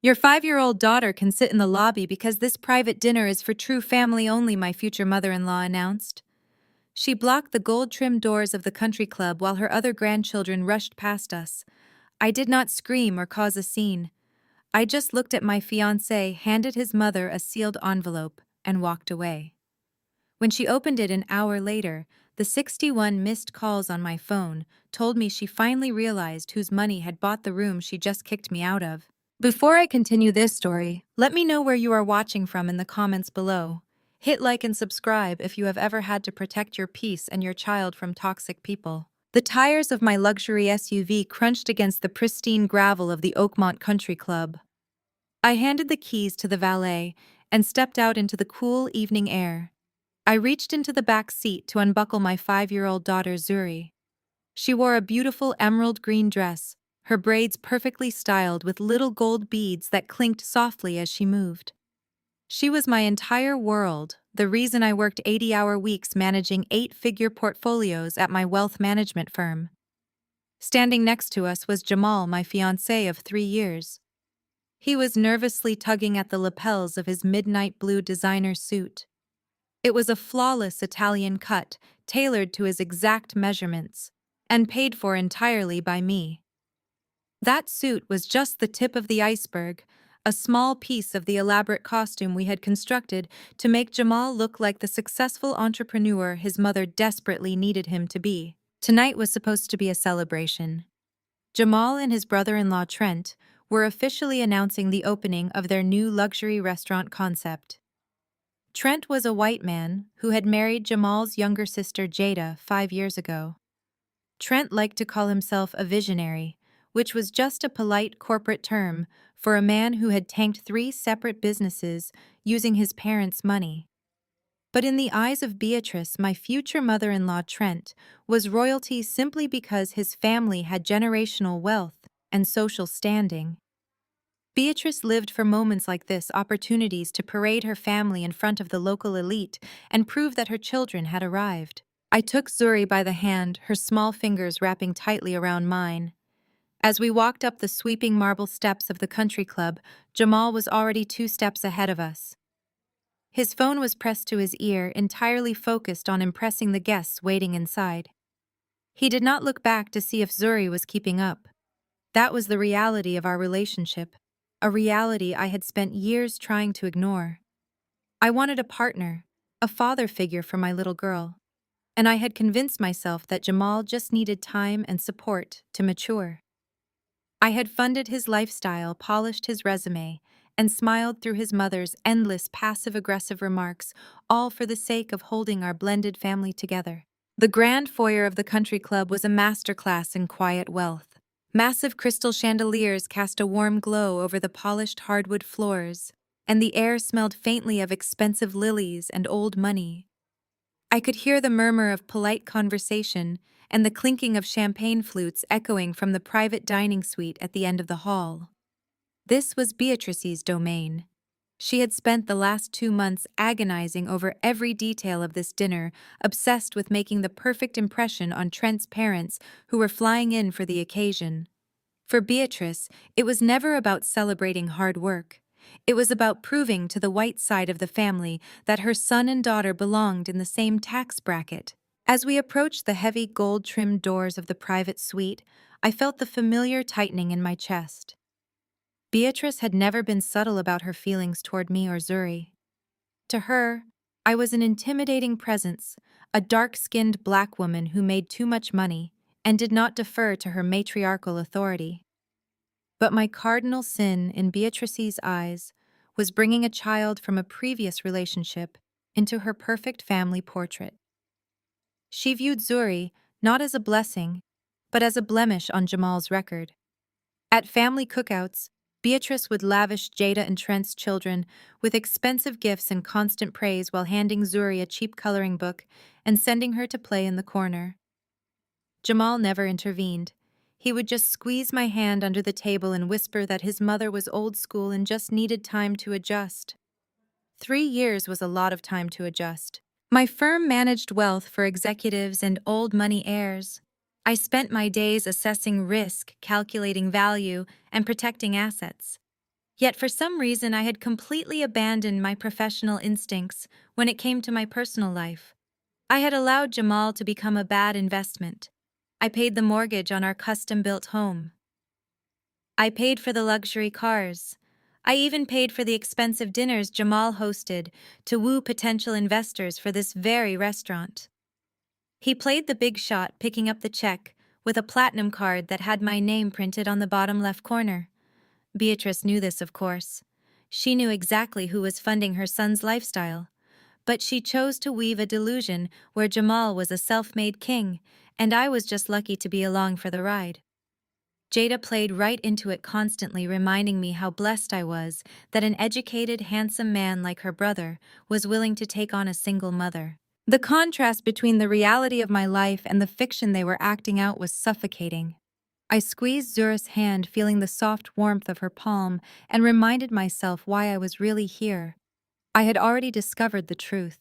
Your 5-year-old daughter can sit in the lobby because this private dinner is for true family only, my future mother-in-law announced. She blocked the gold-trimmed doors of the country club while her other grandchildren rushed past us. I did not scream or cause a scene. I just looked at my fiancé, handed his mother a sealed envelope, and walked away. When she opened it an hour later, the 61 missed calls on my phone told me she finally realized whose money had bought the room she just kicked me out of. Before I continue this story, let me know where you are watching from in the comments below. Hit like and subscribe if you have ever had to protect your peace and your child from toxic people. The tires of my luxury SUV crunched against the pristine gravel of the Oakmont Country Club. I handed the keys to the valet and stepped out into the cool evening air. I reached into the back seat to unbuckle my 5-year-old daughter Zuri. She wore a beautiful emerald green dress, her braids perfectly styled with little gold beads that clinked softly as she moved. She was my entire world, the reason I worked 80-hour weeks managing 8-figure portfolios at my wealth management firm. Standing next to us was Jamal, my fiancé of 3 years. He was nervously tugging at the lapels of his midnight blue designer suit. It was a flawless Italian cut, tailored to his exact measurements, and paid for entirely by me. That suit was just the tip of the iceberg, a small piece of the elaborate costume we had constructed to make Jamal look like the successful entrepreneur his mother desperately needed him to be. Tonight was supposed to be a celebration. Jamal and his brother-in-law Trent were officially announcing the opening of their new luxury restaurant concept. Trent was a white man who had married Jamal's younger sister Jada 5 years ago. Trent liked to call himself a visionary, which was just a polite corporate term for a man who had tanked 3 separate businesses using his parents' money. But in the eyes of Beatrice, my future mother-in-law Trent was royalty simply because his family had generational wealth and social standing. Beatrice lived for moments like this, opportunities to parade her family in front of the local elite and prove that her children had arrived. I took Zuri by the hand, her small fingers wrapping tightly around mine. As we walked up the sweeping marble steps of the country club, Jamal was already 2 steps ahead of us. His phone was pressed to his ear, entirely focused on impressing the guests waiting inside. He did not look back to see if Zuri was keeping up. That was the reality of our relationship, a reality I had spent years trying to ignore. I wanted a partner, a father figure for my little girl, and I had convinced myself that Jamal just needed time and support to mature. I had funded his lifestyle, polished his resume, and smiled through his mother's endless passive-aggressive remarks, all for the sake of holding our blended family together. The grand foyer of the country club was a masterclass in quiet wealth. Massive crystal chandeliers cast a warm glow over the polished hardwood floors, and the air smelled faintly of expensive lilies and old money. I could hear the murmur of polite conversation and the clinking of champagne flutes echoing from the private dining suite at the end of the hall. This was Beatrice's domain. She had spent the last 2 months agonizing over every detail of this dinner, obsessed with making the perfect impression on Trent's parents who were flying in for the occasion. For Beatrice, it was never about celebrating hard work. It was about proving to the white side of the family that her son and daughter belonged in the same tax bracket. As we approached the heavy gold-trimmed doors of the private suite, I felt the familiar tightening in my chest. Beatrice had never been subtle about her feelings toward me or Zuri. To her, I was an intimidating presence, a dark-skinned black woman who made too much money and did not defer to her matriarchal authority. But my cardinal sin in Beatrice's eyes was bringing a child from a previous relationship into her perfect family portrait. She viewed Zuri not as a blessing, but as a blemish on Jamal's record. At family cookouts, Beatrice would lavish Jada and Trent's children with expensive gifts and constant praise while handing Zuri a cheap coloring book and sending her to play in the corner. Jamal never intervened. He would just squeeze my hand under the table and whisper that his mother was old school and just needed time to adjust. 3 years was a lot of time to adjust. My firm managed wealth for executives and old money heirs. I spent my days assessing risk, calculating value, and protecting assets. Yet for some reason I had completely abandoned my professional instincts when it came to my personal life. I had allowed Jamal to become a bad investment. I paid the mortgage on our custom-built home. I paid for the luxury cars. I even paid for the expensive dinners Jamal hosted to woo potential investors for this very restaurant. He played the big shot, picking up the check with a platinum card that had my name printed on the bottom left corner. Beatrice knew this, of course. She knew exactly who was funding her son's lifestyle. But she chose to weave a delusion where Jamal was a self-made king, and I was just lucky to be along for the ride. Jada played right into it, constantly reminding me how blessed I was that an educated, handsome man like her brother was willing to take on a single mother. The contrast between the reality of my life and the fiction they were acting out was suffocating. I squeezed Zuri's hand, feeling the soft warmth of her palm, and reminded myself why I was really here. I had already discovered the truth.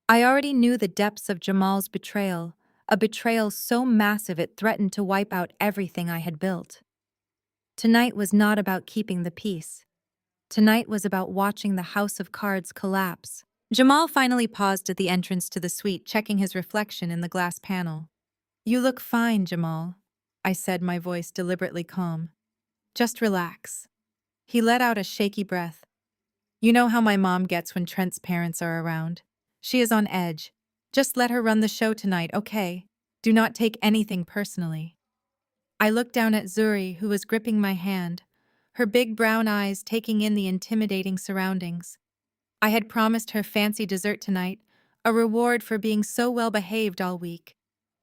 I already knew the depths of Jamal's betrayal, a betrayal so massive it threatened to wipe out everything I had built. Tonight was not about keeping the peace. Tonight was about watching the house of cards collapse. Jamal finally paused at the entrance to the suite, checking his reflection in the glass panel. "You look fine, Jamal," I said, my voice deliberately calm. "Just relax." He let out a shaky breath. "You know how my mom gets when Trent's parents are around. She is on edge. Just let her run the show tonight, okay? Do not take anything personally." I looked down at Zuri, who was gripping my hand, her big brown eyes taking in the intimidating surroundings. I had promised her fancy dessert tonight, a reward for being so well behaved all week.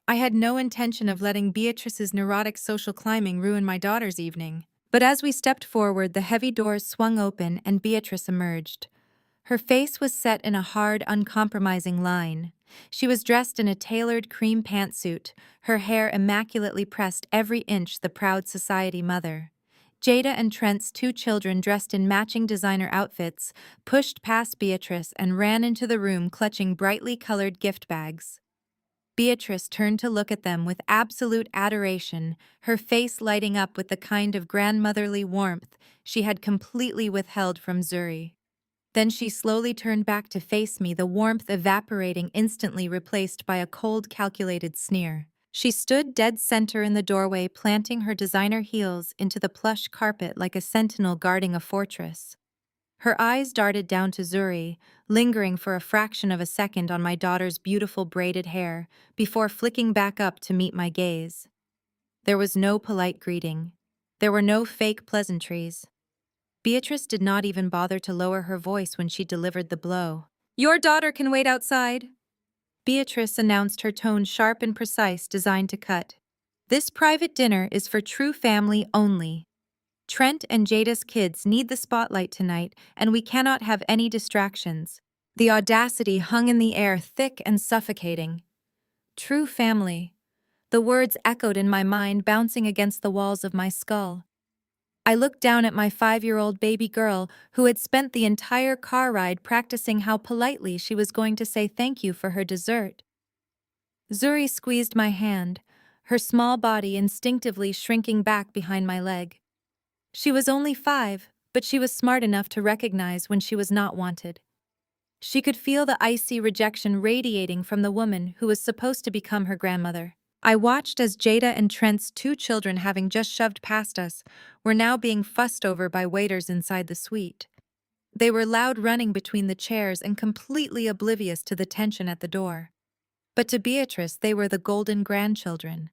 I had no intention of letting Beatrice's neurotic social climbing ruin my daughter's evening. But as we stepped forward, the heavy doors swung open and Beatrice emerged. Her face was set in a hard, uncompromising line. She was dressed in a tailored cream pantsuit, her hair immaculately pressed every inch the proud society mother. Jada and Trent's two children, dressed in matching designer outfits, pushed past Beatrice and ran into the room clutching brightly colored gift bags. Beatrice turned to look at them with absolute adoration, her face lighting up with the kind of grandmotherly warmth she had completely withheld from Zuri. Then she slowly turned back to face me, the warmth evaporating, instantly replaced by a cold, calculated sneer. She stood dead center in the doorway, planting her designer heels into the plush carpet like a sentinel guarding a fortress. Her eyes darted down to Zuri, lingering for a fraction of a second on my daughter's beautiful braided hair, before flicking back up to meet my gaze. There was no polite greeting. There were no fake pleasantries. Beatrice did not even bother to lower her voice when she delivered the blow. "Your daughter can wait outside," Beatrice announced, her tone sharp and precise, designed to cut. "This private dinner is for true family only. Trent and Jada's kids need the spotlight tonight, and we cannot have any distractions." The audacity hung in the air, thick and suffocating. True family. The words echoed in my mind, bouncing against the walls of my skull. I looked down at my 5-year-old baby girl, who had spent the entire car ride practicing how politely she was going to say thank you for her dessert. Zuri squeezed my hand, her small body instinctively shrinking back behind my leg. She was only 5, but she was smart enough to recognize when she was not wanted. She could feel the icy rejection radiating from the woman who was supposed to become her grandmother. I watched as Jada and Trent's two children, having just shoved past us, were now being fussed over by waiters inside the suite. They were loud, running between the chairs and completely oblivious to the tension at the door. But to Beatrice, they were the golden grandchildren.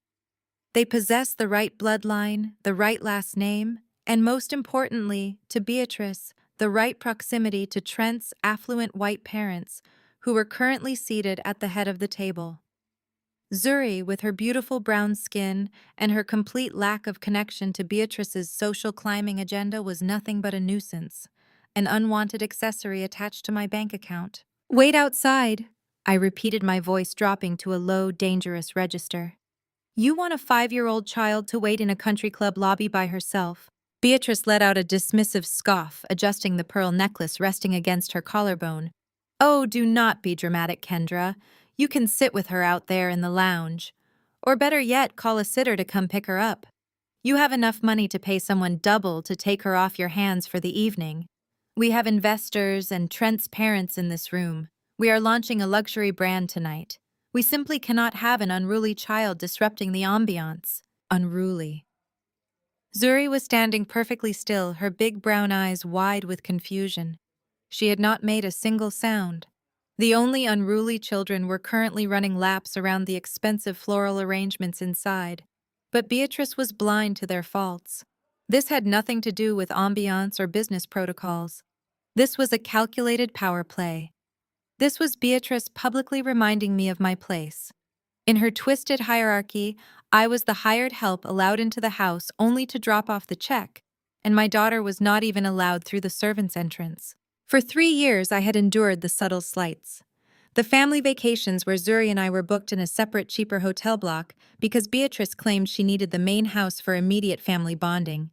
They possessed the right bloodline, the right last name, and most importantly, to Beatrice, the right proximity to Trent's affluent white parents, who were currently seated at the head of the table. Zuri, with her beautiful brown skin and her complete lack of connection to Beatrice's social climbing agenda, was nothing but a nuisance, an unwanted accessory attached to my bank account. "Wait outside," I repeated, my voice dropping to a low, dangerous register. "You want a 5-year-old child to wait in a country club lobby by herself?" Beatrice let out a dismissive scoff, adjusting the pearl necklace resting against her collarbone. "Oh, do not be dramatic, Kendra. You can sit with her out there in the lounge. Or better yet, call a sitter to come pick her up. You have enough money to pay someone double to take her off your hands for the evening. We have investors and Trent's parents in this room. We are launching a luxury brand tonight. We simply cannot have an unruly child disrupting the ambiance. Unruly. Zuri was standing perfectly still, her big brown eyes wide with confusion. She had not made a single sound. The only unruly children were currently running laps around the expensive floral arrangements inside. But Beatrice was blind to their faults. This had nothing to do with ambiance or business protocols. This was a calculated power play. This was Beatrice publicly reminding me of my place. In her twisted hierarchy, I was the hired help allowed into the house only to drop off the check, and my daughter was not even allowed through the servants' entrance. For 3 years, I had endured the subtle slights. The family vacations where Zuri and I were booked in a separate, cheaper hotel block because Beatrice claimed she needed the main house for immediate family bonding.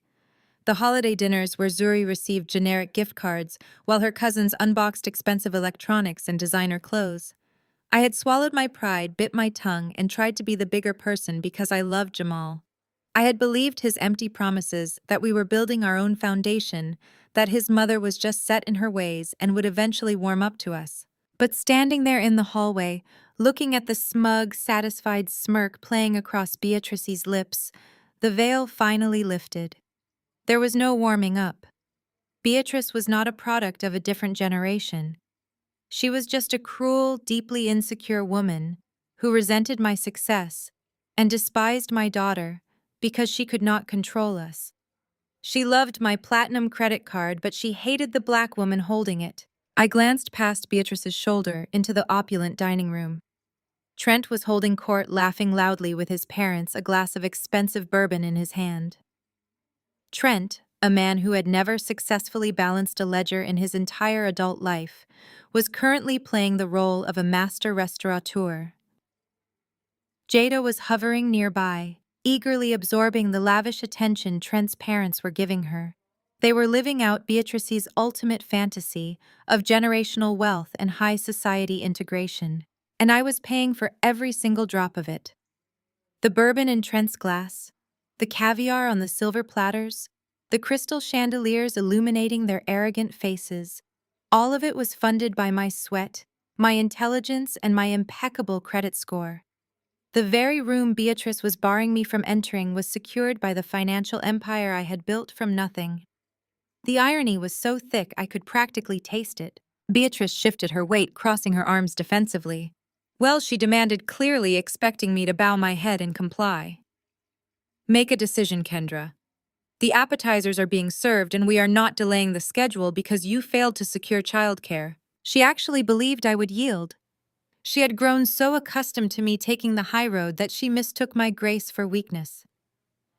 The holiday dinners where Zuri received generic gift cards while her cousins unboxed expensive electronics and designer clothes. I had swallowed my pride, bit my tongue, and tried to be the bigger person because I loved Jamal. I had believed his empty promises that we were building our own foundation, that his mother was just set in her ways and would eventually warm up to us. But standing there in the hallway, looking at the smug, satisfied smirk playing across Beatrice's lips, the veil finally lifted. There was no warming up. Beatrice was not a product of a different generation. She was just a cruel, deeply insecure woman who resented my success and despised my daughter because she could not control us. She loved my platinum credit card, but she hated the black woman holding it. I glanced past Beatrice's shoulder into the opulent dining room. Trent was holding court, laughing loudly with his parents, a glass of expensive bourbon in his hand. Trent, a man who had never successfully balanced a ledger in his entire adult life, was currently playing the role of a master restaurateur. Jada was hovering nearby, eagerly absorbing the lavish attention Trent's parents were giving her. They were living out Beatrice's ultimate fantasy of generational wealth and high society integration, and I was paying for every single drop of it. The bourbon in Trent's glass, the caviar on the silver platters, the crystal chandeliers illuminating their arrogant faces, all of it was funded by my sweat, my intelligence, and my impeccable credit score. The very room Beatrice was barring me from entering was secured by the financial empire I had built from nothing. The irony was so thick I could practically taste it. Beatrice shifted her weight, crossing her arms defensively. Well, she demanded, clearly expecting me to bow my head and comply. Make a decision, Kendra. The appetizers are being served and we are not delaying the schedule because you failed to secure childcare. She actually believed I would yield. She had grown so accustomed to me taking the high road that she mistook my grace for weakness.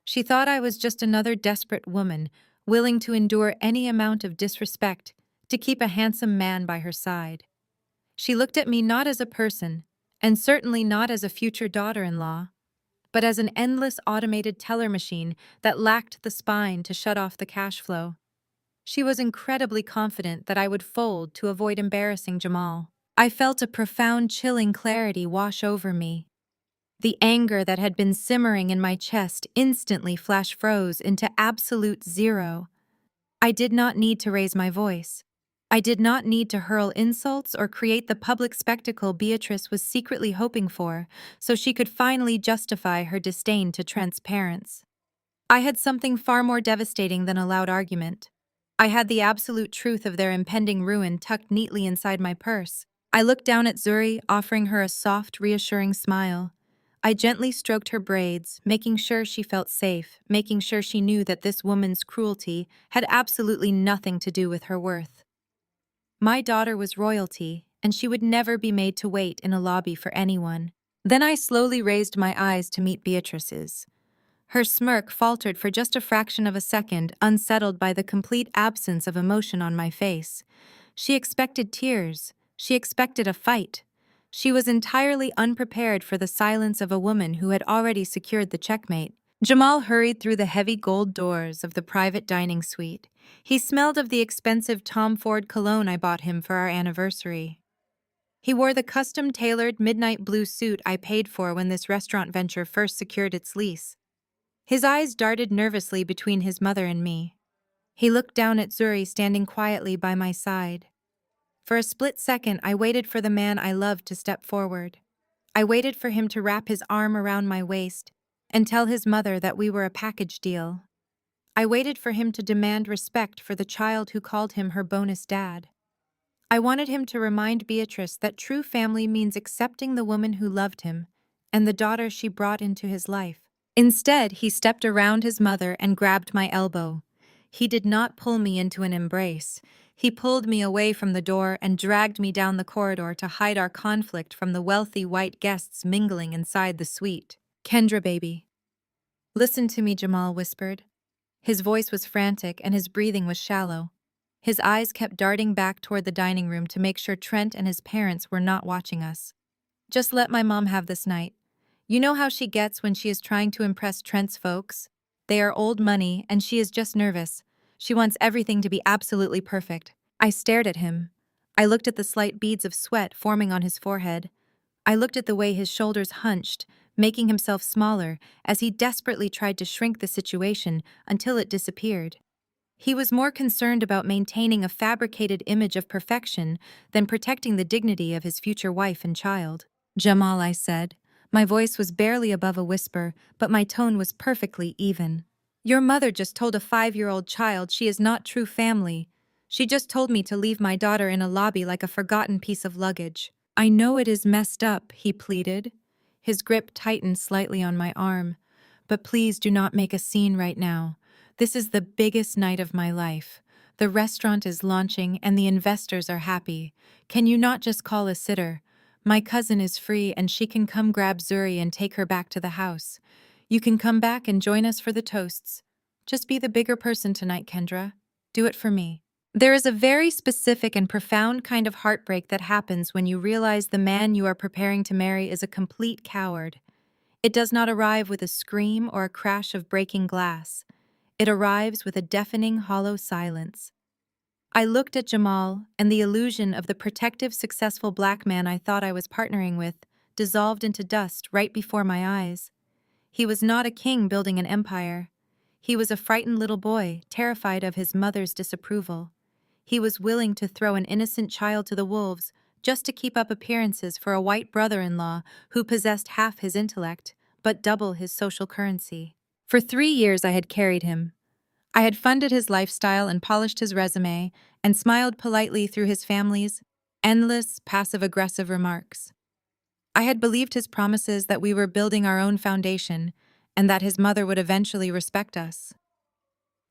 She thought I was just another desperate woman, willing to endure any amount of disrespect to keep a handsome man by her side. She looked at me not as a person, and certainly not as a future daughter-in-law, but as an endless automated teller machine that lacked the spine to shut off the cash flow. She was incredibly confident that I would fold to avoid embarrassing Jamal. I felt a profound, chilling clarity wash over me. The anger that had been simmering in my chest instantly flash froze into absolute zero. I did not need to raise my voice. I did not need to hurl insults or create the public spectacle Beatrice was secretly hoping for, so she could finally justify her disdain to Trent's parents. I had something far more devastating than a loud argument. I had the absolute truth of their impending ruin tucked neatly inside my purse. I looked down at Zuri, offering her a soft, reassuring smile. I gently stroked her braids, making sure she felt safe, making sure she knew that this woman's cruelty had absolutely nothing to do with her worth. My daughter was royalty, and she would never be made to wait in a lobby for anyone. Then I slowly raised my eyes to meet Beatrice's. Her smirk faltered for just a fraction of a second, unsettled by the complete absence of emotion on my face. She expected tears. She expected a fight. She was entirely unprepared for the silence of a woman who had already secured the checkmate. Jamal hurried through the heavy gold doors of the private dining suite. He smelled of the expensive Tom Ford cologne I bought him for our anniversary. He wore the custom-tailored midnight blue suit I paid for when this restaurant venture first secured its lease. His eyes darted nervously between his mother and me. He looked down at Zuri standing quietly by my side. For a split second, I waited for the man I loved to step forward. I waited for him to wrap his arm around my waist and tell his mother that we were a package deal. I waited for him to demand respect for the child who called him her bonus dad. I wanted him to remind Beatrice that true family means accepting the woman who loved him and the daughter she brought into his life. Instead, he stepped around his mother and grabbed my elbow. He did not pull me into an embrace. He pulled me away from the door and dragged me down the corridor to hide our conflict from the wealthy white guests mingling inside the suite. "Kendra, baby." "Listen to me," Jamal whispered. His voice was frantic and his breathing was shallow. His eyes kept darting back toward the dining room to make sure Trent and his parents were not watching us. "Just let my mom have this night. You know how she gets when she is trying to impress Trent's folks? They are old money, and she is just nervous. She wants everything to be absolutely perfect." I stared at him. I looked at the slight beads of sweat forming on his forehead. I looked at the way his shoulders hunched, making himself smaller as he desperately tried to shrink the situation until it disappeared. He was more concerned about maintaining a fabricated image of perfection than protecting the dignity of his future wife and child. "Jamal," I said. My voice was barely above a whisper, but my tone was perfectly even. "Your mother just told a 5-year-old child she is not true family. She just told me to leave my daughter in a lobby like a forgotten piece of luggage." "I know it is messed up," he pleaded. His grip tightened slightly on my arm. "But please do not make a scene right now. This is the biggest night of my life. The restaurant is launching and the investors are happy. Can you not just call a sitter? My cousin is free and she can come grab Zuri and take her back to the house. You can come back and join us for the toasts. Just be the bigger person tonight, Kendra. Do it for me." There is a very specific and profound kind of heartbreak that happens when you realize the man you are preparing to marry is a complete coward. It does not arrive with a scream or a crash of breaking glass. It arrives with a deafening, hollow silence. I looked at Jamal, and the illusion of the protective, successful black man I thought I was partnering with dissolved into dust right before my eyes. He was not a king building an empire. He was a frightened little boy, terrified of his mother's disapproval. He was willing to throw an innocent child to the wolves just to keep up appearances for a white brother-in-law who possessed half his intellect, but double his social currency. For 3 years I had carried him. I had funded his lifestyle and polished his resume and smiled politely through his family's endless, passive-aggressive remarks. I had believed his promises that we were building our own foundation and that his mother would eventually respect us.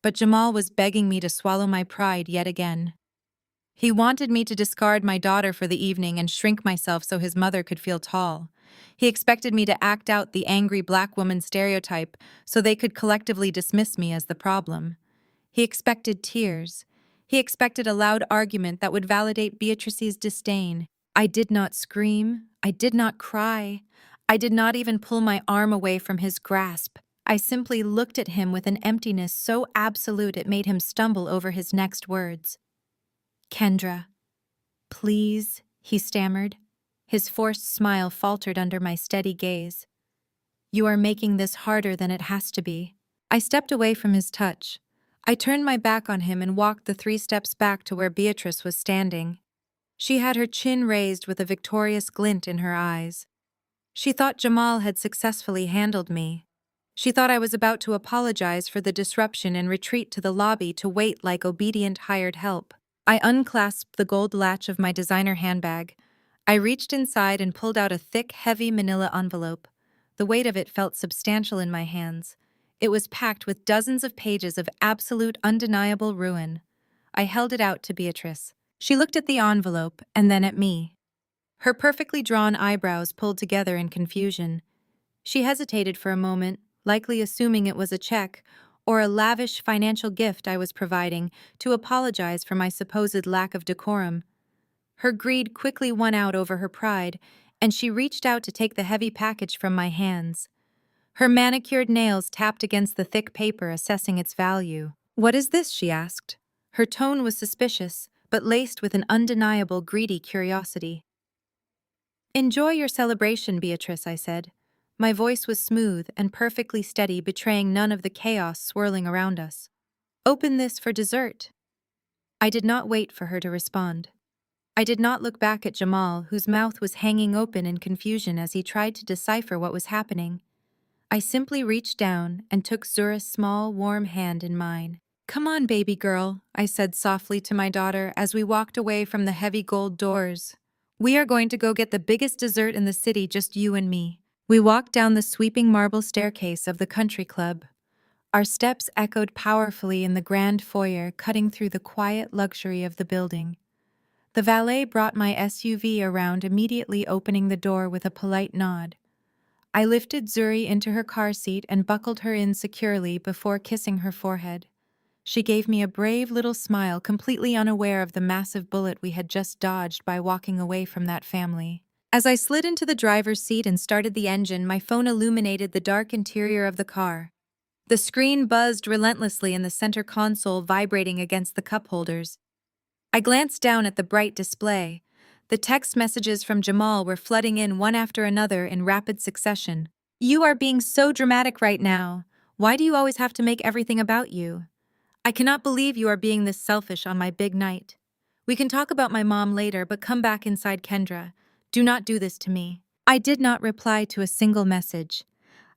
But Jamal was begging me to swallow my pride yet again. He wanted me to discard my daughter for the evening and shrink myself so his mother could feel tall. He expected me to act out the angry black woman stereotype so they could collectively dismiss me as the problem. He expected tears. He expected a loud argument that would validate Beatrice's disdain. I did not scream. I did not cry. I did not even pull my arm away from his grasp. I simply looked at him with an emptiness so absolute it made him stumble over his next words. "Kendra, please," he stammered. His forced smile faltered under my steady gaze. "You are making this harder than it has to be." I stepped away from his touch. I turned my back on him and walked the 3 steps back to where Beatrice was standing. She had her chin raised with a victorious glint in her eyes. She thought Jamal had successfully handled me. She thought I was about to apologize for the disruption and retreat to the lobby to wait like obedient hired help. I unclasped the gold latch of my designer handbag. I reached inside and pulled out a thick, heavy manila envelope. The weight of it felt substantial in my hands. It was packed with dozens of pages of absolute, undeniable ruin. I held it out to Beatrice. She looked at the envelope and then at me. Her perfectly drawn eyebrows pulled together in confusion. She hesitated for a moment, likely assuming it was a check or a lavish financial gift I was providing to apologize for my supposed lack of decorum. Her greed quickly won out over her pride, and she reached out to take the heavy package from my hands. Her manicured nails tapped against the thick paper, assessing its value. "What is this?" she asked. Her tone was suspicious, but laced with an undeniable, greedy curiosity. "Enjoy your celebration, Beatrice," I said. My voice was smooth and perfectly steady, betraying none of the chaos swirling around us. "Open this for dessert." I did not wait for her to respond. I did not look back at Jamal, whose mouth was hanging open in confusion as he tried to decipher what was happening. I simply reached down and took Zura's small, warm hand in mine. "Come on, baby girl," I said softly to my daughter as we walked away from the heavy gold doors. "We are going to go get the biggest dessert in the city, just you and me." We walked down the sweeping marble staircase of the country club. Our steps echoed powerfully in the grand foyer, cutting through the quiet luxury of the building. The valet brought my SUV around, immediately opening the door with a polite nod. I lifted Zuri into her car seat and buckled her in securely before kissing her forehead. She gave me a brave little smile, completely unaware of the massive bullet we had just dodged by walking away from that family. As I slid into the driver's seat and started the engine, my phone illuminated the dark interior of the car. The screen buzzed relentlessly in the center console, vibrating against the cup holders. I glanced down at the bright display. The text messages from Jamal were flooding in one after another in rapid succession. "You are being so dramatic right now. Why do you always have to make everything about you? I cannot believe you are being this selfish on my big night. We can talk about my mom later, but come back inside, Kendra. Do not do this to me." I did not reply to a single message.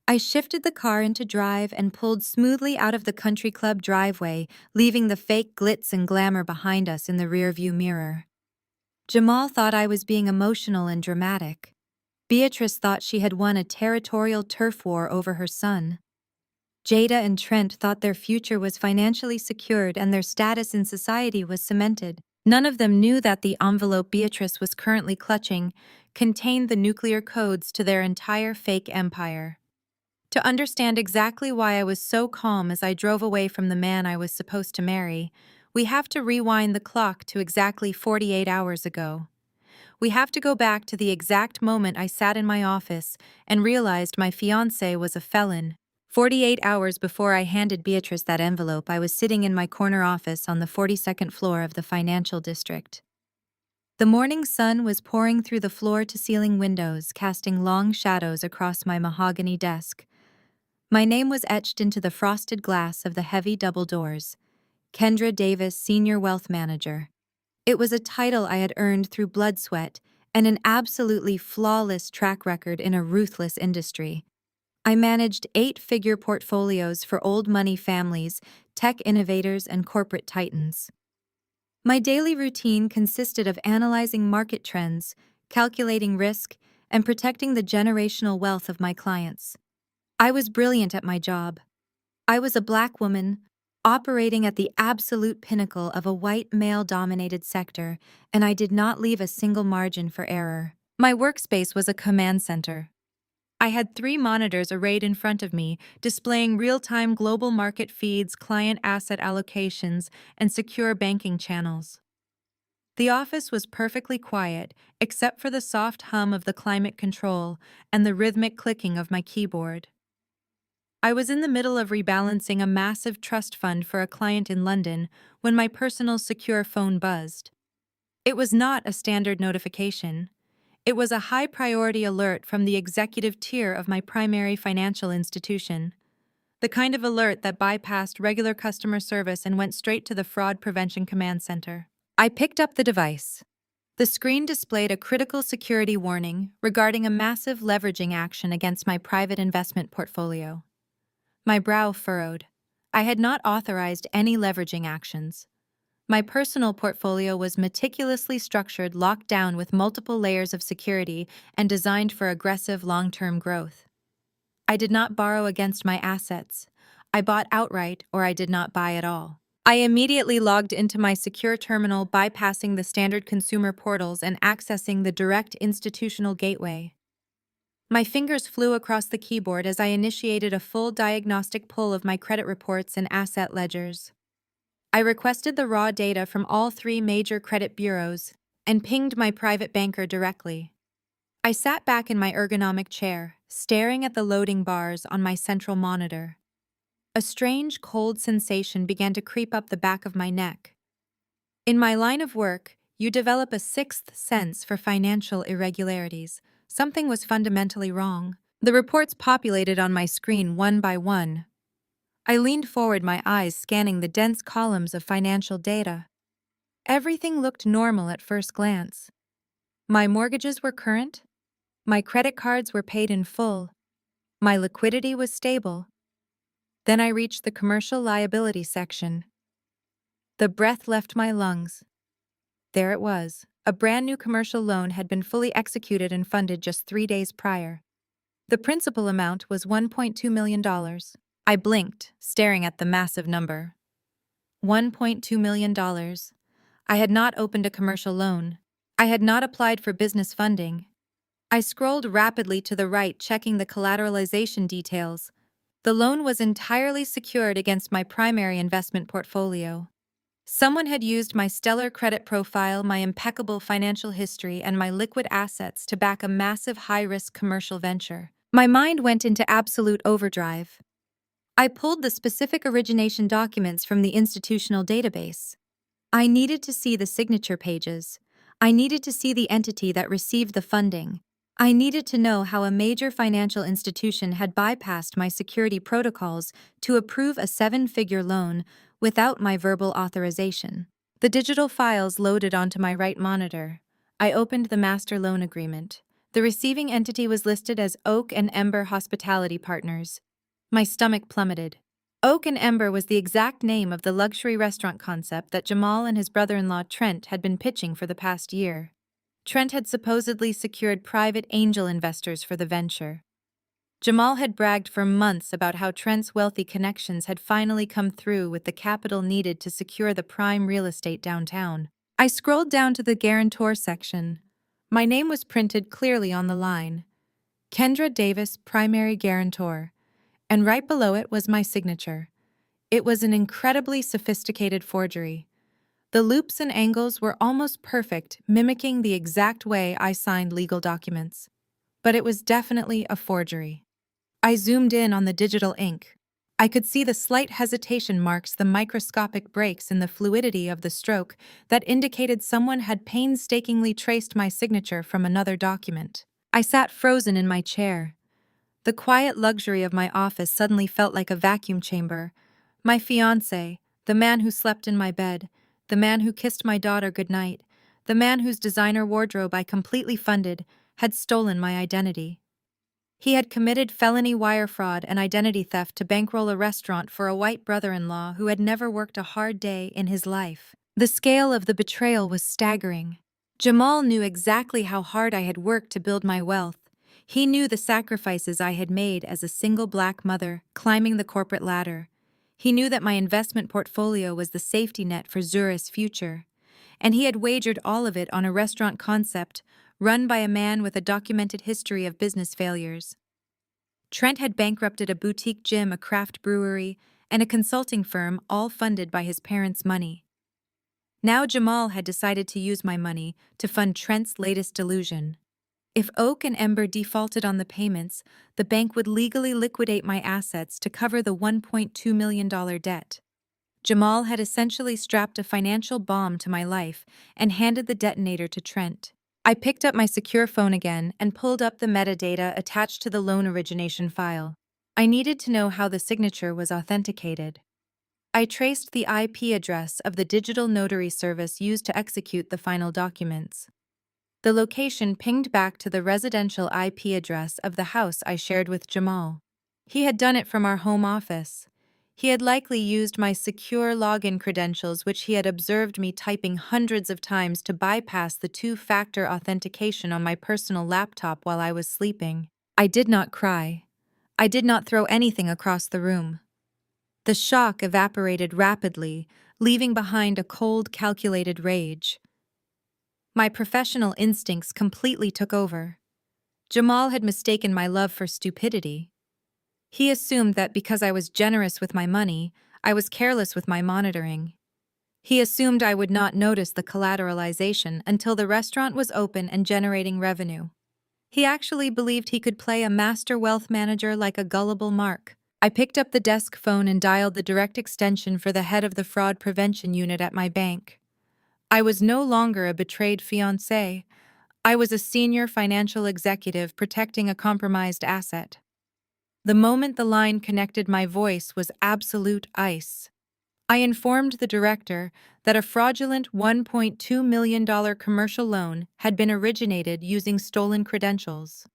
I shifted the car into drive and pulled smoothly out of the country club driveway, leaving the fake glitz and glamour behind us in the rearview mirror. Jamal thought I was being emotional and dramatic. Beatrice thought she had won a territorial turf war over her son. Jada and Trent thought their future was financially secured and their status in society was cemented. None of them knew that the envelope Beatrice was currently clutching contained the nuclear codes to their entire fake empire. To understand exactly why I was so calm as I drove away from the man I was supposed to marry, we have to rewind the clock to exactly 48 hours ago. We have to go back to the exact moment I sat in my office and realized my fiancé was a felon. 48 hours before I handed Beatrice that envelope, I was sitting in my corner office on the 42nd floor of the financial district. The morning sun was pouring through the floor-to-ceiling windows, casting long shadows across my mahogany desk. My name was etched into the frosted glass of the heavy double doors: Kendra Davis, Senior Wealth Manager. It was a title I had earned through blood sweat and an absolutely flawless track record in a ruthless industry. I managed 8-figure portfolios for old money families, tech innovators, and corporate titans. My daily routine consisted of analyzing market trends, calculating risk, and protecting the generational wealth of my clients. I was brilliant at my job. I was a Black woman, operating at the absolute pinnacle of a white male-dominated sector, and I did not leave a single margin for error. My workspace was a command center. I had 3 monitors arrayed in front of me, displaying real-time global market feeds, client asset allocations, and secure banking channels. The office was perfectly quiet, except for the soft hum of the climate control and the rhythmic clicking of my keyboard. I was in the middle of rebalancing a massive trust fund for a client in London when my personal secure phone buzzed. It was not a standard notification. It was a high-priority alert from the executive tier of my primary financial institution, the kind of alert that bypassed regular customer service and went straight to the Fraud Prevention Command Center. I picked up the device. The screen displayed a critical security warning regarding a massive leveraging action against my private investment portfolio. My brow furrowed. I had not authorized any leveraging actions. My personal portfolio was meticulously structured, locked down with multiple layers of security, and designed for aggressive long-term growth. I did not borrow against my assets. I bought outright, or I did not buy at all. I immediately logged into my secure terminal, bypassing the standard consumer portals and accessing the direct institutional gateway. My fingers flew across the keyboard as I initiated a full diagnostic pull of my credit reports and asset ledgers. I requested the raw data from all 3 major credit bureaus and pinged my private banker directly. I sat back in my ergonomic chair, staring at the loading bars on my central monitor. A strange, cold sensation began to creep up the back of my neck. In my line of work, you develop a 6th sense for financial irregularities. Something was fundamentally wrong. The reports populated on my screen one by one. I leaned forward, my eyes scanning the dense columns of financial data. Everything looked normal at first glance. My mortgages were current. My credit cards were paid in full. My liquidity was stable. Then I reached the commercial liability section. The breath left my lungs. There it was. A brand new commercial loan had been fully executed and funded just 3 days prior. The principal amount was $1.2 million. I blinked, staring at the massive number. $1.2 million. I had not opened a commercial loan. I had not applied for business funding. I scrolled rapidly to the right, checking the collateralization details. The loan was entirely secured against my primary investment portfolio. Someone had used my stellar credit profile, my impeccable financial history, and my liquid assets to back a massive high-risk commercial venture. My mind went into absolute overdrive. I pulled the specific origination documents from the institutional database. I needed to see the signature pages. I needed to see the entity that received the funding. I needed to know how a major financial institution had bypassed my security protocols to approve a 7-figure loan without my verbal authorization. The digital files loaded onto my right monitor. I opened the master loan agreement. The receiving entity was listed as Oak and Ember Hospitality Partners. My stomach plummeted. Oak and Ember was the exact name of the luxury restaurant concept that Jamal and his brother-in-law Trent had been pitching for the past year. Trent had supposedly secured private angel investors for the venture. Jamal had bragged for months about how Trent's wealthy connections had finally come through with the capital needed to secure the prime real estate downtown. I scrolled down to the guarantor section. My name was printed clearly on the line. Kendra Davis, primary guarantor. And right below it was my signature. It was an incredibly sophisticated forgery. The loops and angles were almost perfect, mimicking the exact way I signed legal documents. But it was definitely a forgery. I zoomed in on the digital ink. I could see the slight hesitation marks, the microscopic breaks in the fluidity of the stroke that indicated someone had painstakingly traced my signature from another document. I sat frozen in my chair. The quiet luxury of my office suddenly felt like a vacuum chamber. My fiancé, the man who slept in my bed, the man who kissed my daughter goodnight, the man whose designer wardrobe I completely funded, had stolen my identity. He had committed felony wire fraud and identity theft to bankroll a restaurant for a white brother-in-law who had never worked a hard day in his life. The scale of the betrayal was staggering. Jamal knew exactly how hard I had worked to build my wealth. He knew the sacrifices I had made as a single black mother, climbing the corporate ladder. He knew that my investment portfolio was the safety net for Zuri's future. And he had wagered all of it on a restaurant concept run by a man with a documented history of business failures. Trent had bankrupted a boutique gym, a craft brewery, and a consulting firm, all funded by his parents' money. Now Jamal had decided to use my money to fund Trent's latest delusion. If Oak and Ember defaulted on the payments, the bank would legally liquidate my assets to cover the $1.2 million debt. Jamal had essentially strapped a financial bomb to my life and handed the detonator to Trent. I picked up my secure phone again and pulled up the metadata attached to the loan origination file. I needed to know how the signature was authenticated. I traced the IP address of the digital notary service used to execute the final documents. The location pinged back to the residential IP address of the house I shared with Jamal. He had done it from our home office. He had likely used my secure login credentials, which he had observed me typing hundreds of times to bypass the 2-factor authentication on my personal laptop while I was sleeping. I did not cry. I did not throw anything across the room. The shock evaporated rapidly, leaving behind a cold, calculated rage. My professional instincts completely took over. Jamal had mistaken my love for stupidity. He assumed that because I was generous with my money, I was careless with my monitoring. He assumed I would not notice the collateralization until the restaurant was open and generating revenue. He actually believed he could play a master wealth manager like a gullible Mark. I picked up the desk phone and dialed the direct extension for the head of the fraud prevention unit at my bank. I was no longer a betrayed fiancé. I was a senior financial executive protecting a compromised asset. The moment the line connected, my voice was absolute ice. I informed the director that a fraudulent $1.2 million commercial loan had been originated using stolen credentials.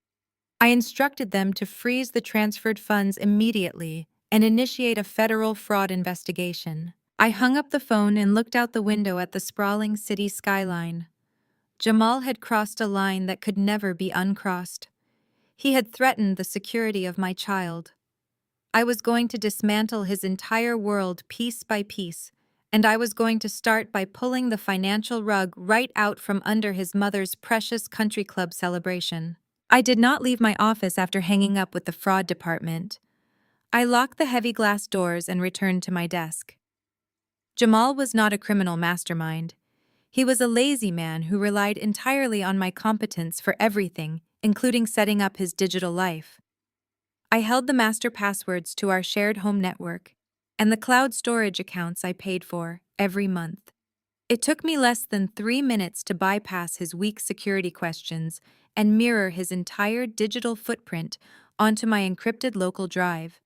I instructed them to freeze the transferred funds immediately and initiate a federal fraud investigation. I hung up the phone and looked out the window at the sprawling city skyline. Jamal had crossed a line that could never be uncrossed. He had threatened the security of my child. I was going to dismantle his entire world piece by piece, and I was going to start by pulling the financial rug right out from under his mother's precious country club celebration. I did not leave my office after hanging up with the fraud department. I locked the heavy glass doors and returned to my desk. Jamal was not a criminal mastermind. He was a lazy man who relied entirely on my competence for everything, including setting up his digital life. I held the master passwords to our shared home network and the cloud storage accounts I paid for every month. It took me less than 3 minutes to bypass his weak security questions and mirror his entire digital footprint onto my encrypted local drive.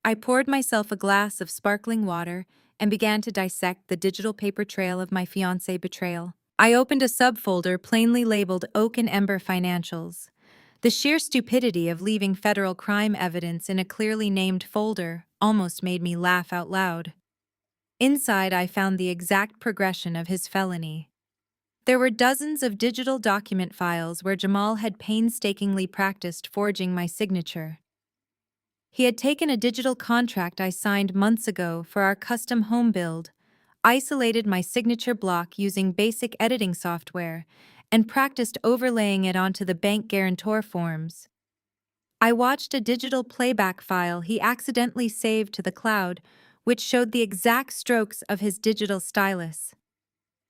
I poured myself a glass of sparkling water and began to dissect the digital paper trail of my fiancé betrayal. I opened a subfolder plainly labeled Oak and Ember Financials. The sheer stupidity of leaving federal crime evidence in a clearly named folder almost made me laugh out loud. Inside, I found the exact progression of his felony. There were dozens of digital document files where Jamal had painstakingly practiced forging my signature. He had taken a digital contract I signed months ago for our custom home build, isolated my signature block using basic editing software, and practiced overlaying it onto the bank guarantor forms. I watched a digital playback file he accidentally saved to the cloud, which showed the exact strokes of his digital stylus.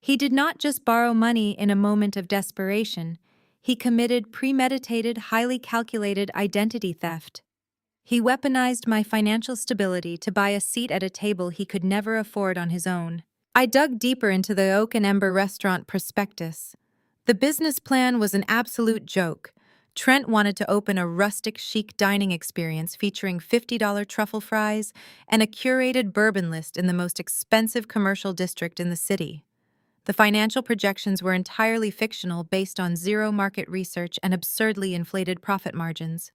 He did not just borrow money in a moment of desperation, he committed premeditated, highly calculated identity theft. He weaponized my financial stability to buy a seat at a table he could never afford on his own. I dug deeper into the Oak and Ember restaurant prospectus. The business plan was an absolute joke. Trent wanted to open a rustic chic dining experience featuring $50 truffle fries and a curated bourbon list in the most expensive commercial district in the city. The financial projections were entirely fictional based on zero market research and absurdly inflated profit margins.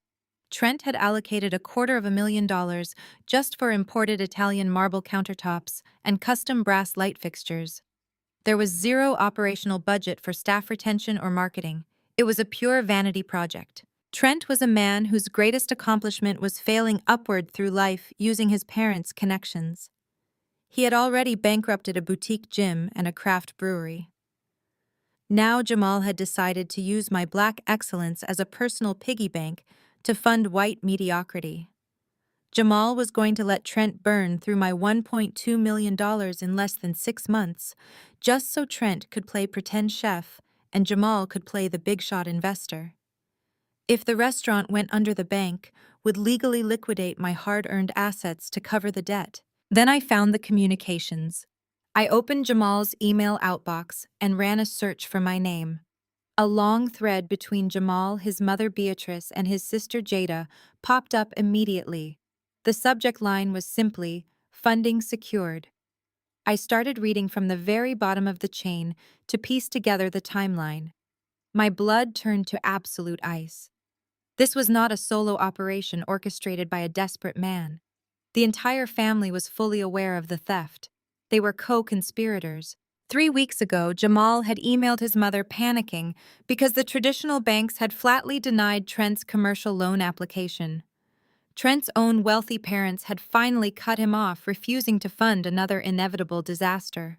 Trent had allocated $250,000 just for imported Italian marble countertops and custom brass light fixtures. There was zero operational budget for staff retention or marketing. It was a pure vanity project. Trent was a man whose greatest accomplishment was failing upward through life using his parents' connections. He had already bankrupted a boutique gym and a craft brewery. Now Jamal had decided to use my black excellence as a personal piggy bank to fund white mediocrity. Jamal was going to let Trent burn through my $1.2 million in less than 6 months, just so Trent could play pretend chef and Jamal could play the big shot investor. If the restaurant went under, the bank would legally liquidate my hard-earned assets to cover the debt. Then I found the communications. I opened Jamal's email outbox and ran a search for my name. A long thread between Jamal, his mother Beatrice, and his sister Jada popped up immediately. The subject line was simply, "Funding secured." I started reading from the very bottom of the chain to piece together the timeline. My blood turned to absolute ice. This was not a solo operation orchestrated by a desperate man. The entire family was fully aware of the theft. They were co-conspirators. 3 weeks ago, Jamal had emailed his mother panicking because the traditional banks had flatly denied Trent's commercial loan application. Trent's own wealthy parents had finally cut him off, refusing to fund another inevitable disaster.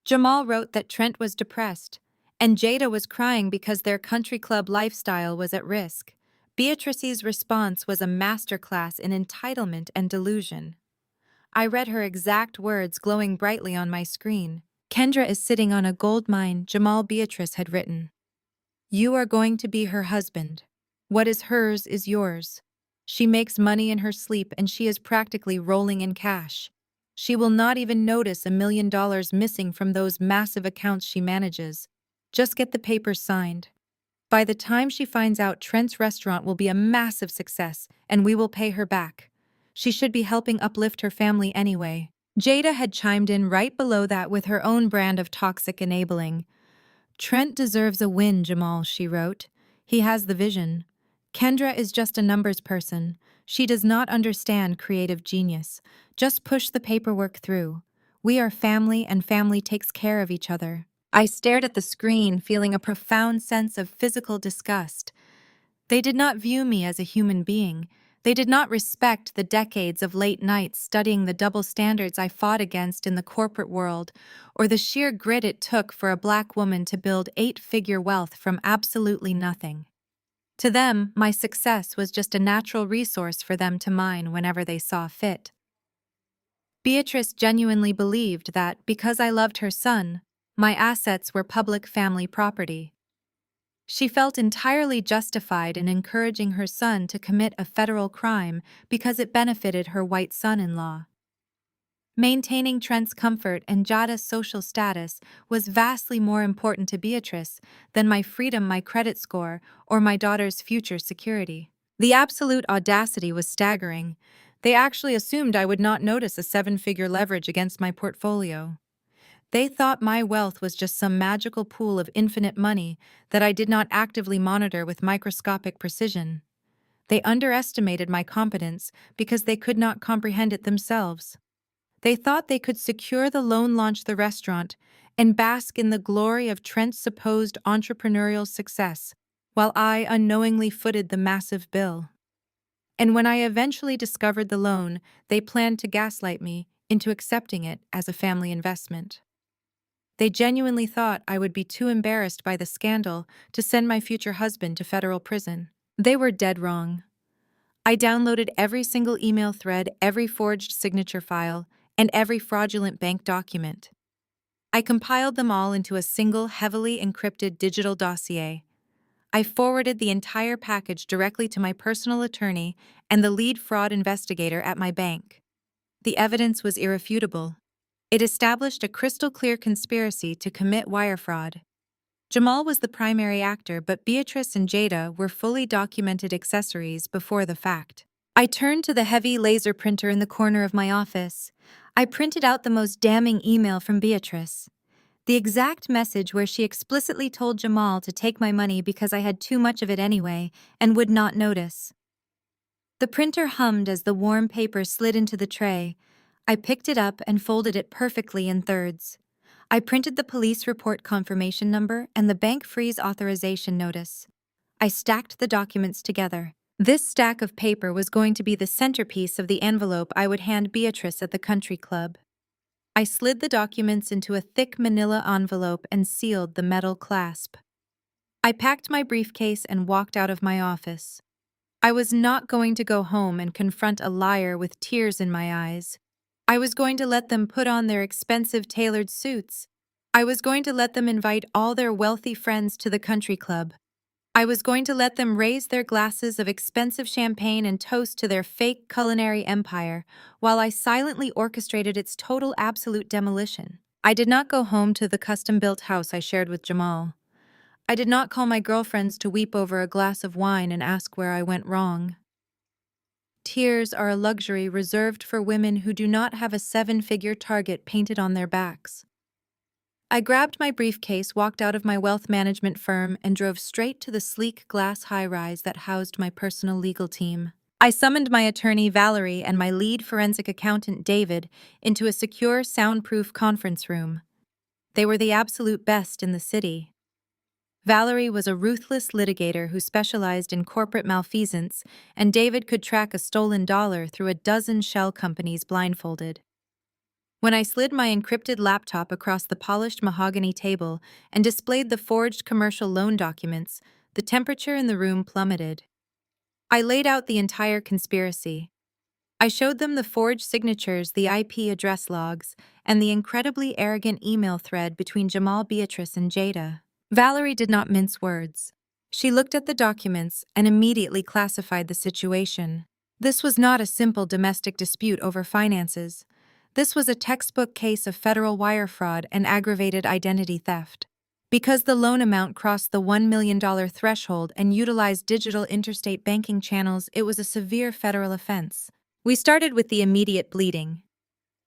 Jamal wrote that Trent was depressed, and Jada was crying because their country club lifestyle was at risk. Beatrice's response was a masterclass in entitlement and delusion. I read her exact words glowing brightly on my screen. "Kendra is sitting on a gold mine," Jamal Beatrice had written. "You are going to be her husband. What is hers is yours. She makes money in her sleep and she is practically rolling in cash. She will not even notice $1 million missing from those massive accounts she manages. Just get the papers signed." By the time she finds out, Trent's restaurant will be a massive success, and we will pay her back. She should be helping uplift her family anyway. Jada had chimed in right below that with her own brand of toxic enabling. Trent deserves a win, Jamal, she wrote. He has the vision. Kendra is just a numbers person. She does not understand creative genius. Just push the paperwork through. We are family, and family takes care of each other. I stared at the screen, feeling a profound sense of physical disgust. They did not view me as a human being. They did not respect the decades of late nights studying the double standards I fought against in the corporate world, or the sheer grit it took for a Black woman to build eight-figure wealth from absolutely nothing. To them, my success was just a natural resource for them to mine whenever they saw fit. Beatrice genuinely believed that, because I loved her son, my assets were public family property. She felt entirely justified in encouraging her son to commit a federal crime because it benefited her white son-in-law. Maintaining Trent's comfort and Jada's social status was vastly more important to Beatrice than my freedom, my credit score, or my daughter's future security. The absolute audacity was staggering. They actually assumed I would not notice a seven-figure leverage against my portfolio. They thought my wealth was just some magical pool of infinite money that I did not actively monitor with microscopic precision. They underestimated my competence because they could not comprehend it themselves. They thought they could secure the loan, launch the restaurant, and bask in the glory of Trent's supposed entrepreneurial success, while I unknowingly footed the massive bill. And when I eventually discovered the loan, they planned to gaslight me into accepting it as a family investment. They genuinely thought I would be too embarrassed by the scandal to send my future husband to federal prison. They were dead wrong. I downloaded every single email thread, every forged signature file, and every fraudulent bank document. I compiled them all into a single, heavily encrypted digital dossier. I forwarded the entire package directly to my personal attorney and the lead fraud investigator at my bank. The evidence was irrefutable. It established a crystal-clear conspiracy to commit wire fraud. Jamal was the primary actor, but Beatrice and Jada were fully documented accessories before the fact. I turned to the heavy laser printer in the corner of my office. I printed out the most damning email from Beatrice. The exact message where she explicitly told Jamal to take my money because I had too much of it anyway and would not notice. The printer hummed as the warm paper slid into the tray. I picked it up and folded it perfectly in thirds. I printed the police report confirmation number and the bank freeze authorization notice. I stacked the documents together. This stack of paper was going to be the centerpiece of the envelope I would hand Beatrice at the country club. I slid the documents into a thick manila envelope and sealed the metal clasp. I packed my briefcase and walked out of my office. I was not going to go home and confront a liar with tears in my eyes. I was going to let them put on their expensive tailored suits. I was going to let them invite all their wealthy friends to the country club. I was going to let them raise their glasses of expensive champagne and toast to their fake culinary empire, while I silently orchestrated its total absolute demolition. I did not go home to the custom-built house I shared with Jamal. I did not call my girlfriends to weep over a glass of wine and ask where I went wrong. Tears are a luxury reserved for women who do not have a seven-figure target painted on their backs. I grabbed my briefcase, walked out of my wealth management firm, and drove straight to the sleek glass high-rise that housed my personal legal team. I summoned my attorney, Valerie, and my lead forensic accountant, David, into a secure, soundproof conference room. They were the absolute best in the city. Valerie was a ruthless litigator who specialized in corporate malfeasance, and David could track a stolen dollar through a dozen shell companies blindfolded. When I slid my encrypted laptop across the polished mahogany table and displayed the forged commercial loan documents, the temperature in the room plummeted. I laid out the entire conspiracy. I showed them the forged signatures, the IP address logs, and the incredibly arrogant email thread between Jamal, Beatrice, and Jada. Valerie did not mince words. She looked at the documents and immediately classified the situation. This was not a simple domestic dispute over finances. This was a textbook case of federal wire fraud and aggravated identity theft. Because the loan amount crossed the $1 million threshold and utilized digital interstate banking channels, it was a severe federal offense. We started with the immediate bleeding.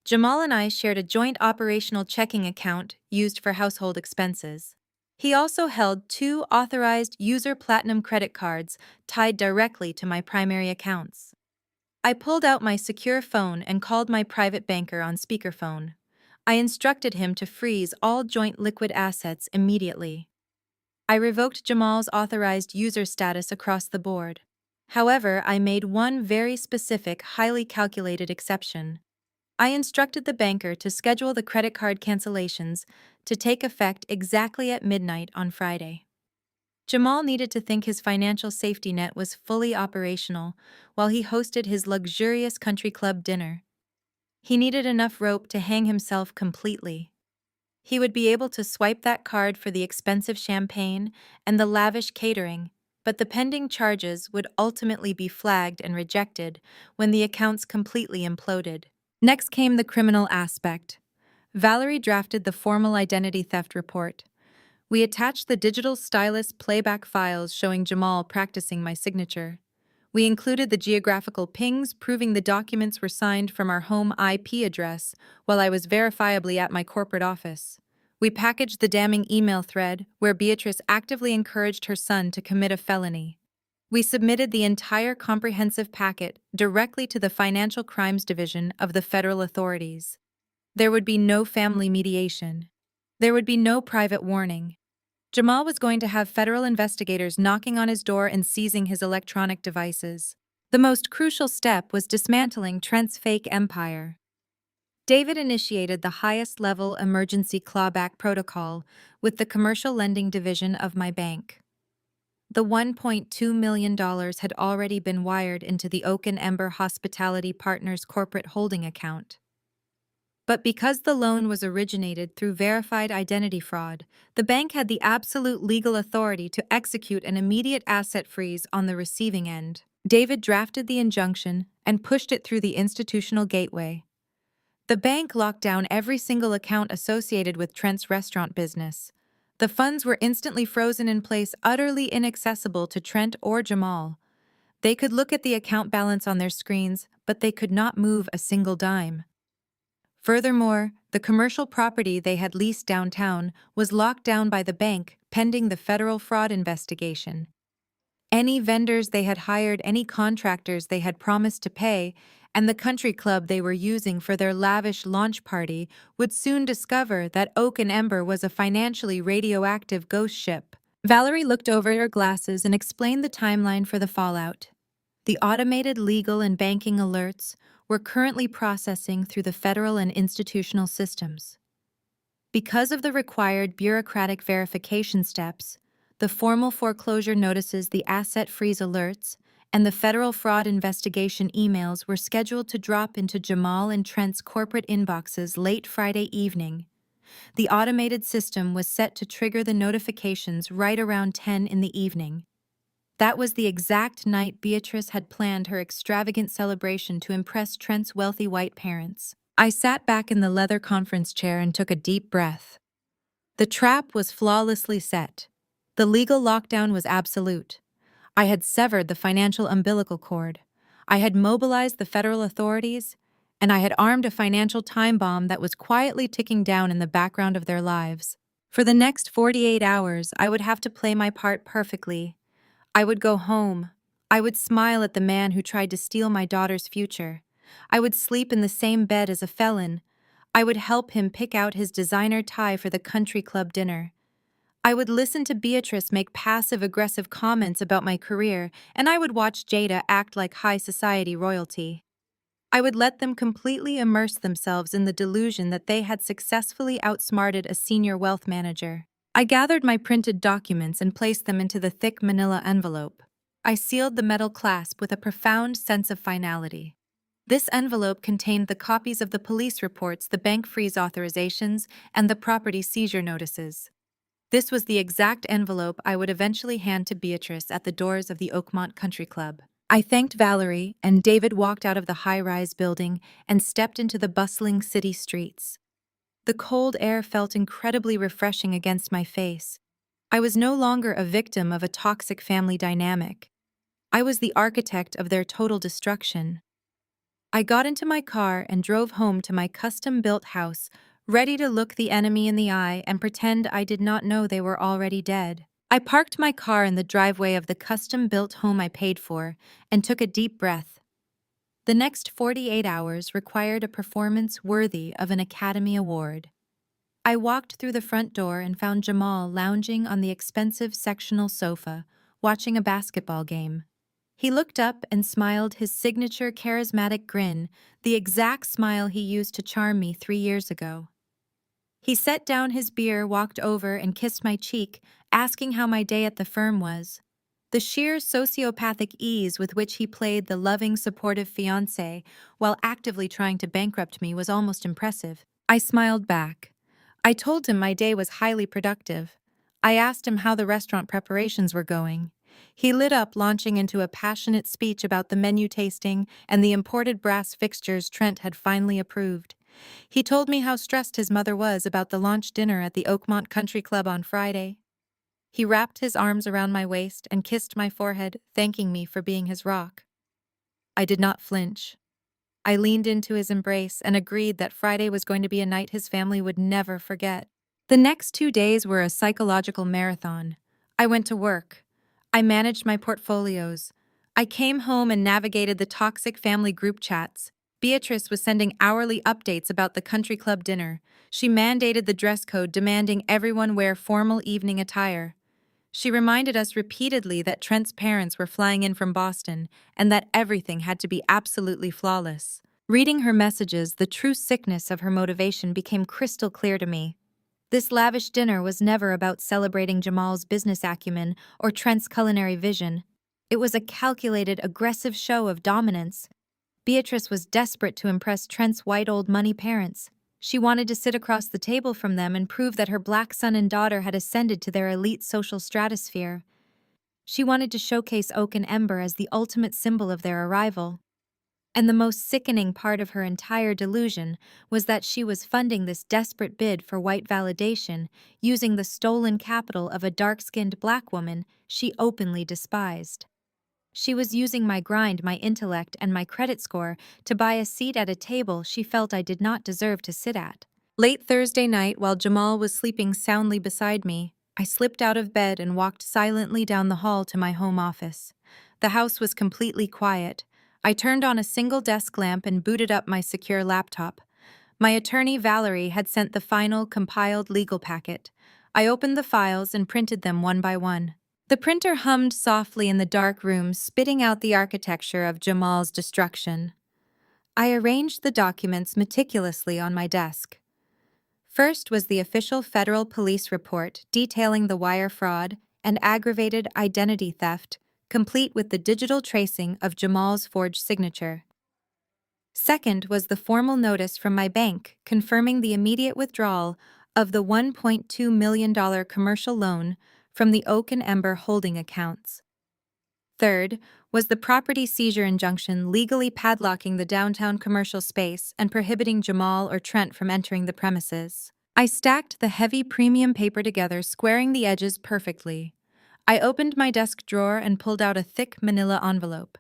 Jamal and I shared a joint operational checking account used for household expenses. He also held two authorized user platinum credit cards tied directly to my primary accounts. I pulled out my secure phone and called my private banker on speakerphone. I instructed him to freeze all joint liquid assets immediately. I revoked Jamal's authorized user status across the board. However, I made one very specific, highly calculated exception. I instructed the banker to schedule the credit card cancellations to take effect exactly at midnight on Friday. Jamal needed to think his financial safety net was fully operational while he hosted his luxurious country club dinner. He needed enough rope to hang himself completely. He would be able to swipe that card for the expensive champagne and the lavish catering, but the pending charges would ultimately be flagged and rejected when the accounts completely imploded. Next came the criminal aspect. Valerie drafted the formal identity theft report. We attached the digital stylus playback files showing Jamal practicing my signature. We included the geographical pings proving the documents were signed from our home IP address while I was verifiably at my corporate office. We packaged the damning email thread where Beatrice actively encouraged her son to commit a felony. We submitted the entire comprehensive packet directly to the Financial Crimes Division of the federal authorities. There would be no family mediation. There would be no private warning. Jamal was going to have federal investigators knocking on his door and seizing his electronic devices. The most crucial step was dismantling Trent's fake empire. David initiated the highest-level emergency clawback protocol with the commercial lending division of my bank. The $1.2 million had already been wired into the Oak and Ember Hospitality Partners corporate holding account. But because the loan was originated through verified identity fraud, the bank had the absolute legal authority to execute an immediate asset freeze on the receiving end. David drafted the injunction and pushed it through the institutional gateway. The bank locked down every single account associated with Trent's restaurant business. The funds were instantly frozen in place, utterly inaccessible to Trent or Jamal. They could look at the account balance on their screens, but they could not move a single dime. Furthermore, the commercial property they had leased downtown was locked down by the bank pending the federal fraud investigation. Any vendors they had hired, any contractors they had promised to pay, and the country club they were using for their lavish launch party would soon discover that Oak and Ember was a financially radioactive ghost ship. Valerie looked over her glasses and explained the timeline for the fallout. The automated legal and banking alerts were currently processing through the federal and institutional systems. Because of the required bureaucratic verification steps, the formal foreclosure notices, the asset freeze alerts, and the federal fraud investigation emails were scheduled to drop into Jamal and Trent's corporate inboxes late Friday evening. The automated system was set to trigger the notifications right around 10 in the evening. That was the exact night Beatrice had planned her extravagant celebration to impress Trent's wealthy white parents. I sat back in the leather conference chair and took a deep breath. The trap was flawlessly set. The legal lockdown was absolute. I had severed the financial umbilical cord. I had mobilized the federal authorities, and I had armed a financial time bomb that was quietly ticking down in the background of their lives. For the next 48 hours, I would have to play my part perfectly. I would go home. I would smile at the man who tried to steal my daughter's future. I would sleep in the same bed as a felon. I would help him pick out his designer tie for the country club dinner. I would listen to Beatrice make passive-aggressive comments about my career, and I would watch Jada act like high society royalty. I would let them completely immerse themselves in the delusion that they had successfully outsmarted a senior wealth manager. I gathered my printed documents and placed them into the thick manila envelope. I sealed the metal clasp with a profound sense of finality. This envelope contained the copies of the police reports, the bank freeze authorizations, and the property seizure notices. This was the exact envelope I would eventually hand to Beatrice at the doors of the Oakmont Country Club. I thanked Valerie, and David walked out of the high-rise building and stepped into the bustling city streets. The cold air felt incredibly refreshing against my face. I was no longer a victim of a toxic family dynamic. I was the architect of their total destruction. I got into my car and drove home to my custom-built house, ready to look the enemy in the eye and pretend I did not know they were already dead. I parked my car in the driveway of the custom-built home I paid for and took a deep breath. The next 48 hours required a performance worthy of an Academy Award. I walked through the front door and found Jamal lounging on the expensive sectional sofa, watching a basketball game. He looked up and smiled his signature charismatic grin, the exact smile he used to charm me 3 years ago. He set down his beer, walked over, and kissed my cheek, asking how my day at the firm was. The sheer sociopathic ease with which he played the loving, supportive fiancé while actively trying to bankrupt me was almost impressive. I smiled back. I told him my day was highly productive. I asked him how the restaurant preparations were going. He lit up, launching into a passionate speech about the menu tasting and the imported brass fixtures Trent had finally approved. He told me how stressed his mother was about the launch dinner at the Oakmont Country Club on Friday. He wrapped his arms around my waist and kissed my forehead, thanking me for being his rock. I did not flinch. I leaned into his embrace and agreed that Friday was going to be a night his family would never forget. The next 2 days were a psychological marathon. I went to work. I managed my portfolios. I came home and navigated the toxic family group chats. Beatrice was sending hourly updates about the country club dinner. She mandated the dress code, demanding everyone wear formal evening attire. She reminded us repeatedly that Trent's parents were flying in from Boston and that everything had to be absolutely flawless. Reading her messages, the true sickness of her motivation became crystal clear to me. This lavish dinner was never about celebrating Jamal's business acumen or Trent's culinary vision. It was a calculated, aggressive show of dominance. Beatrice was desperate to impress Trent's white old money parents. She wanted to sit across the table from them and prove that her black son and daughter had ascended to their elite social stratosphere. She wanted to showcase Oak and Ember as the ultimate symbol of their arrival. And the most sickening part of her entire delusion was that she was funding this desperate bid for white validation using the stolen capital of a dark-skinned black woman she openly despised. She was using my grind, my intellect, and my credit score to buy a seat at a table she felt I did not deserve to sit at. Late Thursday night, while Jamal was sleeping soundly beside me, I slipped out of bed and walked silently down the hall to my home office. The house was completely quiet. I turned on a single desk lamp and booted up my secure laptop. My attorney, Valerie, had sent the final, compiled legal packet. I opened the files and printed them one by one. The printer hummed softly in the dark room, spitting out the architecture of Jamal's destruction. I arranged the documents meticulously on my desk. First was the official federal police report detailing the wire fraud and aggravated identity theft, complete with the digital tracing of Jamal's forged signature. Second was the formal notice from my bank confirming the immediate withdrawal of the $1.2 million commercial loan from the Oak and Ember holding accounts. Third was the property seizure injunction legally padlocking the downtown commercial space and prohibiting Jamal or Trent from entering the premises. I stacked the heavy premium paper together, squaring the edges perfectly. I opened my desk drawer and pulled out a thick manila envelope.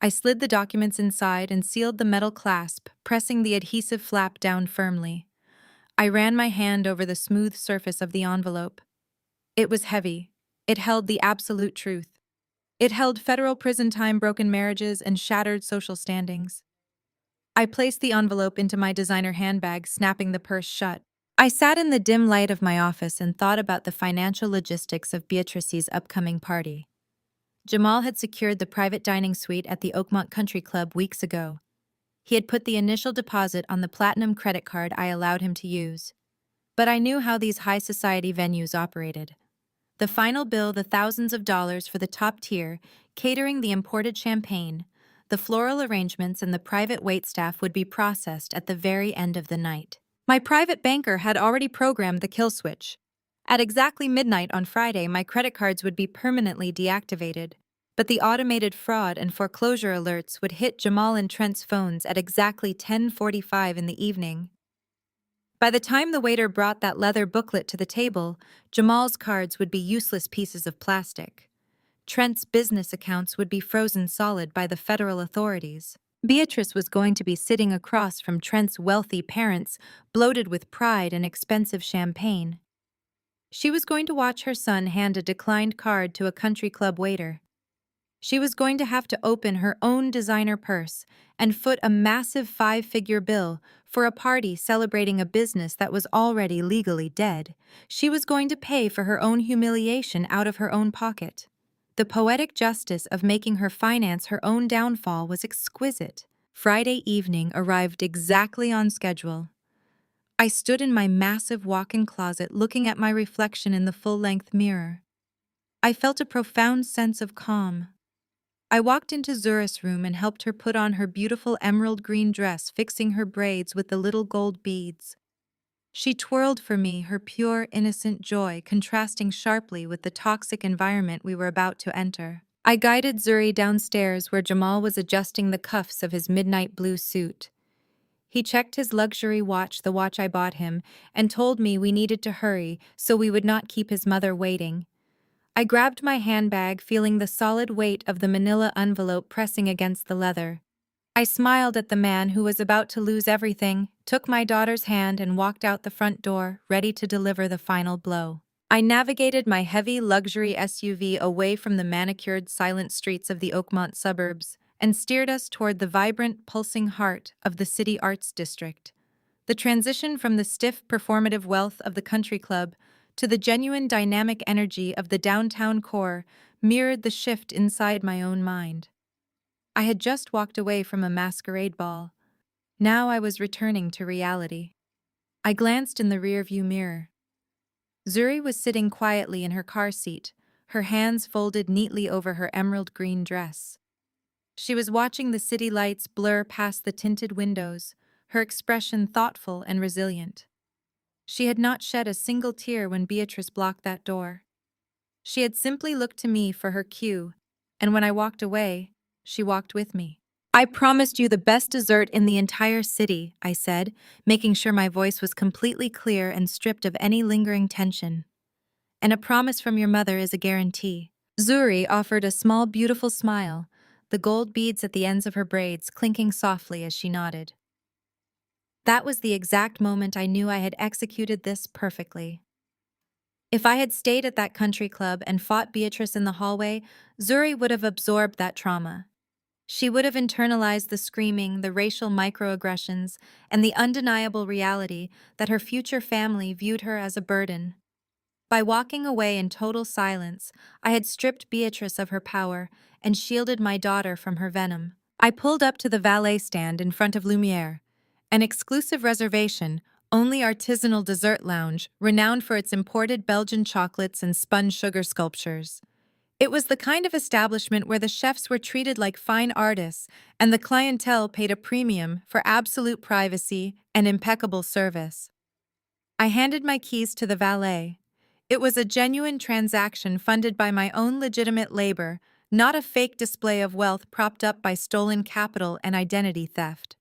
I slid the documents inside and sealed the metal clasp, pressing the adhesive flap down firmly. I ran my hand over the smooth surface of the envelope. It was heavy. It held the absolute truth. It held federal prison time, broken marriages, and shattered social standings. I placed the envelope into my designer handbag, snapping the purse shut. I sat in the dim light of my office and thought about the financial logistics of Beatrice's upcoming party. Jamal had secured the private dining suite at the Oakmont Country Club weeks ago. He had put the initial deposit on the platinum credit card I allowed him to use. But I knew how these high society venues operated. The final bill, the thousands of dollars for the top tier, catering the imported champagne, the floral arrangements, and the private waitstaff would be processed at the very end of the night. My private banker had already programmed the kill switch. At exactly midnight on Friday, my credit cards would be permanently deactivated, but the automated fraud and foreclosure alerts would hit Jamal and Trent's phones at exactly 10:45 in the evening. By the time the waiter brought that leather booklet to the table, Jamal's cards would be useless pieces of plastic. Trent's business accounts would be frozen solid by the federal authorities. Beatrice was going to be sitting across from Trent's wealthy parents, bloated with pride and expensive champagne. She was going to watch her son hand a declined card to a country club waiter. She was going to have to open her own designer purse and foot a massive 5-figure bill for a party celebrating a business that was already legally dead. She was going to pay for her own humiliation out of her own pocket. The poetic justice of making her finance her own downfall was exquisite. Friday evening arrived exactly on schedule. I stood in my massive walk-in closet looking at my reflection in the full-length mirror. I felt a profound sense of calm. I walked into Zuri's room and helped her put on her beautiful emerald green dress, fixing her braids with the little gold beads. She twirled for me, her pure, innocent joy contrasting sharply with the toxic environment we were about to enter. I guided Zuri downstairs where Jamal was adjusting the cuffs of his midnight blue suit. He checked his luxury watch, the watch I bought him, and told me we needed to hurry so we would not keep his mother waiting. I grabbed my handbag, feeling the solid weight of the manila envelope pressing against the leather. I smiled at the man who was about to lose everything, took my daughter's hand and walked out the front door, ready to deliver the final blow. I navigated my heavy luxury SUV away from the manicured, silent streets of the Oakmont suburbs and steered us toward the vibrant, pulsing heart of the city arts district. The transition from the stiff, performative wealth of the country club to the genuine dynamic energy of the downtown core mirrored the shift inside my own mind. I had just walked away from a masquerade ball. Now I was returning to reality. I glanced in the rearview mirror. Zuri was sitting quietly in her car seat, her hands folded neatly over her emerald green dress. She was watching the city lights blur past the tinted windows, her expression thoughtful and resilient. She had not shed a single tear when Beatrice blocked that door. She had simply looked to me for her cue, and when I walked away, she walked with me. "I promised you the best dessert in the entire city," I said, making sure my voice was completely clear and stripped of any lingering tension. "And a promise from your mother is a guarantee." Zuri offered a small, beautiful smile, the gold beads at the ends of her braids clinking softly as she nodded. That was the exact moment I knew I had executed this perfectly. If I had stayed at that country club and fought Beatrice in the hallway, Zuri would have absorbed that trauma. She would have internalized the screaming, the racial microaggressions, and the undeniable reality that her future family viewed her as a burden. By walking away in total silence, I had stripped Beatrice of her power and shielded my daughter from her venom. I pulled up to the valet stand in front of Lumiere, an exclusive reservation, only artisanal dessert lounge renowned for its imported Belgian chocolates and spun sugar sculptures. It was the kind of establishment where the chefs were treated like fine artists and the clientele paid a premium for absolute privacy and impeccable service. I handed my keys to the valet. It was a genuine transaction funded by my own legitimate labor, not a fake display of wealth propped up by stolen capital and identity theft.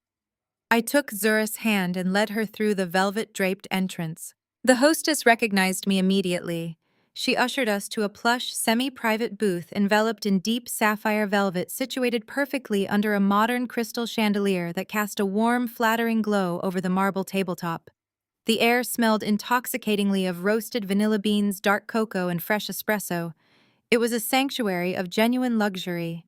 I took Zuri's hand and led her through the velvet-draped entrance. The hostess recognized me immediately. She ushered us to a plush, semi-private booth enveloped in deep sapphire velvet situated perfectly under a modern crystal chandelier that cast a warm, flattering glow over the marble tabletop. The air smelled intoxicatingly of roasted vanilla beans, dark cocoa, and fresh espresso. It was a sanctuary of genuine luxury.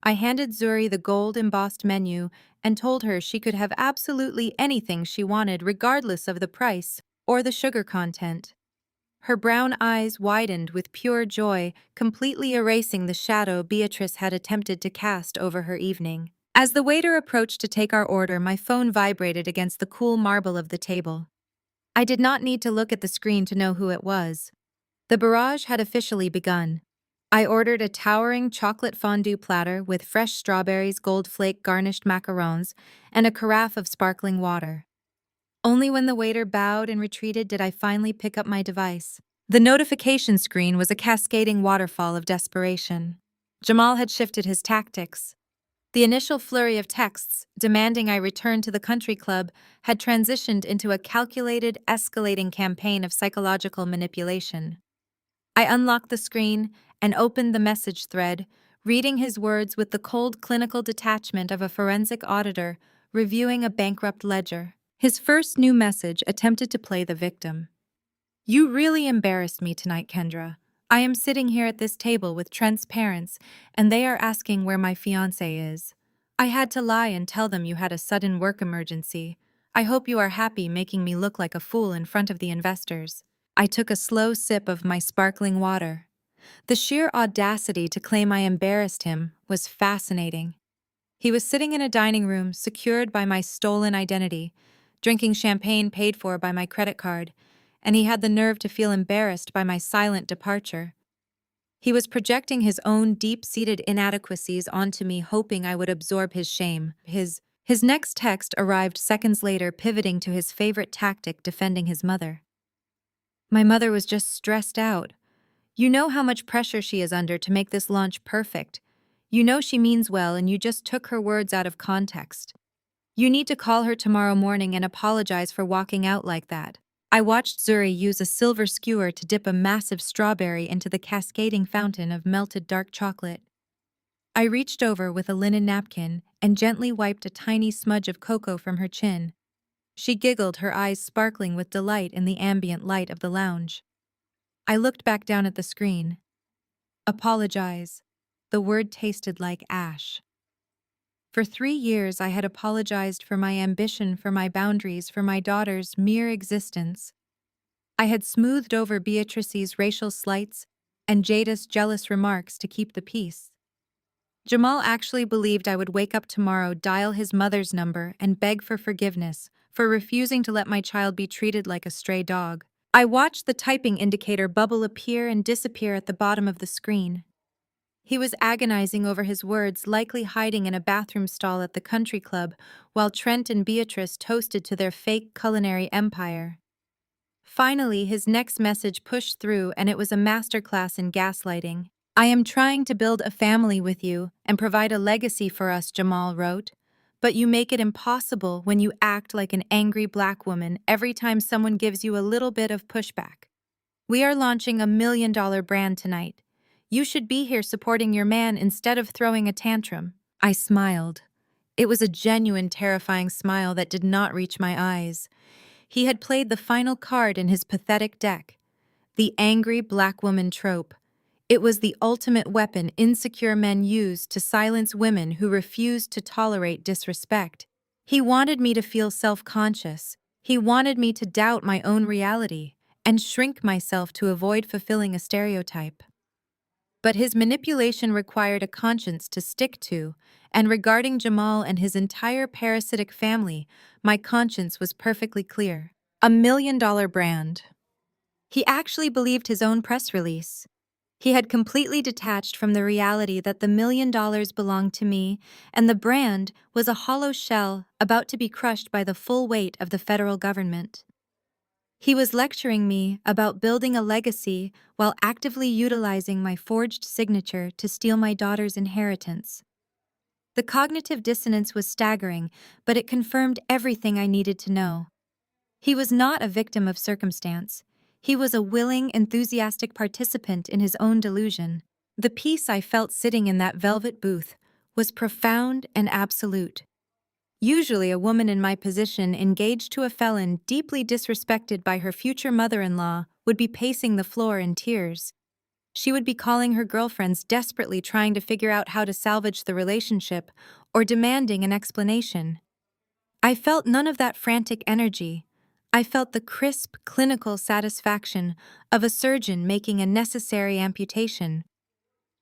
I handed Zuri the gold-embossed menu and told her she could have absolutely anything she wanted regardless of the price or the sugar content. Her brown eyes widened with pure joy, completely erasing the shadow Beatrice had attempted to cast over her evening. As the waiter approached to take our order, my phone vibrated against the cool marble of the table. I did not need to look at the screen to know who it was. The barrage had officially begun. I ordered a towering chocolate fondue platter with fresh strawberries, gold flake garnished macarons, and a carafe of sparkling water. Only when the waiter bowed and retreated did I finally pick up my device. The notification screen was a cascading waterfall of desperation. Jamal had shifted his tactics. The initial flurry of texts demanding I return to the country club had transitioned into a calculated, escalating campaign of psychological manipulation. I unlocked the screen and opened the message thread, reading his words with the cold clinical detachment of a forensic auditor reviewing a bankrupt ledger. His first new message attempted to play the victim. "You really embarrassed me tonight, Kendra. I am sitting here at this table with Trent's parents, and they are asking where my fiancé is. I had to lie and tell them you had a sudden work emergency. I hope you are happy making me look like a fool in front of the investors." I took a slow sip of my sparkling water. The sheer audacity to claim I embarrassed him was fascinating. He was sitting in a dining room secured by my stolen identity, drinking champagne paid for by my credit card, and he had the nerve to feel embarrassed by my silent departure. He was projecting his own deep-seated inadequacies onto me, hoping I would absorb his shame. His next text arrived seconds later, pivoting to his favorite tactic, defending his mother. "My mother was just stressed out. You know how much pressure she is under to make this launch perfect. You know she means well and you just took her words out of context. You need to call her tomorrow morning and apologize for walking out like that." I watched Zuri use a silver skewer to dip a massive strawberry into the cascading fountain of melted dark chocolate. I reached over with a linen napkin and gently wiped a tiny smudge of cocoa from her chin. She giggled, her eyes sparkling with delight in the ambient light of the lounge. I looked back down at the screen. Apologize. The word tasted like ash. For 3 years I had apologized for my ambition, for my boundaries, for my daughter's mere existence. I had smoothed over Beatrice's racial slights and Jada's jealous remarks to keep the peace. Jamal actually believed I would wake up tomorrow, dial his mother's number, and beg for forgiveness for refusing to let my child be treated like a stray dog. I watched the typing indicator bubble appear and disappear at the bottom of the screen. He was agonizing over his words, likely hiding in a bathroom stall at the country club, while Trent and Beatrice toasted to their fake culinary empire. Finally, his next message pushed through, and it was a masterclass in gaslighting. "I am trying to build a family with you and provide a legacy for us," Jamal wrote. "But you make it impossible when you act like an angry black woman every time someone gives you a little bit of pushback. We are launching a $1 million brand tonight. You should be here supporting your man instead of throwing a tantrum." I smiled. It was a genuine, terrifying smile that did not reach my eyes. He had played the final card in his pathetic deck, the angry black woman trope. It was the ultimate weapon insecure men use to silence women who refused to tolerate disrespect. He wanted me to feel self-conscious. He wanted me to doubt my own reality and shrink myself to avoid fulfilling a stereotype. But his manipulation required a conscience to stick to, and regarding Jamal and his entire parasitic family, my conscience was perfectly clear. $1 million brand. He actually believed his own press release. He had completely detached from the reality that the $1 million belonged to me, and the brand was a hollow shell about to be crushed by the full weight of the federal government. He was lecturing me about building a legacy while actively utilizing my forged signature to steal my daughter's inheritance. The cognitive dissonance was staggering, but it confirmed everything I needed to know. He was not a victim of circumstance. He was a willing, enthusiastic participant in his own delusion. The peace I felt sitting in that velvet booth was profound and absolute. Usually a woman in my position, engaged to a felon deeply disrespected by her future mother-in-law, would be pacing the floor in tears. She would be calling her girlfriends, desperately trying to figure out how to salvage the relationship or demanding an explanation. I felt none of that frantic energy. I felt the crisp, clinical satisfaction of a surgeon making a necessary amputation.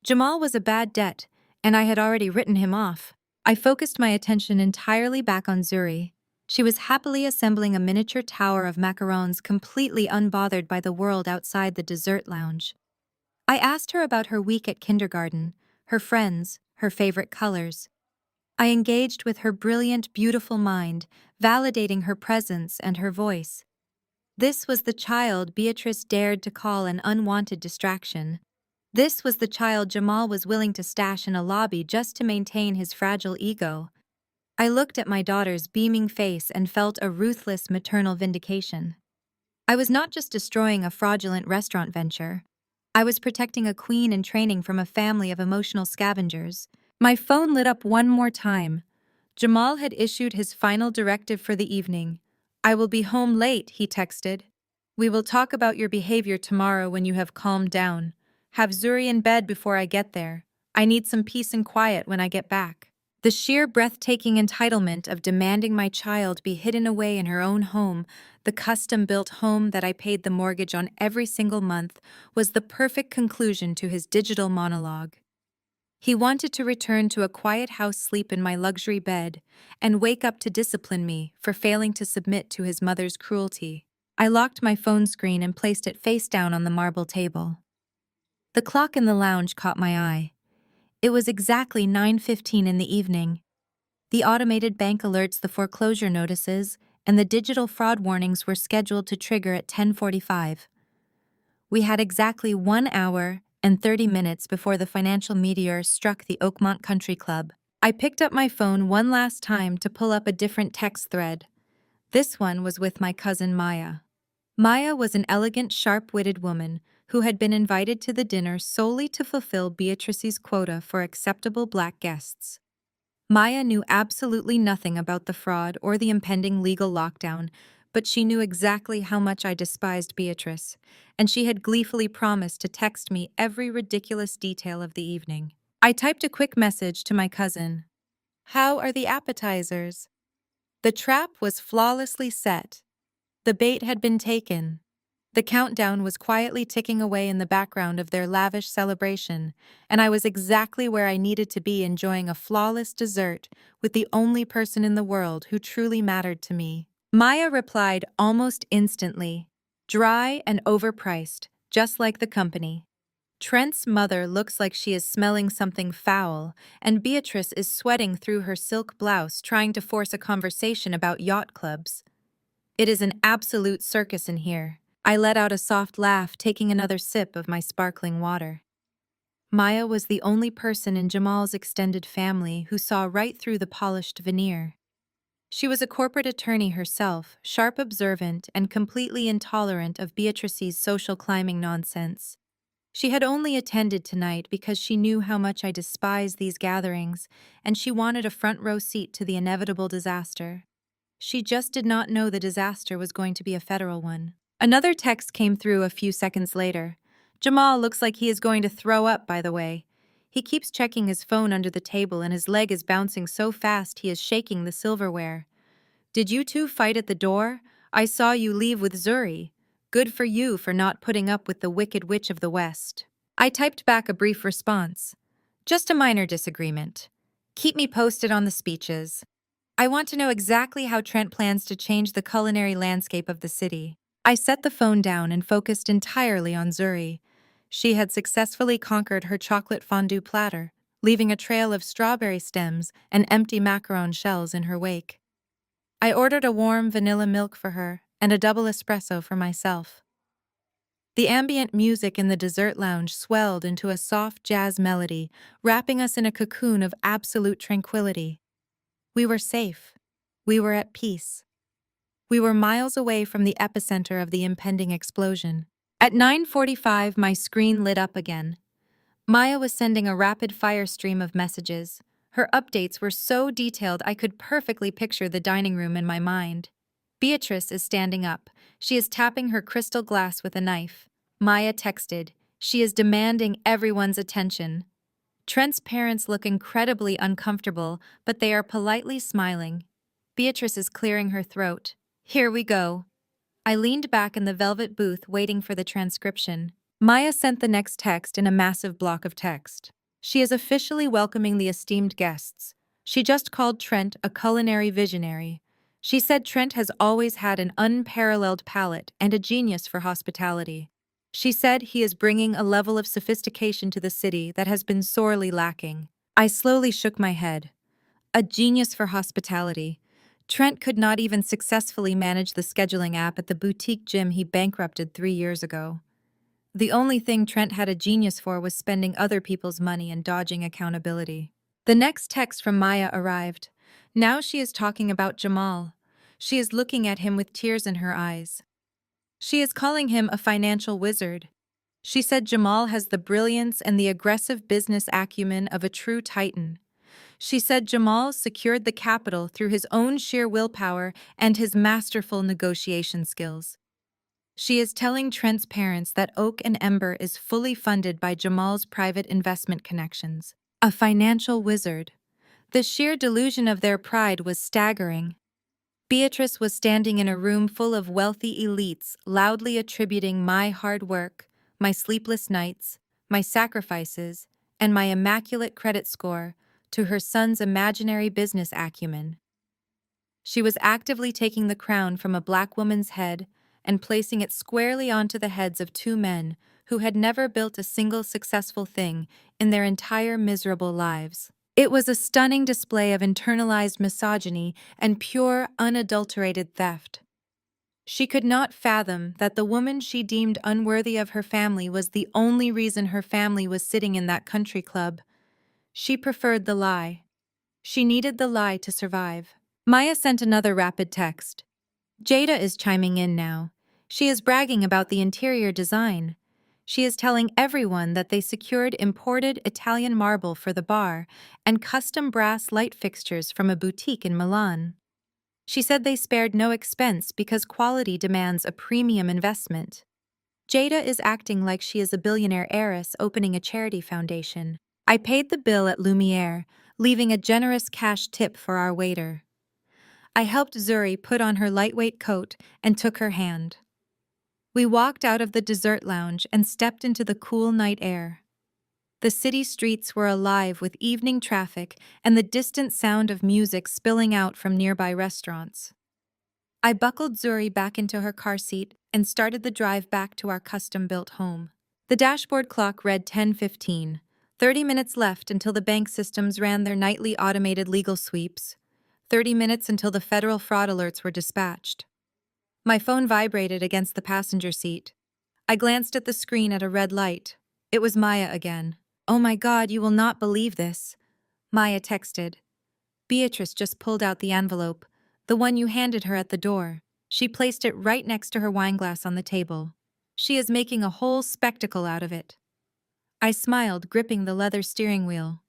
Jamal was a bad debt, and I had already written him off. I focused my attention entirely back on Zuri. She was happily assembling a miniature tower of macarons, completely unbothered by the world outside the dessert lounge. I asked her about her week at kindergarten, her friends, her favorite colors. I engaged with her brilliant, beautiful mind, validating her presence and her voice. This was the child Beatrice dared to call an unwanted distraction. This was the child Jamal was willing to stash in a lobby just to maintain his fragile ego. I looked at my daughter's beaming face and felt a ruthless maternal vindication. I was not just destroying a fraudulent restaurant venture. I was protecting a queen in training from a family of emotional scavengers. My phone lit up one more time. Jamal had issued his final directive for the evening. "I will be home late," he texted. "We will talk about your behavior tomorrow when you have calmed down. Have Zuri in bed before I get there. I need some peace and quiet when I get back." The sheer breathtaking entitlement of demanding my child be hidden away in her own home, the custom-built home that I paid the mortgage on every single month, was the perfect conclusion to his digital monologue. He wanted to return to a quiet house sleep in my luxury bed and wake up to discipline me for failing to submit to his mother's cruelty. I locked my phone screen and placed it face down on the marble table. The clock in the lounge caught my eye. It was exactly 9:15 in the evening. The automated bank alerts, the foreclosure notices, and the digital fraud warnings were scheduled to trigger at 10:45. We had exactly 1 hour and 30 minutes before the financial meteor struck the Oakmont Country Club. I picked up my phone one last time to pull up a different text thread. This one was with my cousin Maya. Maya was an elegant, sharp-witted woman who had been invited to the dinner solely to fulfill Beatrice's quota for acceptable black guests. Maya knew absolutely nothing about the fraud or the impending legal lockdown, but she knew exactly how much I despised Beatrice, and she had gleefully promised to text me every ridiculous detail of the evening. I typed a quick message to my cousin. "How are the appetizers?" The trap was flawlessly set. The bait had been taken. The countdown was quietly ticking away in the background of their lavish celebration, and I was exactly where I needed to be, enjoying a flawless dessert with the only person in the world who truly mattered to me. Maya replied almost instantly, "Dry and overpriced, just like the company." Trent's mother looks like she is smelling something foul, and Beatrice is sweating through her silk blouse trying to force a conversation about yacht clubs. It is an absolute circus in here. I let out a soft laugh, taking another sip of my sparkling water. Maya was the only person in Jamal's extended family who saw right through the polished veneer. She was a corporate attorney herself, sharp, observant, and completely intolerant of Beatrice's social climbing nonsense. She had only attended tonight because she knew how much I despised these gatherings, and she wanted a front row seat to the inevitable disaster. She just did not know the disaster was going to be a federal one. Another text came through a few seconds later. "Jamal looks like he is going to throw up, by the way. He keeps checking his phone under the table and his leg is bouncing so fast he is shaking the silverware. Did you two fight at the door? I saw you leave with Zuri. Good for you for not putting up with the Wicked Witch of the West." I typed back a brief response. "Just a minor disagreement. Keep me posted on the speeches. I want to know exactly how Trent plans to change the culinary landscape of the city." I set the phone down and focused entirely on Zuri. She had successfully conquered her chocolate fondue platter, leaving a trail of strawberry stems and empty macaron shells in her wake. I ordered a warm vanilla milk for her and a double espresso for myself. The ambient music in the dessert lounge swelled into a soft jazz melody, wrapping us in a cocoon of absolute tranquility. We were safe. We were at peace. We were miles away from the epicenter of the impending explosion. At 9:45, my screen lit up again. Maya was sending a rapid-fire stream of messages. Her updates were so detailed I could perfectly picture the dining room in my mind. Beatrice is standing up. She is tapping her crystal glass with a knife. Maya texted, "She is demanding everyone's attention." Trent's parents look incredibly uncomfortable, but they are politely smiling. Beatrice is clearing her throat. "Here we go." I leaned back in the velvet booth waiting for the transcription. Maya sent the next text in a massive block of text. She is officially welcoming the esteemed guests. She just called Trent a culinary visionary. She said Trent has always had an unparalleled palate and a genius for hospitality. She said he is bringing a level of sophistication to the city that has been sorely lacking. I slowly shook my head. A genius for hospitality. Trent could not even successfully manage the scheduling app at the boutique gym he bankrupted 3 years ago. The only thing Trent had a genius for was spending other people's money and dodging accountability. The next text from Maya arrived. Now she is talking about Jamal. She is looking at him with tears in her eyes. She is calling him a financial wizard. She said Jamal has the brilliance and the aggressive business acumen of a true titan. She said Jamal secured the capital through his own sheer willpower and his masterful negotiation skills. She is telling Trent's parents that Oak and Ember is fully funded by Jamal's private investment connections. A financial wizard. The sheer delusion of their pride was staggering. Beatrice was standing in a room full of wealthy elites, loudly attributing my hard work, my sleepless nights, my sacrifices, and my immaculate credit score to her son's imaginary business acumen. She was actively taking the crown from a black woman's head and placing it squarely onto the heads of two men who had never built a single successful thing in their entire miserable lives. It was a stunning display of internalized misogyny and pure, unadulterated theft. She could not fathom that the woman she deemed unworthy of her family was the only reason her family was sitting in that country club. She preferred the lie. She needed the lie to survive. Maya sent another rapid text. Jada is chiming in now. She is bragging about the interior design. She is telling everyone that they secured imported Italian marble for the bar and custom brass light fixtures from a boutique in Milan. She said they spared no expense because quality demands a premium investment. Jada is acting like she is a billionaire heiress opening a charity foundation. I paid the bill at Lumiere, leaving a generous cash tip for our waiter. I helped Zuri put on her lightweight coat and took her hand. We walked out of the dessert lounge and stepped into the cool night air. The city streets were alive with evening traffic and the distant sound of music spilling out from nearby restaurants. I buckled Zuri back into her car seat and started the drive back to our custom-built home. The dashboard clock read 10:15, 30 minutes left until the bank systems ran their nightly automated legal sweeps, 30 minutes until the federal fraud alerts were dispatched. My phone vibrated against the passenger seat. I glanced at the screen at a red light. It was Maya again. "Oh my God, you will not believe this," Maya texted. "Beatrice just pulled out the envelope, the one you handed her at the door. She placed it right next to her wineglass on the table. She is making a whole spectacle out of it." I smiled, gripping the leather steering wheel.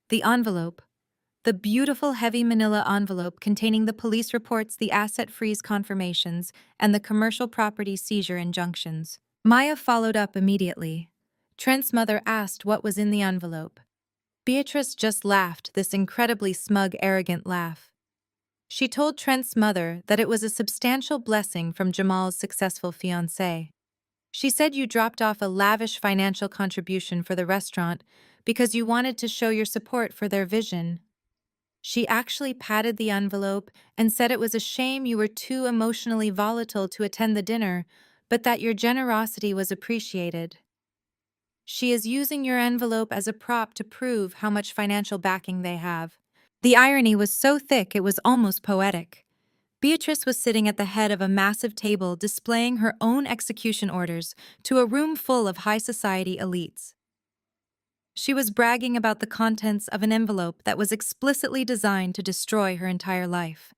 The envelope. The beautiful heavy manila envelope containing the police reports, the asset freeze confirmations, and the commercial property seizure injunctions. Maya followed up immediately. Trent's mother asked what was in the envelope. Beatrice just laughed, this incredibly smug, arrogant laugh. She told Trent's mother that it was a substantial blessing from Jamal's successful fiancé. She said you dropped off a lavish financial contribution for the restaurant because you wanted to show your support for their vision. She actually patted the envelope and said it was a shame you were too emotionally volatile to attend the dinner, but that your generosity was appreciated. She is using your envelope as a prop to prove how much financial backing they have. The irony was so thick it was almost poetic. Beatrice was sitting at the head of a massive table displaying her own execution orders to a room full of high society elites. She was bragging about the contents of an envelope that was explicitly designed to destroy her entire life.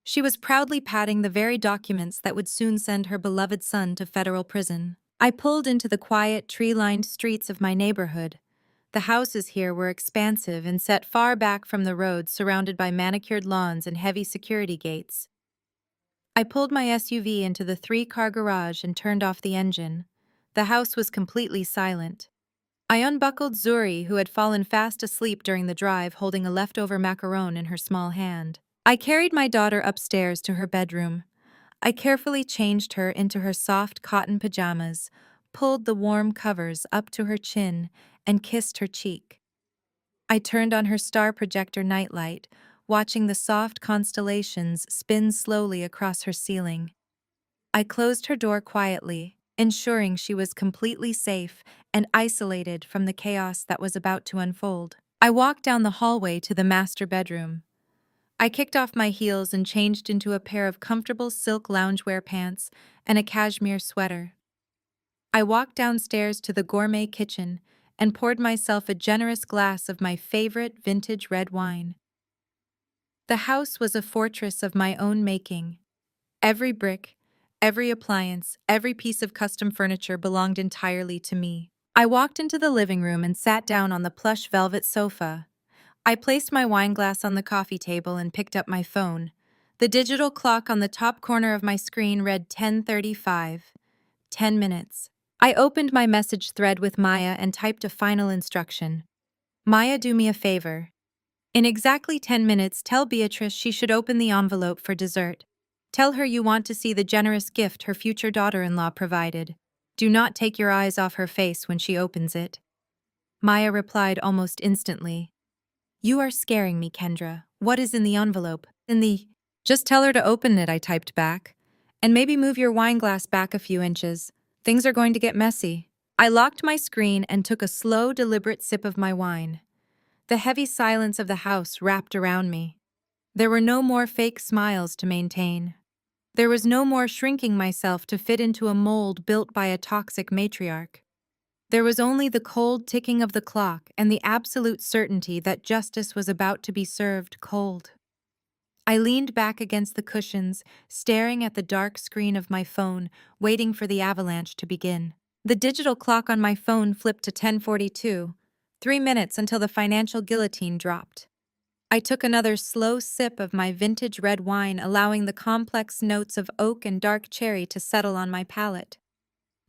She was proudly patting the very documents that would soon send her beloved son to federal prison. I pulled into the quiet, tree-lined streets of my neighborhood. The houses here were expansive and set far back from the road, surrounded by manicured lawns and heavy security gates. I pulled my SUV into the 3-car garage and turned off the engine. The house was completely silent. I unbuckled Zuri, who had fallen fast asleep during the drive, holding a leftover macaron in her small hand. I carried my daughter upstairs to her bedroom. I carefully changed her into her soft cotton pajamas, pulled the warm covers up to her chin, and kissed her cheek. I turned on her star projector nightlight, watching the soft constellations spin slowly across her ceiling. I closed her door quietly, ensuring she was completely safe and isolated from the chaos that was about to unfold. I walked down the hallway to the master bedroom. I kicked off my heels and changed into a pair of comfortable silk loungewear pants and a cashmere sweater. I walked downstairs to the gourmet kitchen and poured myself a generous glass of my favorite vintage red wine. The house was a fortress of my own making. Every brick, every appliance, every piece of custom furniture belonged entirely to me. I walked into the living room and sat down on the plush velvet sofa. I placed my wine glass on the coffee table and picked up my phone. The digital clock on the top corner of my screen read 10:35. 10 minutes. I opened my message thread with Maya and typed a final instruction. Maya, do me a favor. In exactly 10 minutes, tell Beatrice she should open the envelope for dessert. Tell her you want to see the generous gift her future daughter-in-law provided. Do not take your eyes off her face when she opens it. Maya replied almost instantly. You are scaring me, Kendra. What is in the envelope? Just tell her to open it, I typed back. And maybe move your wine glass back a few inches. Things are going to get messy. I locked my screen and took a slow, deliberate sip of my wine. The heavy silence of the house wrapped around me. There were no more fake smiles to maintain. There was no more shrinking myself to fit into a mold built by a toxic matriarch. There was only the cold ticking of the clock and the absolute certainty that justice was about to be served cold. I leaned back against the cushions, staring at the dark screen of my phone, waiting for the avalanche to begin. The digital clock on my phone flipped to 10:42, 3 minutes until the financial guillotine dropped. I took another slow sip of my vintage red wine, allowing the complex notes of oak and dark cherry to settle on my palate.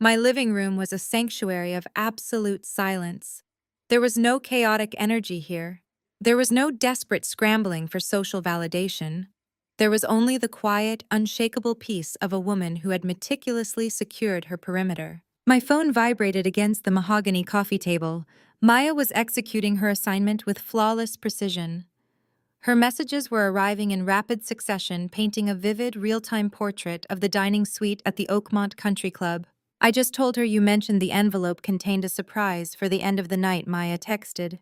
My living room was a sanctuary of absolute silence. There was no chaotic energy here. There was no desperate scrambling for social validation. There was only the quiet, unshakable peace of a woman who had meticulously secured her perimeter. My phone vibrated against the mahogany coffee table. Maya was executing her assignment with flawless precision. Her messages were arriving in rapid succession, painting a vivid, real-time portrait of the dining suite at the Oakmont Country Club. I just told her you mentioned the envelope contained a surprise for the end of the night, Maya texted.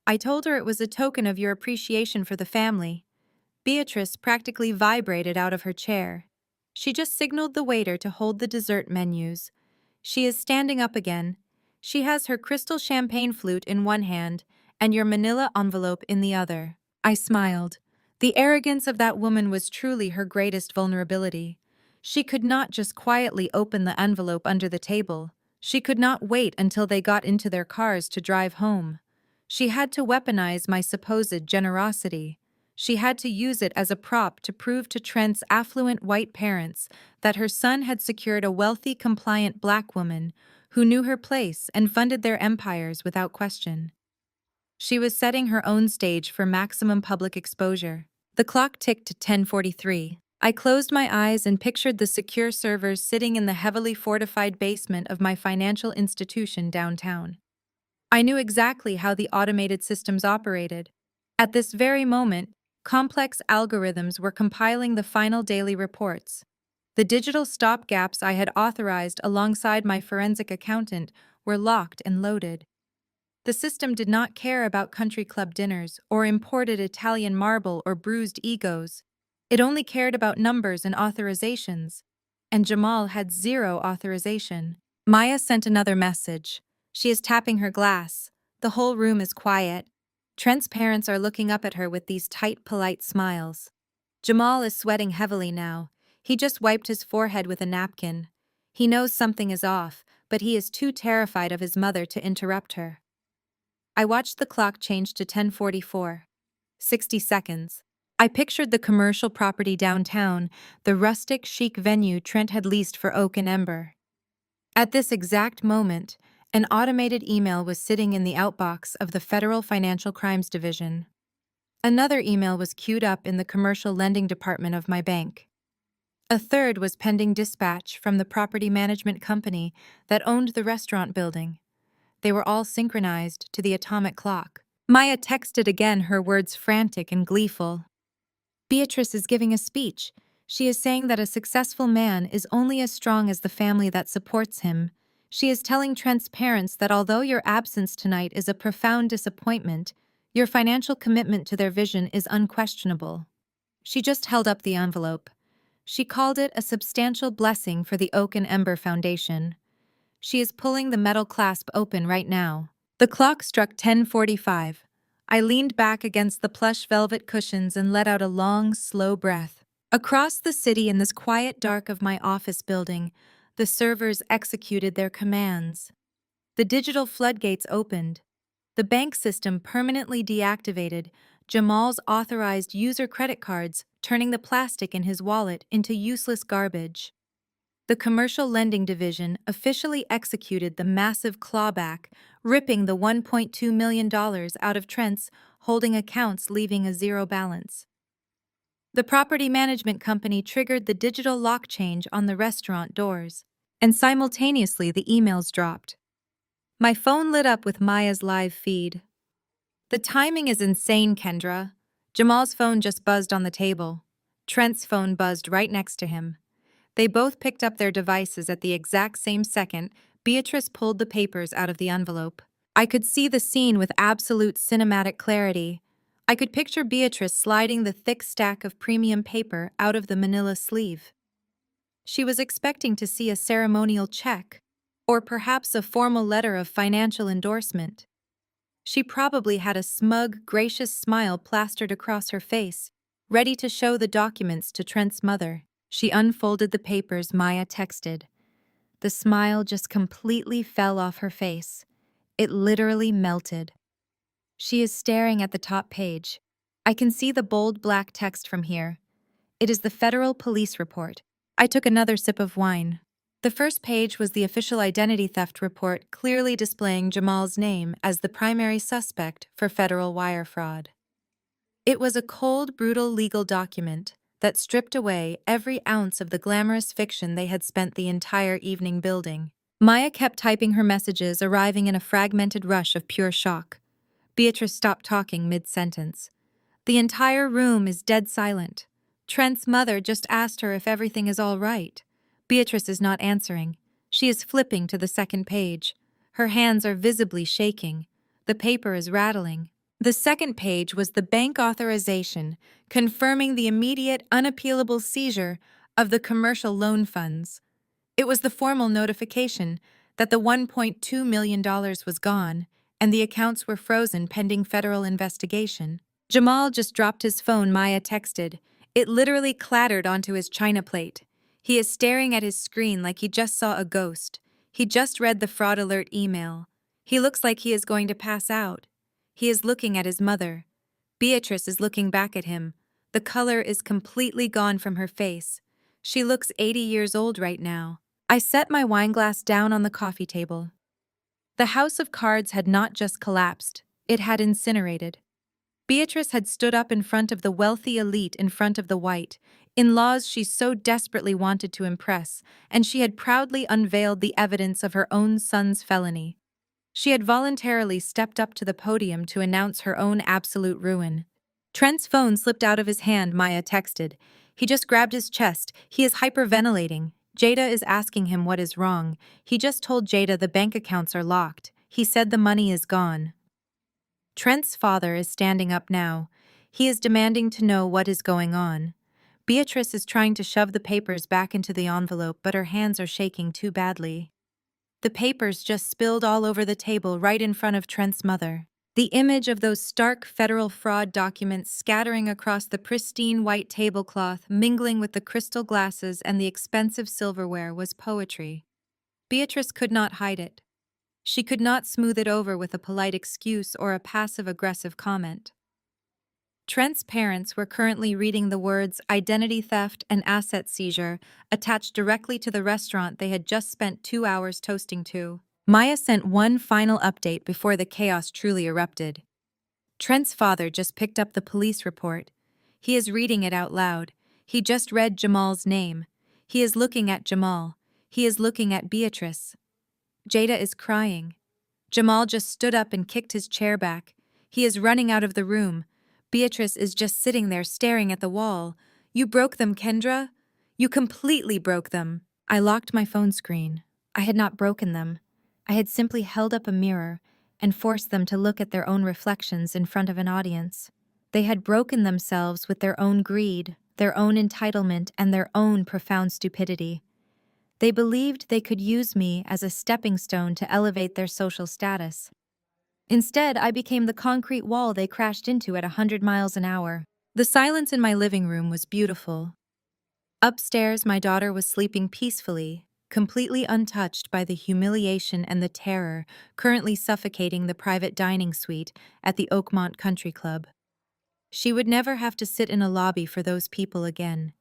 I told her it was a token of your appreciation for the family. Beatrice practically vibrated out of her chair. She just signaled the waiter to hold the dessert menus. She is standing up again. She has her crystal champagne flute in one hand and your manila envelope in the other. I smiled. The arrogance of that woman was truly her greatest vulnerability. She could not just quietly open the envelope under the table. She could not wait until they got into their cars to drive home. She had to weaponize my supposed generosity. She had to use it as a prop to prove to Trent's affluent white parents that her son had secured a wealthy, compliant black woman who knew her place and funded their empires without question. She was setting her own stage for maximum public exposure. The clock ticked to 10:43. I closed my eyes and pictured the secure servers sitting in the heavily fortified basement of my financial institution downtown. I knew exactly how the automated systems operated. At this very moment, complex algorithms were compiling the final daily reports. The digital stopgaps I had authorized alongside my forensic accountant were locked and loaded. The system did not care about country club dinners or imported Italian marble or bruised egos. It only cared about numbers and authorizations. And Jamal had zero authorization. Maya sent another message. She is tapping her glass. The whole room is quiet. Trent's parents are looking up at her with these tight, polite smiles. Jamal is sweating heavily now. He just wiped his forehead with a napkin. He knows something is off, but he is too terrified of his mother to interrupt her. I watched the clock change to 10:44. 60 seconds. I pictured the commercial property downtown, the rustic, chic venue Trent had leased for Oak and Ember. At this exact moment, an automated email was sitting in the outbox of the Federal Financial Crimes Division. Another email was queued up in the commercial lending department of my bank. A third was pending dispatch from the property management company that owned the restaurant building. They were all synchronized to the atomic clock. Maya texted again, her words frantic and gleeful. Beatrice is giving a speech. She is saying that a successful man is only as strong as the family that supports him. She is telling Trent's parents that although your absence tonight is a profound disappointment, your financial commitment to their vision is unquestionable. She just held up the envelope. She called it a substantial blessing for the Oak and Ember Foundation. She is pulling the metal clasp open right now. The clock struck 10:45. I leaned back against the plush velvet cushions and let out a long, slow breath. Across the city in this quiet dark of my office building, the servers executed their commands. The digital floodgates opened. The bank system permanently deactivated Jamal's authorized user credit cards, turning the plastic in his wallet into useless garbage. The commercial lending division officially executed the massive clawback, ripping the $1.2 million out of Trent's holding accounts, leaving a zero balance. The property management company triggered the digital lock change on the restaurant doors, and simultaneously the emails dropped. My phone lit up with Maya's live feed. The timing is insane, Kendra. Jamal's phone just buzzed on the table. Trent's phone buzzed right next to him. They both picked up their devices at the exact same second. Beatrice pulled the papers out of the envelope. I could see the scene with absolute cinematic clarity. I could picture Beatrice sliding the thick stack of premium paper out of the manila sleeve. She was expecting to see a ceremonial check, or perhaps a formal letter of financial endorsement. She probably had a smug, gracious smile plastered across her face, ready to show the documents to Trent's mother. She unfolded the papers Maya texted. The smile just completely fell off her face. It literally melted. She is staring at the top page. I can see the bold black text from here. It is the federal police report. I took another sip of wine. The first page was the official identity theft report, clearly displaying Jamal's name as the primary suspect for federal wire fraud. It was a cold, brutal legal document that stripped away every ounce of the glamorous fiction they had spent the entire evening building. Maya kept typing her messages, arriving in a fragmented rush of pure shock. Beatrice stopped talking mid-sentence. The entire room is dead silent. Trent's mother just asked her if everything is all right. Beatrice is not answering. She is flipping to the second page. Her hands are visibly shaking. The paper is rattling. The second page was the bank authorization, confirming the immediate, unappealable seizure of the commercial loan funds. It was the formal notification that the $1.2 million was gone, and the accounts were frozen pending federal investigation. Jamal just dropped his phone, Maya texted. It literally clattered onto his china plate. He is staring at his screen like he just saw a ghost. He just read the fraud alert email. He looks like he is going to pass out. He is looking at his mother. Beatrice is looking back at him. The color is completely gone from her face. She looks 80 years old right now. I set my wineglass down on the coffee table. The house of cards had not just collapsed, it had incinerated. Beatrice had stood up in front of the wealthy elite, in front of the white, in-laws she so desperately wanted to impress, and she had proudly unveiled the evidence of her own son's felony. She had voluntarily stepped up to the podium to announce her own absolute ruin. Trent's phone slipped out of his hand, Maya texted. He just grabbed his chest. He is hyperventilating. Jada is asking him what is wrong. He just told Jada the bank accounts are locked. He said the money is gone. Trent's father is standing up now. He is demanding to know what is going on. Beatrice is trying to shove the papers back into the envelope, but her hands are shaking too badly. The papers just spilled all over the table right in front of Trent's mother. The image of those stark federal fraud documents scattering across the pristine white tablecloth, mingling with the crystal glasses and the expensive silverware, was poetry. Beatrice could not hide it. She could not smooth it over with a polite excuse or a passive-aggressive comment. Trent's parents were currently reading the words identity theft and asset seizure attached directly to the restaurant they had just spent 2 hours toasting to. Maya sent one final update before the chaos truly erupted. Trent's father just picked up the police report. He is reading it out loud. He just read Jamal's name. He is looking at Jamal. He is looking at Beatrice. Jada is crying. Jamal just stood up and kicked his chair back. He is running out of the room. Beatrice is just sitting there staring at the wall. You broke them, Kendra. You completely broke them. I locked my phone screen. I had not broken them. I had simply held up a mirror and forced them to look at their own reflections in front of an audience. They had broken themselves with their own greed, their own entitlement, and their own profound stupidity. They believed they could use me as a stepping stone to elevate their social status. Instead, I became the concrete wall they crashed into at 100 miles an hour. The silence in my living room was beautiful. Upstairs, my daughter was sleeping peacefully, completely untouched by the humiliation and the terror currently suffocating the private dining suite at the Oakmont Country Club. She would never have to sit in a lobby for those people again.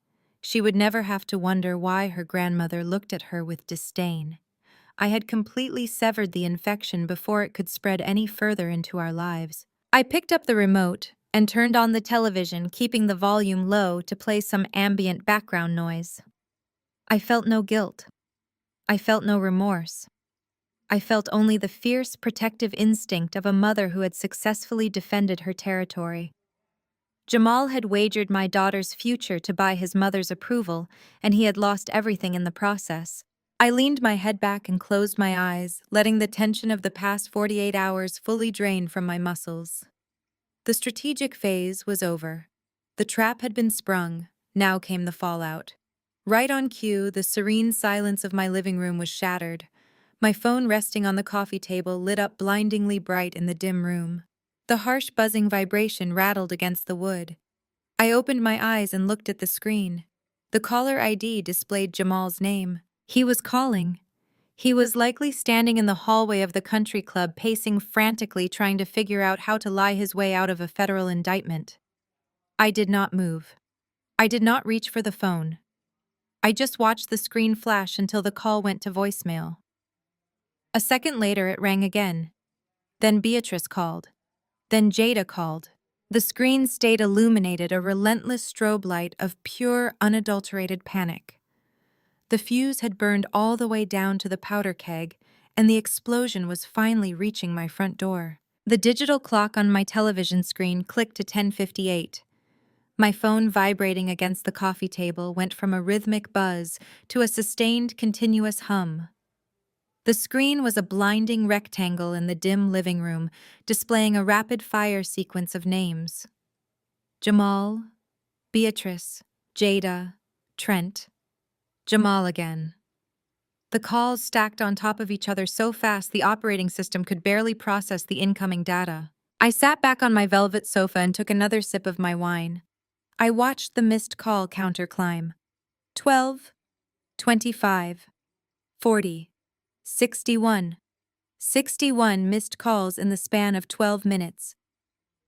She would never have to wonder why her grandmother looked at her with disdain. I had completely severed the infection before it could spread any further into our lives. I picked up the remote and turned on the television, keeping the volume low to play some ambient background noise. I felt no guilt. I felt no remorse. I felt only the fierce, protective instinct of a mother who had successfully defended her territory. Jamal had wagered my daughter's future to buy his mother's approval, and he had lost everything in the process. I leaned my head back and closed my eyes, letting the tension of the past 48 hours fully drain from my muscles. The strategic phase was over. The trap had been sprung. Now came the fallout. Right on cue, the serene silence of my living room was shattered. My phone resting on the coffee table lit up blindingly bright in the dim room. The harsh buzzing vibration rattled against the wood. I opened my eyes and looked at the screen. The caller ID displayed Jamal's name. He was calling. He was likely standing in the hallway of the country club, pacing frantically, trying to figure out how to lie his way out of a federal indictment. I did not move. I did not reach for the phone. I just watched the screen flash until the call went to voicemail. A second later, it rang again. Then Beatrice called. Then Jada called. The screen stayed illuminated, a relentless strobe light of pure, unadulterated panic. The fuse had burned all the way down to the powder keg, and the explosion was finally reaching my front door. The digital clock on my television screen clicked to 10:58. My phone, vibrating against the coffee table, went from a rhythmic buzz to a sustained, continuous hum. The screen was a blinding rectangle in the dim living room, displaying a rapid-fire sequence of names. Jamal, Beatrice, Jada, Trent. Jamal again. The calls stacked on top of each other so fast the operating system could barely process the incoming data. I sat back on my velvet sofa and took another sip of my wine. I watched the missed call counter climb. 12, 25, 40, 61. 61 missed calls in the span of 12 minutes.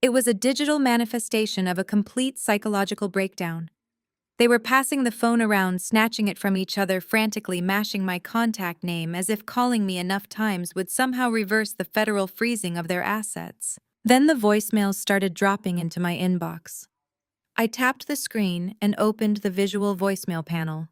It was a digital manifestation of a complete psychological breakdown. They were passing the phone around, snatching it from each other, frantically mashing my contact name as if calling me enough times would somehow reverse the federal freezing of their assets. Then the voicemails started dropping into my inbox. I tapped the screen and opened the visual voicemail panel.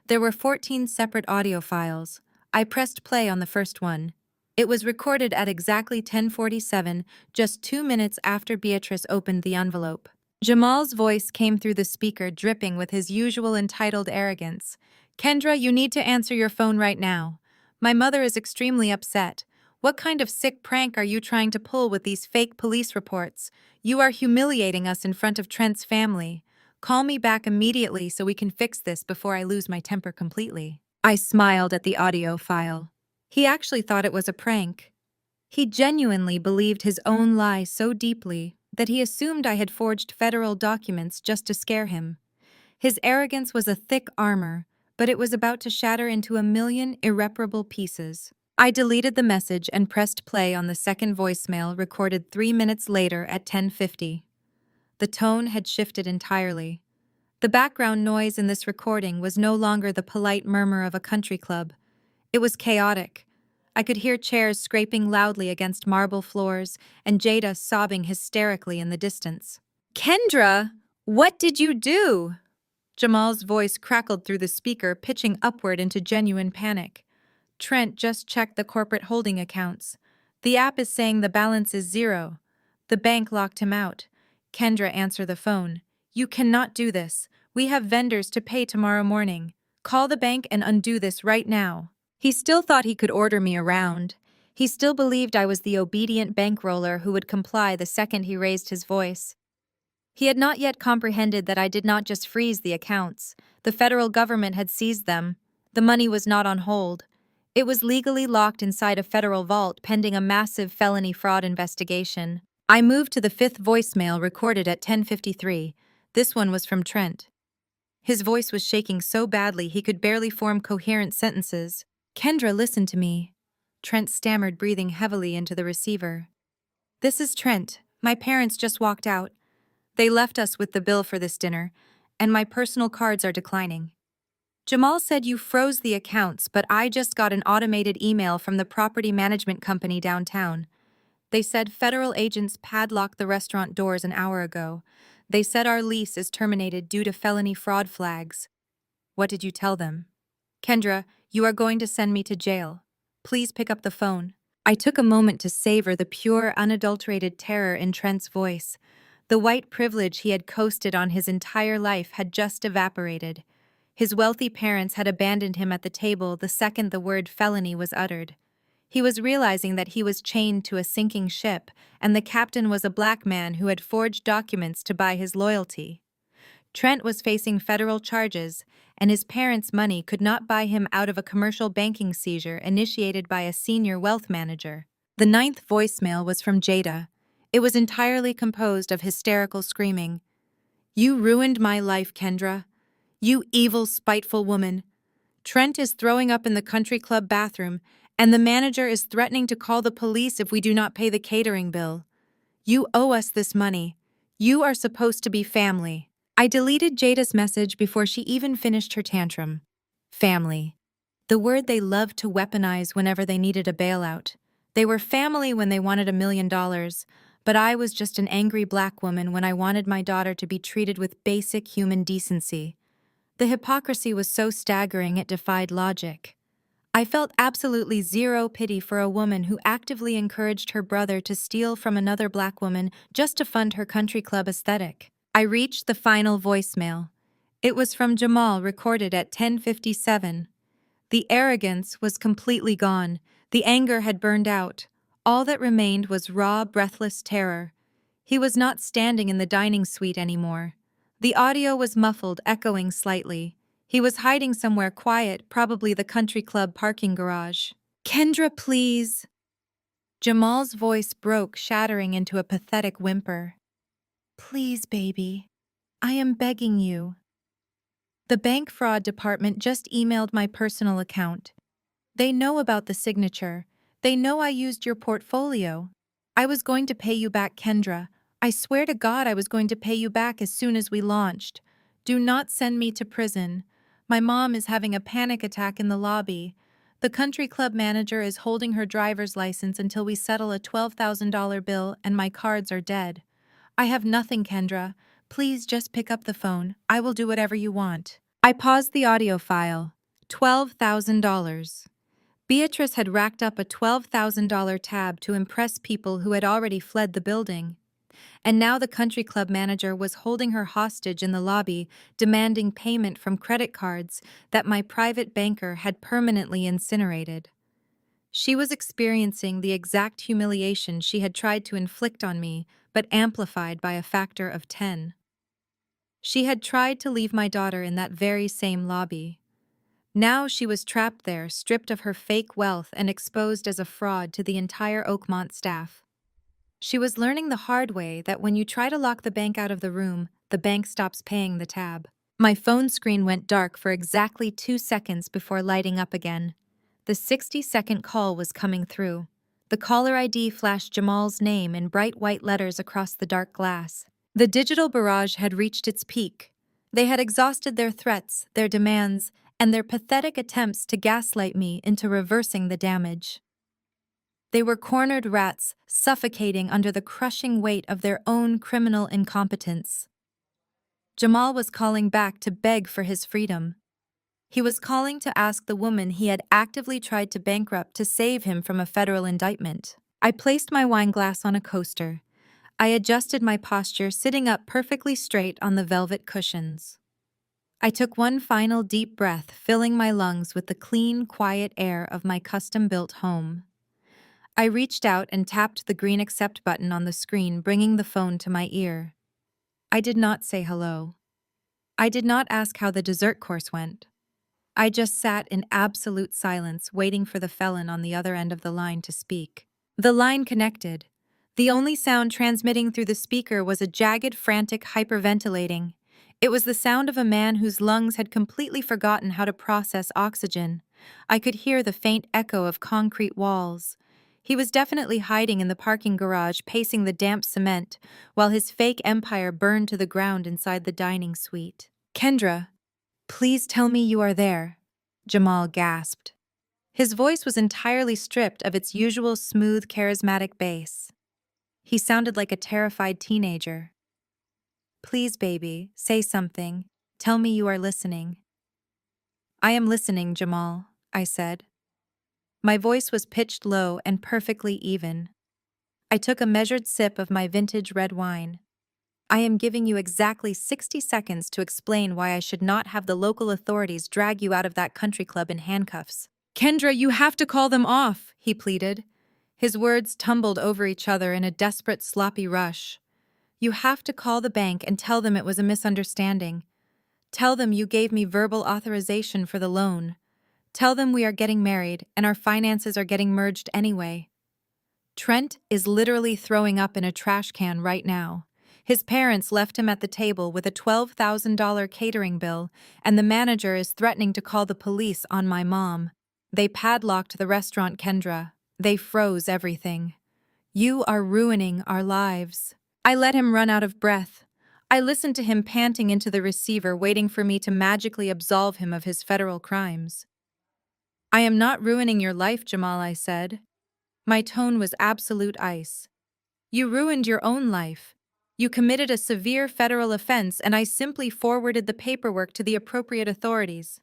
There were 14 separate audio files. I pressed play on the first one. It was recorded at exactly 10:47, just 2 minutes after Beatrice opened the envelope. Jamal's voice came through the speaker, dripping with his usual entitled arrogance. "Kendra, you need to answer your phone right now. My mother is extremely upset. What kind of sick prank are you trying to pull with these fake police reports? You are humiliating us in front of Trent's family. Call me back immediately so we can fix this before I lose my temper completely." I smiled at the audio file. He actually thought it was a prank. He genuinely believed his own lie so deeply that he assumed I had forged federal documents just to scare him. His arrogance was a thick armor, but it was about to shatter into a million irreparable pieces. I deleted the message and pressed play on the second voicemail, recorded 3 minutes later at 10:50. The tone had shifted entirely. The background noise in this recording was no longer the polite murmur of a country club. It was chaotic. I could hear chairs scraping loudly against marble floors and Jada sobbing hysterically in the distance. "Kendra, what did you do?" Jamal's voice crackled through the speaker, pitching upward into genuine panic. "Trent just checked the corporate holding accounts. The app is saying the balance is 0. The bank locked him out." "Kendra, answer the phone. You cannot do this. We have vendors to pay tomorrow morning. Call the bank and undo this right now." He still thought he could order me around. He still believed I was the obedient bankroller who would comply the second he raised his voice. He had not yet comprehended that I did not just freeze the accounts. The federal government had seized them, The money was not on hold. It was legally locked inside a federal vault pending a massive felony fraud investigation. I moved to the fifth voicemail recorded at 10:53. This one was from Trent. His voice was shaking so badly he could barely form coherent sentences. "Kendra, listen to me." Trent stammered, breathing heavily into the receiver. "This is Trent. My parents just walked out. They left us with the bill for this dinner, and my personal cards are declining. Jamal said you froze the accounts, but I just got an automated email from the property management company downtown. They said federal agents padlocked the restaurant doors an hour ago. They said our lease is terminated due to felony fraud flags." "What did you tell them?" "Kendra, you are going to send me to jail. Please pick up the phone." I took a moment to savor the pure, unadulterated terror in Trent's voice. The white privilege he had coasted on his entire life had just evaporated. His wealthy parents had abandoned him at the table the second the word felony was uttered. He was realizing that he was chained to a sinking ship, and the captain was a black man who had forged documents to buy his loyalty. Trent was facing federal charges, and his parents' money could not buy him out of a commercial banking seizure initiated by a senior wealth manager. The ninth voicemail was from Jada. It was entirely composed of hysterical screaming. "You ruined my life, Kendra. You evil, spiteful woman. Trent is throwing up in the country club bathroom, and the manager is threatening to call the police if we do not pay the catering bill. You owe us this money. You are supposed to be family." I deleted Jada's message before she even finished her tantrum. Family. The word they loved to weaponize whenever they needed a bailout. They were family when they wanted $1 million, but I was just an angry black woman when I wanted my daughter to be treated with basic human decency. The hypocrisy was so staggering it defied logic. I felt absolutely zero pity for a woman who actively encouraged her brother to steal from another black woman just to fund her country club aesthetic. I reached the final voicemail. It was from Jamal, recorded at 10:57. The arrogance was completely gone. The anger had burned out. All that remained was raw, breathless terror. He was not standing in the dining suite anymore. The audio was muffled, echoing slightly. He was hiding somewhere quiet, probably the country club parking garage. "Kendra, please." Jamal's voice broke, shattering into a pathetic whimper. "Please, baby. I am begging you. The bank fraud department just emailed my personal account. They know about the signature. They know I used your portfolio. I was going to pay you back, Kendra. I swear to God I was going to pay you back as soon as we launched. Do not send me to prison. My mom is having a panic attack in the lobby. The country club manager is holding her driver's license until we settle a $12,000 bill and my cards are dead. I have nothing, Kendra. Please just pick up the phone. I will do whatever you want." I paused the audio file. $12,000. Beatrice had racked up a $12,000 tab to impress people who had already fled the building. And now the country club manager was holding her hostage in the lobby, demanding payment from credit cards that my private banker had permanently incinerated. She was experiencing the exact humiliation she had tried to inflict on me, but amplified by a factor of 10. She had tried to leave my daughter in that very same lobby. Now she was trapped there, stripped of her fake wealth and exposed as a fraud to the entire Oakmont staff. She was learning the hard way that when you try to lock the bank out of the room, the bank stops paying the tab. My phone screen went dark for exactly 2 seconds before lighting up again. The 60-second call was coming through. The caller ID flashed Jamal's name in bright white letters across the dark glass. The digital barrage had reached its peak. They had exhausted their threats, their demands, and their pathetic attempts to gaslight me into reversing the damage. They were cornered rats, suffocating under the crushing weight of their own criminal incompetence. Jamal was calling back to beg for his freedom. He was calling to ask the woman he had actively tried to bankrupt to save him from a federal indictment. I placed my wine glass on a coaster. I adjusted my posture, sitting up perfectly straight on the velvet cushions. I took one final deep breath, filling my lungs with the clean, quiet air of my custom-built home. I reached out and tapped the green accept button on the screen, bringing the phone to my ear. I did not say hello. I did not ask how the dessert course went. I just sat in absolute silence, waiting for the felon on the other end of the line to speak. The line connected. The only sound transmitting through the speaker was a jagged, frantic hyperventilating. It was the sound of a man whose lungs had completely forgotten how to process oxygen. I could hear the faint echo of concrete walls. He was definitely hiding in the parking garage, pacing the damp cement, while his fake empire burned to the ground inside the dining suite. "Kendra, please tell me you are there," Jamal gasped. His voice was entirely stripped of its usual smooth, charismatic bass. He sounded like a terrified teenager. "Please, baby, say something. Tell me you are listening." "I am listening, Jamal," I said. My voice was pitched low and perfectly even. I took a measured sip of my vintage red wine. "I am giving you exactly 60 seconds to explain why I should not have the local authorities drag you out of that country club in handcuffs." "Kendra, you have to call them off," he pleaded. His words tumbled over each other in a desperate, sloppy rush. "You have to call the bank and tell them it was a misunderstanding. Tell them you gave me verbal authorization for the loan. Tell them we are getting married and our finances are getting merged anyway." Trent is literally throwing up in a trash can right now. His parents left him at the table with a $12,000 catering bill, and the manager is threatening to call the police on my mom. They padlocked the restaurant, Kendra. They froze everything. "You are ruining our lives." I let him run out of breath. I listened to him panting into the receiver, waiting for me to magically absolve him of his federal crimes. "I am not ruining your life, Jamal," I said. My tone was absolute ice. "You ruined your own life. You committed a severe federal offense, and I simply forwarded the paperwork to the appropriate authorities.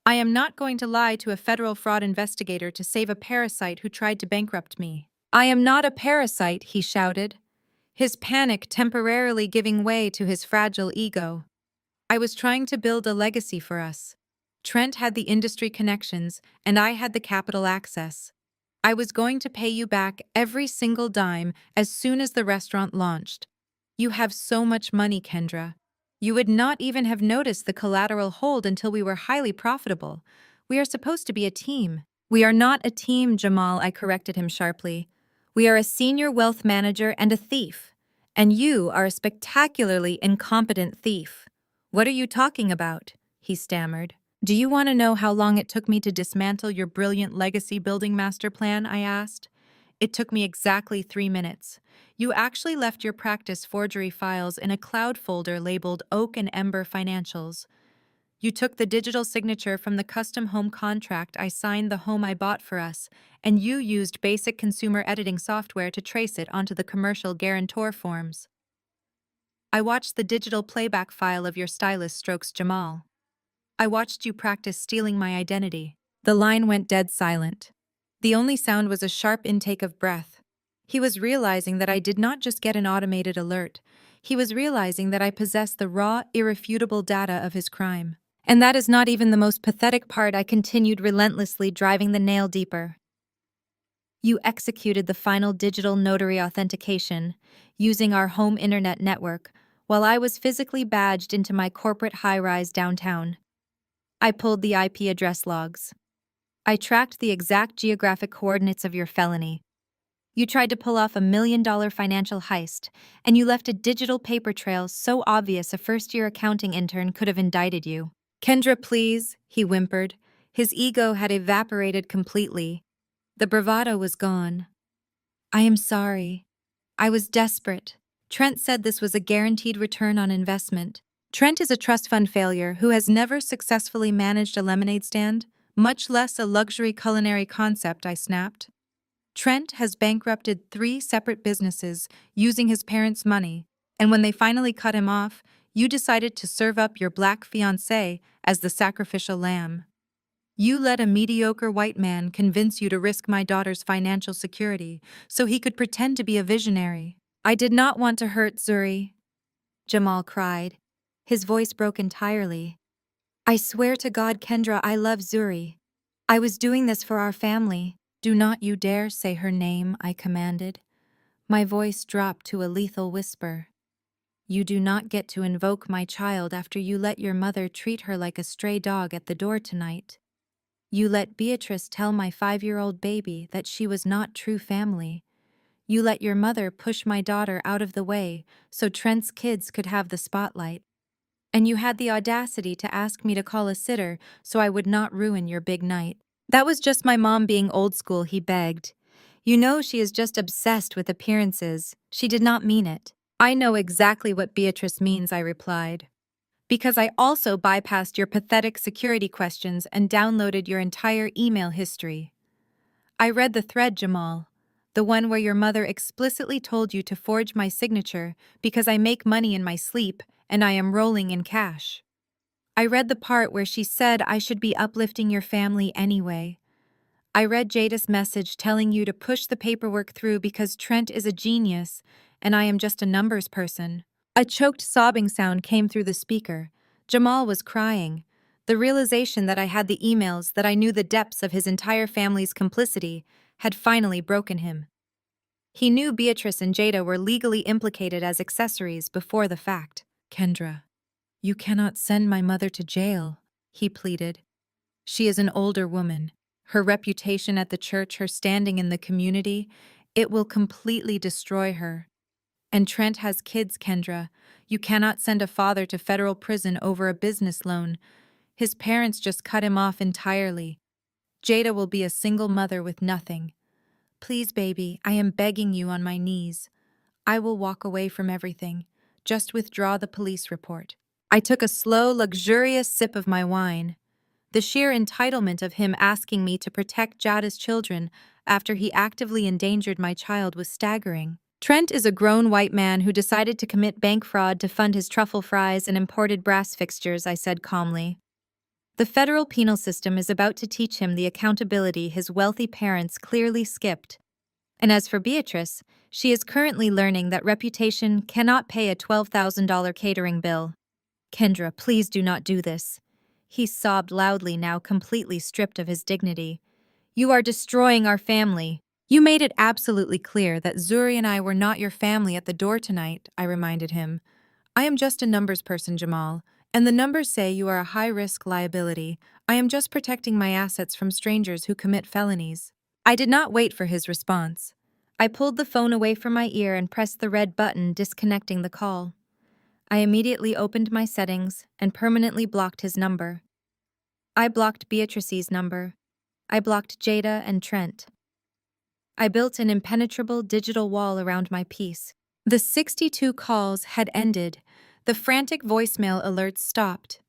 I am not going to lie to a federal fraud investigator to save a parasite who tried to bankrupt me." "I am not a parasite," he shouted, his panic temporarily giving way to his fragile ego. "I was trying to build a legacy for us. Trent had the industry connections, and I had the capital access. I was going to pay you back every single dime as soon as the restaurant launched. You have so much money, Kendra. You would not even have noticed the collateral hold until we were highly profitable. We are supposed to be a team." "We are not a team, Jamal," I corrected him sharply. "We are a senior wealth manager and a thief. And you are a spectacularly incompetent thief." "What are you talking about?" he stammered. "Do you want to know how long it took me to dismantle your brilliant legacy-building master plan?" I asked. "It took me exactly 3 minutes. You actually left your practice forgery files in a cloud folder labeled Oak and Ember Financials. You took the digital signature from the custom home contract I signed the home I bought for us, and you used basic consumer editing software to trace it onto the commercial guarantor forms. I watched the digital playback file of your stylist strokes, Jamal. I watched you practice stealing my identity." The line went dead silent. The only sound was a sharp intake of breath. He was realizing that I did not just get an automated alert. He was realizing that I possessed the raw, irrefutable data of his crime. "And that is not even the most pathetic part," I continued relentlessly, driving the nail deeper. "You executed the final digital notary authentication, using our home internet network, while I was physically badged into my corporate high-rise downtown. I pulled the IP address logs. I tracked the exact geographic coordinates of your felony. You tried to pull off $1 million financial heist, and you left a digital paper trail so obvious a first-year accounting intern could have indicted you." "Kendra, please," he whimpered. His ego had evaporated completely. The bravado was gone. "I am sorry. I was desperate." Trent said this was a guaranteed return on investment. Trent is a trust fund failure who has never successfully managed a lemonade stand, much less a luxury culinary concept, I snapped. Trent has bankrupted 3 separate businesses using his parents' money, and when they finally cut him off, you decided to serve up your black fiancé as the sacrificial lamb. You let a mediocre white man convince you to risk my daughter's financial security so he could pretend to be a visionary. "I did not want to hurt Zuri," Jamal cried. His voice broke entirely. "I swear to God, Kendra, I love Zuri. I was doing this for our family." "Do not you dare say her name," I commanded. My voice dropped to a lethal whisper. You do not get to invoke my child after you let your mother treat her like a stray dog at the door tonight. You let Beatrice tell my 5-year-old baby that she was not true family. You let your mother push my daughter out of the way so Trent's kids could have the spotlight. And you had the audacity to ask me to call a sitter so I would not ruin your big night. That was just my mom being old school, he begged. You know she is just obsessed with appearances. She did not mean it. I know exactly what Beatrice means, I replied. Because I also bypassed your pathetic security questions and downloaded your entire email history. I read the thread, Jamal. The one where your mother explicitly told you to forge my signature because I make money in my sleep and I am rolling in cash. I read the part where she said I should be uplifting your family anyway. I read Jada's message telling you to push the paperwork through because Trent is a genius and I am just a numbers person. A choked sobbing sound came through the speaker. Jamal was crying. The realization that I had the emails, that I knew the depths of his entire family's complicity, had finally broken him. He knew Beatrice and Jada were legally implicated as accessories before the fact. Kendra, you cannot send my mother to jail, he pleaded. She is an older woman. Her reputation at the church, her standing in the community, it will completely destroy her. And Trent has kids, Kendra. You cannot send a father to federal prison over a business loan. His parents just cut him off entirely. Jada will be a single mother with nothing. Please, baby, I am begging you on my knees. I will walk away from everything. Just withdraw the police report. I took a slow, luxurious sip of my wine. The sheer entitlement of him asking me to protect Jada's children after he actively endangered my child was staggering. Trent is a grown white man who decided to commit bank fraud to fund his truffle fries and imported brass fixtures, I said calmly. The federal penal system is about to teach him the accountability his wealthy parents clearly skipped. And as for Beatrice, she is currently learning that reputation cannot pay a $12,000 catering bill. Kendra, please do not do this. He sobbed loudly, now completely stripped of his dignity. You are destroying our family. You made it absolutely clear that Zuri and I were not your family at the door tonight, I reminded him. I am just a numbers person, Jamal, and the numbers say you are a high-risk liability. I am just protecting my assets from strangers who commit felonies. I did not wait for his response. I pulled the phone away from my ear and pressed the red button, disconnecting the call. I immediately opened my settings and permanently blocked his number. I blocked Beatrice's number. I blocked Jada and Trent. I built an impenetrable digital wall around my peace. The 62 calls had ended. The frantic voicemail alerts stopped.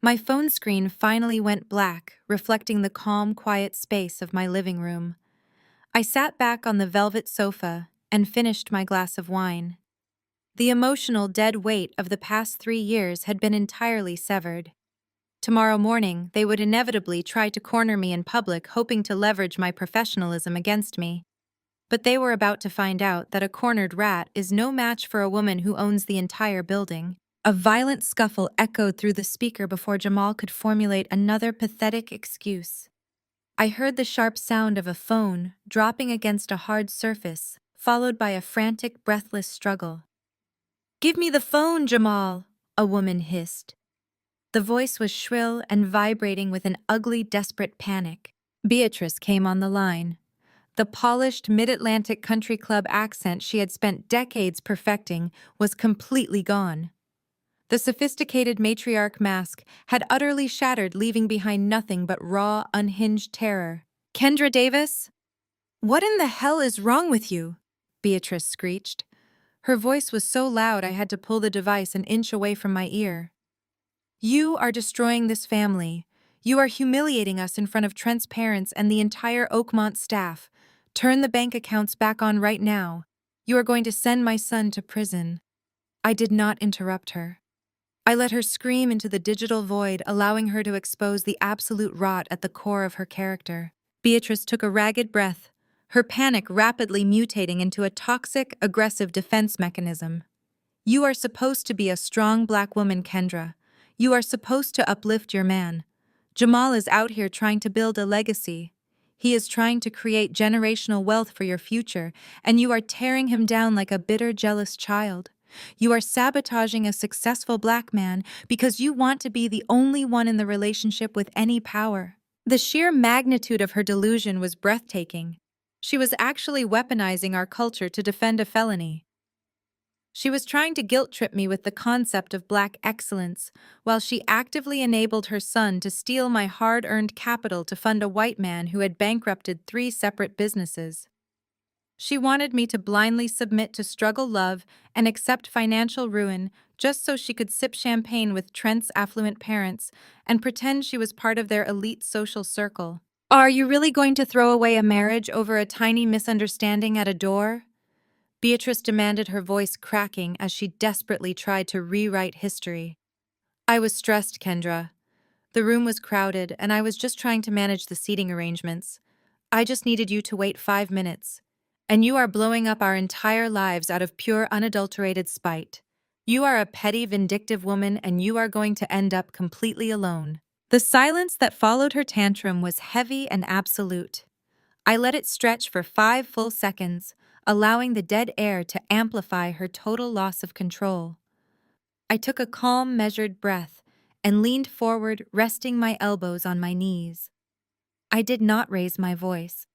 My phone screen finally went black, reflecting the calm, quiet space of my living room. I sat back on the velvet sofa and finished my glass of wine. The emotional dead weight of the past 3 years had been entirely severed. Tomorrow morning, they would inevitably try to corner me in public, hoping to leverage my professionalism against me. But they were about to find out that a cornered rat is no match for a woman who owns the entire building. A violent scuffle echoed through the speaker before Jamal could formulate another pathetic excuse. I heard the sharp sound of a phone dropping against a hard surface, followed by a frantic, breathless struggle. "Give me the phone, Jamal," a woman hissed. The voice was shrill and vibrating with an ugly, desperate panic. Beatrice came on the line. The polished Mid-Atlantic Country Club accent she had spent decades perfecting was completely gone. The sophisticated matriarch mask had utterly shattered, leaving behind nothing but raw, unhinged terror. "Kendra Davis? What in the hell is wrong with you?" Beatrice screeched. Her voice was so loud I had to pull the device an inch away from my ear. "You are destroying this family. You are humiliating us in front of Trent's parents and the entire Oakmont staff. Turn the bank accounts back on right now. You are going to send my son to prison." I did not interrupt her. I let her scream into the digital void, allowing her to expose the absolute rot at the core of her character. Beatrice took a ragged breath, her panic rapidly mutating into a toxic, aggressive defense mechanism. "You are supposed to be a strong black woman, Kendra. You are supposed to uplift your man. Jamal is out here trying to build a legacy. He is trying to create generational wealth for your future, and you are tearing him down like a bitter, jealous child. You are sabotaging a successful black man because you want to be the only one in the relationship with any power. The sheer magnitude of her delusion was breathtaking. She was actually weaponizing our culture to defend a felony. She was trying to guilt-trip me with the concept of black excellence, while she actively enabled her son to steal my hard-earned capital to fund a white man who had bankrupted 3 separate businesses. She wanted me to blindly submit to struggle love and accept financial ruin just so she could sip champagne with Trent's affluent parents and pretend she was part of their elite social circle. Are you really going to throw away a marriage over a tiny misunderstanding at a door? Beatrice demanded, her voice cracking as she desperately tried to rewrite history. I was stressed, Kendra. The room was crowded, and I was just trying to manage the seating arrangements. I just needed you to wait 5 minutes. And you are blowing up our entire lives out of pure, unadulterated spite. You are a petty, vindictive woman, and you are going to end up completely alone. The silence that followed her tantrum was heavy and absolute. I let it stretch for 5 full seconds, allowing the dead air to amplify her total loss of control. I took a calm, measured breath and leaned forward, resting my elbows on my knees. I did not raise my voice.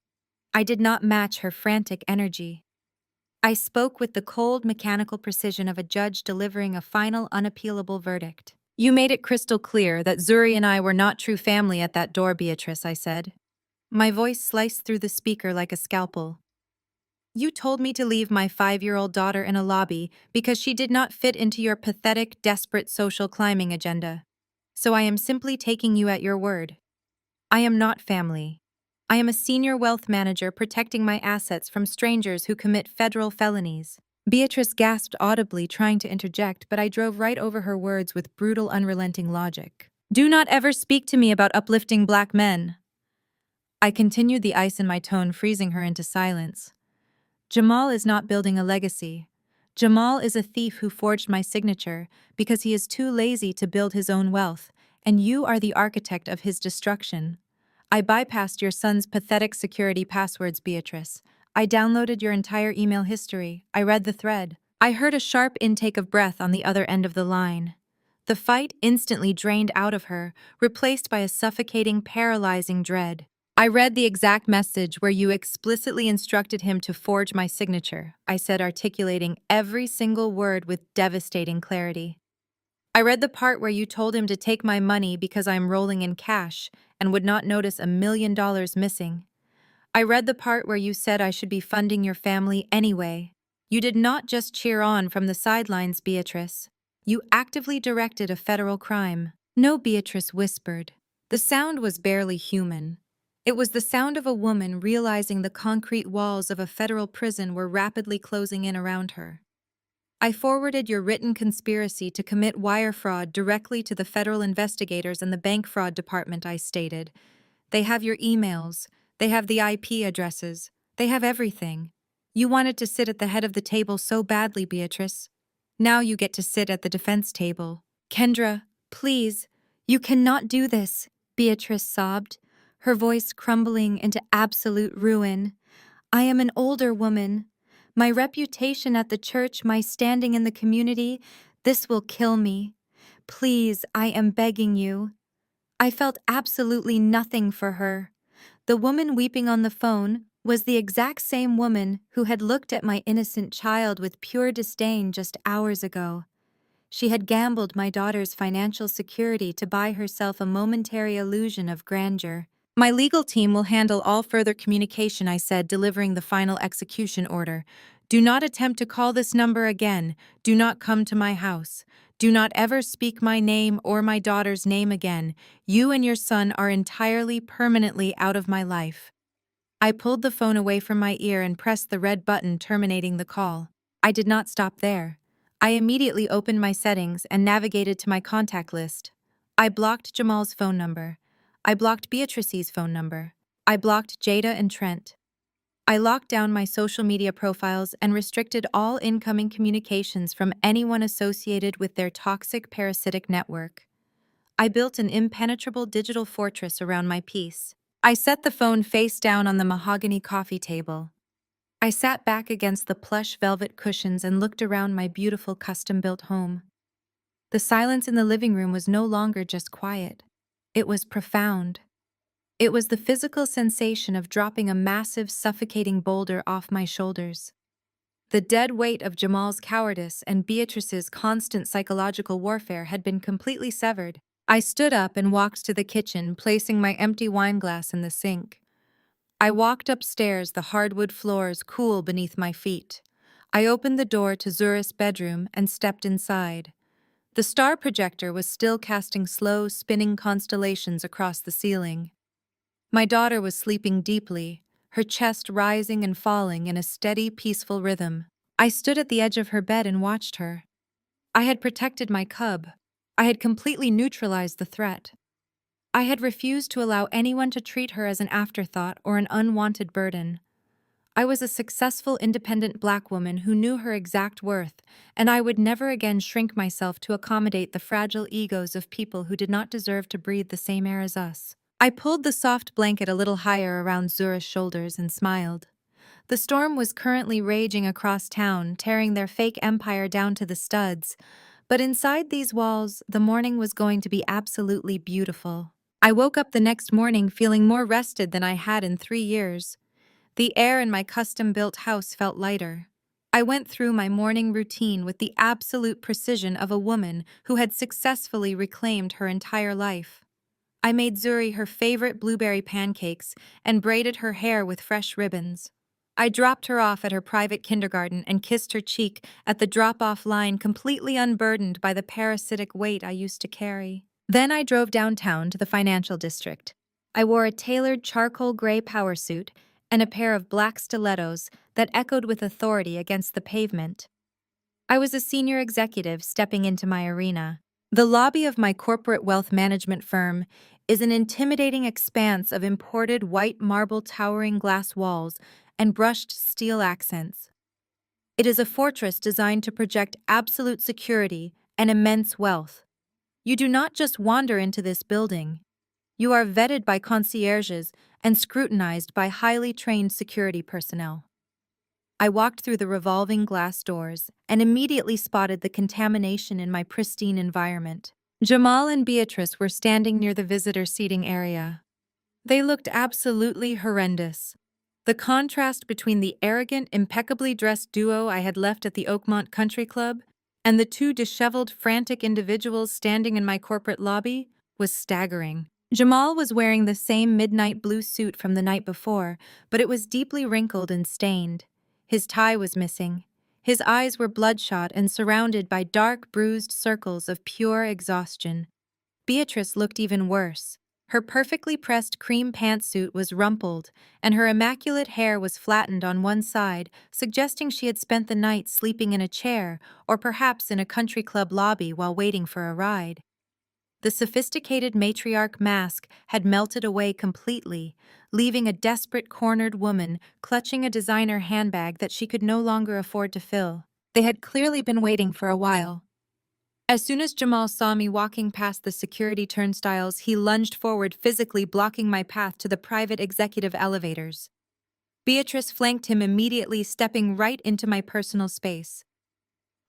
I did not match her frantic energy. I spoke with the cold, mechanical precision of a judge delivering a final, unappealable verdict. You made it crystal clear that Zuri and I were not true family at that door, Beatrice, I said. My voice sliced through the speaker like a scalpel. You told me to leave my 5-year-old daughter in a lobby because she did not fit into your pathetic, desperate social climbing agenda. So I am simply taking you at your word. I am not family. I am a senior wealth manager protecting my assets from strangers who commit federal felonies. Beatrice gasped audibly, trying to interject, but I drove right over her words with brutal, unrelenting logic. Do not ever speak to me about uplifting black men. I continued, the ice in my tone freezing her into silence. Jamal is not building a legacy. Jamal is a thief who forged my signature because he is too lazy to build his own wealth, and you are the architect of his destruction. I bypassed your son's pathetic security passwords, Beatrice. I downloaded your entire email history. I read the thread. I heard a sharp intake of breath on the other end of the line. The fight instantly drained out of her, replaced by a suffocating, paralyzing dread. I read the exact message where you explicitly instructed him to forge my signature, I said, articulating every single word with devastating clarity. I read the part where you told him to take my money because I'm rolling in cash and would not notice $1 million missing. I read the part where you said I should be funding your family anyway. You did not just cheer on from the sidelines, Beatrice. You actively directed a federal crime. No, Beatrice whispered. The sound was barely human. It was the sound of a woman realizing the concrete walls of a federal prison were rapidly closing in around her. I forwarded your written conspiracy to commit wire fraud directly to the federal investigators and the bank fraud department, I stated. They have your emails. They have the IP addresses. They have everything. You wanted to sit at the head of the table so badly, Beatrice. Now you get to sit at the defense table. Kendra, please, you cannot do this, Beatrice sobbed, her voice crumbling into absolute ruin. I am an older woman. My reputation at the church, my standing in the community, this will kill me. Please, I am begging you. I felt absolutely nothing for her. The woman weeping on the phone was the exact same woman who had looked at my innocent child with pure disdain just hours ago. She had gambled my daughter's financial security to buy herself a momentary illusion of grandeur. My legal team will handle all further communication, I said, delivering the final execution order. Do not attempt to call this number again. Do not come to my house. Do not ever speak my name or my daughter's name again. You and your son are entirely, permanently out of my life. I pulled the phone away from my ear and pressed the red button terminating the call. I did not stop there. I immediately opened my settings and navigated to my contact list. I blocked Jamal's phone number. I blocked Beatrice's phone number. I blocked Jada and Trent. I locked down my social media profiles and restricted all incoming communications from anyone associated with their toxic parasitic network. I built an impenetrable digital fortress around my peace. I set the phone face down on the mahogany coffee table. I sat back against the plush velvet cushions and looked around my beautiful custom-built home. The silence in the living room was no longer just quiet. It was profound. It was the physical sensation of dropping a massive, suffocating boulder off my shoulders. The dead weight of Jamal's cowardice and Beatrice's constant psychological warfare had been completely severed. I stood up and walked to the kitchen, placing my empty wineglass in the sink. I walked upstairs, the hardwood floors cool beneath my feet. I opened the door to Zuri's bedroom and stepped inside. The star projector was still casting slow, spinning constellations across the ceiling. My daughter was sleeping deeply, her chest rising and falling in a steady, peaceful rhythm. I stood at the edge of her bed and watched her. I had protected my cub. I had completely neutralized the threat. I had refused to allow anyone to treat her as an afterthought or an unwanted burden. I was a successful, independent Black woman who knew her exact worth, and I would never again shrink myself to accommodate the fragile egos of people who did not deserve to breathe the same air as us. I pulled the soft blanket a little higher around Zura's shoulders and smiled. The storm was currently raging across town, tearing their fake empire down to the studs, but inside these walls, the morning was going to be absolutely beautiful. I woke up the next morning feeling more rested than I had in 3 years. The air in my custom-built house felt lighter. I went through my morning routine with the absolute precision of a woman who had successfully reclaimed her entire life. I made Zuri her favorite blueberry pancakes and braided her hair with fresh ribbons. I dropped her off at her private kindergarten and kissed her cheek at the drop-off line, completely unburdened by the parasitic weight I used to carry. Then I drove downtown to the financial district. I wore a tailored charcoal gray power suit and a pair of black stilettos that echoed with authority against the pavement. I was a senior executive stepping into my arena. The lobby of my corporate wealth management firm is an intimidating expanse of imported white marble towering glass walls and brushed steel accents. It is a fortress designed to project absolute security and immense wealth. You do not just wander into this building. You are vetted by concierges and scrutinized by highly trained security personnel. I walked through the revolving glass doors and immediately spotted the contamination in my pristine environment. Jamal and Beatrice were standing near the visitor seating area. They looked absolutely horrendous. The contrast between the arrogant, impeccably dressed duo I had left at the Oakmont Country Club and the two disheveled, frantic individuals standing in my corporate lobby was staggering. Jamal was wearing the same midnight blue suit from the night before, but it was deeply wrinkled and stained. His tie was missing. His eyes were bloodshot and surrounded by dark, bruised circles of pure exhaustion. Beatrice looked even worse. Her perfectly pressed cream pantsuit was rumpled, and her immaculate hair was flattened on one side, suggesting she had spent the night sleeping in a chair or perhaps in a country club lobby while waiting for a ride. The sophisticated matriarch mask had melted away completely, leaving a desperate cornered woman clutching a designer handbag that she could no longer afford to fill. They had clearly been waiting for a while. As soon as Jamal saw me walking past the security turnstiles, he lunged forward, physically blocking my path to the private executive elevators. Beatrice flanked him immediately, stepping right into my personal space.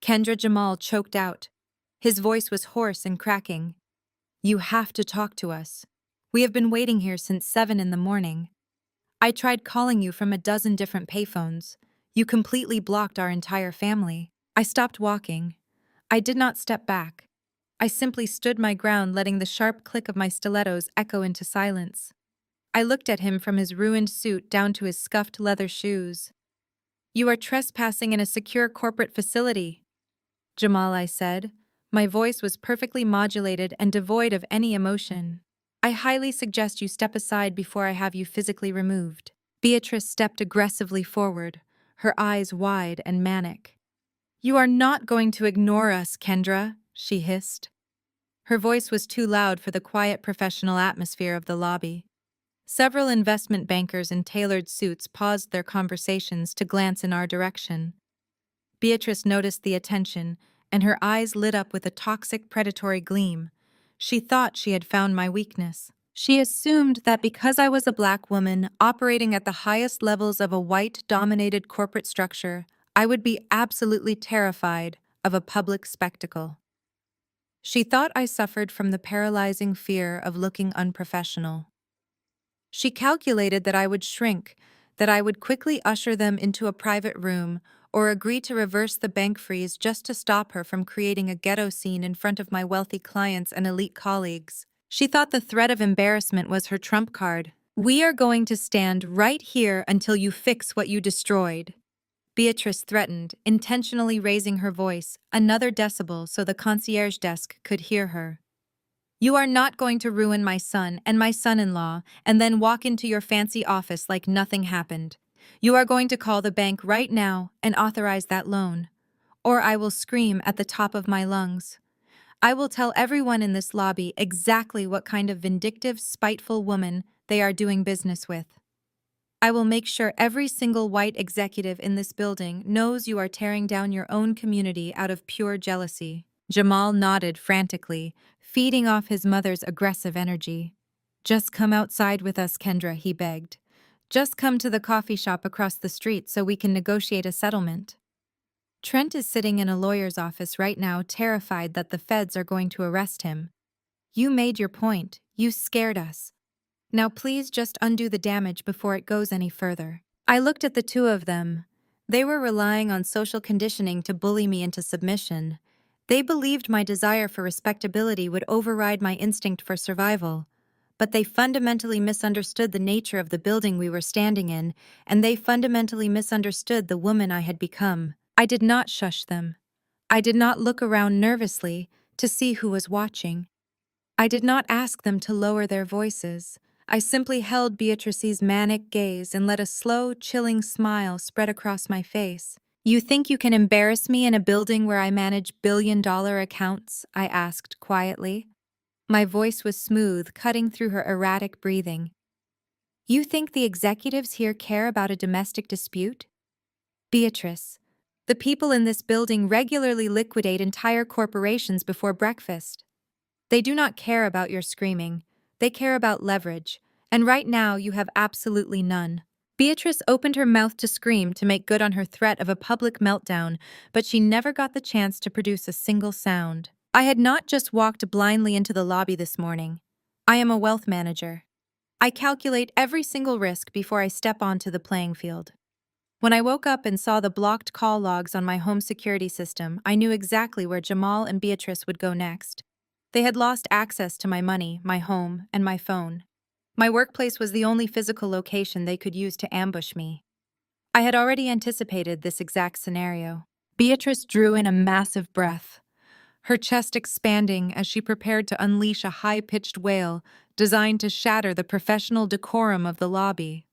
Kendra Jamal choked out. His voice was hoarse and cracking. "You have to talk to us. We have been waiting here since 7 in the morning. I tried calling you from a dozen different payphones. You completely blocked our entire family." I stopped walking. I did not step back. I simply stood my ground, letting the sharp click of my stilettos echo into silence. I looked at him from his ruined suit down to his scuffed leather shoes. "You are trespassing in a secure corporate facility." "Jamal," I said. My voice was perfectly modulated and devoid of any emotion. "I highly suggest you step aside before I have you physically removed." Beatrice stepped aggressively forward, her eyes wide and manic. "You are not going to ignore us, Kendra," she hissed. Her voice was too loud for the quiet professional atmosphere of the lobby. Several investment bankers in tailored suits paused their conversations to glance in our direction. Beatrice noticed the attention, and her eyes lit up with a toxic, predatory gleam. She thought she had found my weakness. She assumed that because I was a black woman operating at the highest levels of a white-dominated corporate structure, I would be absolutely terrified of a public spectacle. She thought I suffered from the paralyzing fear of looking unprofessional. She calculated that I would shrink, that I would quickly usher them into a private room, or agree to reverse the bank freeze just to stop her from creating a ghetto scene in front of my wealthy clients and elite colleagues. She thought the threat of embarrassment was her trump card. "We are going to stand right here until you fix what you destroyed," Beatrice threatened, intentionally raising her voice another decibel so the concierge desk could hear her. "You are not going to ruin my son and my son-in-law and then walk into your fancy office like nothing happened. You are going to call the bank right now and authorize that loan, or I will scream at the top of my lungs. I will tell everyone in this lobby exactly what kind of vindictive, spiteful woman they are doing business with. I will make sure every single white executive in this building knows you are tearing down your own community out of pure jealousy." Jamal nodded frantically, feeding off his mother's aggressive energy. "Just come outside with us, Kendra," he begged. "Just come to the coffee shop across the street so we can negotiate a settlement." Trent is sitting in a lawyer's office right now, terrified that the feds are going to arrest him. "You made your point. You scared us. Now please just undo the damage before it goes any further." I looked at the two of them. They were relying on social conditioning to bully me into submission. They believed my desire for respectability would override my instinct for survival. But they fundamentally misunderstood the nature of the building we were standing in, and they fundamentally misunderstood the woman I had become. I did not shush them. I did not look around nervously to see who was watching. I did not ask them to lower their voices. I simply held Beatrice's manic gaze and let a slow, chilling smile spread across my face. "You think you can embarrass me in a building where I manage billion-dollar accounts?" I asked quietly. My voice was smooth, cutting through her erratic breathing. "You think the executives here care about a domestic dispute? Beatrice, the people in this building regularly liquidate entire corporations before breakfast. They do not care about your screaming. They care about leverage, and right now you have absolutely none." Beatrice opened her mouth to scream to make good on her threat of a public meltdown, but she never got the chance to produce a single sound. I had not just walked blindly into the lobby this morning. I am a wealth manager. I calculate every single risk before I step onto the playing field. When I woke up and saw the blocked call logs on my home security system, I knew exactly where Jamal and Beatrice would go next. They had lost access to my money, my home, and my phone. My workplace was the only physical location they could use to ambush me. I had already anticipated this exact scenario. Beatrice drew in a massive breath, her chest expanding as she prepared to unleash a high-pitched wail designed to shatter the professional decorum of the lobby.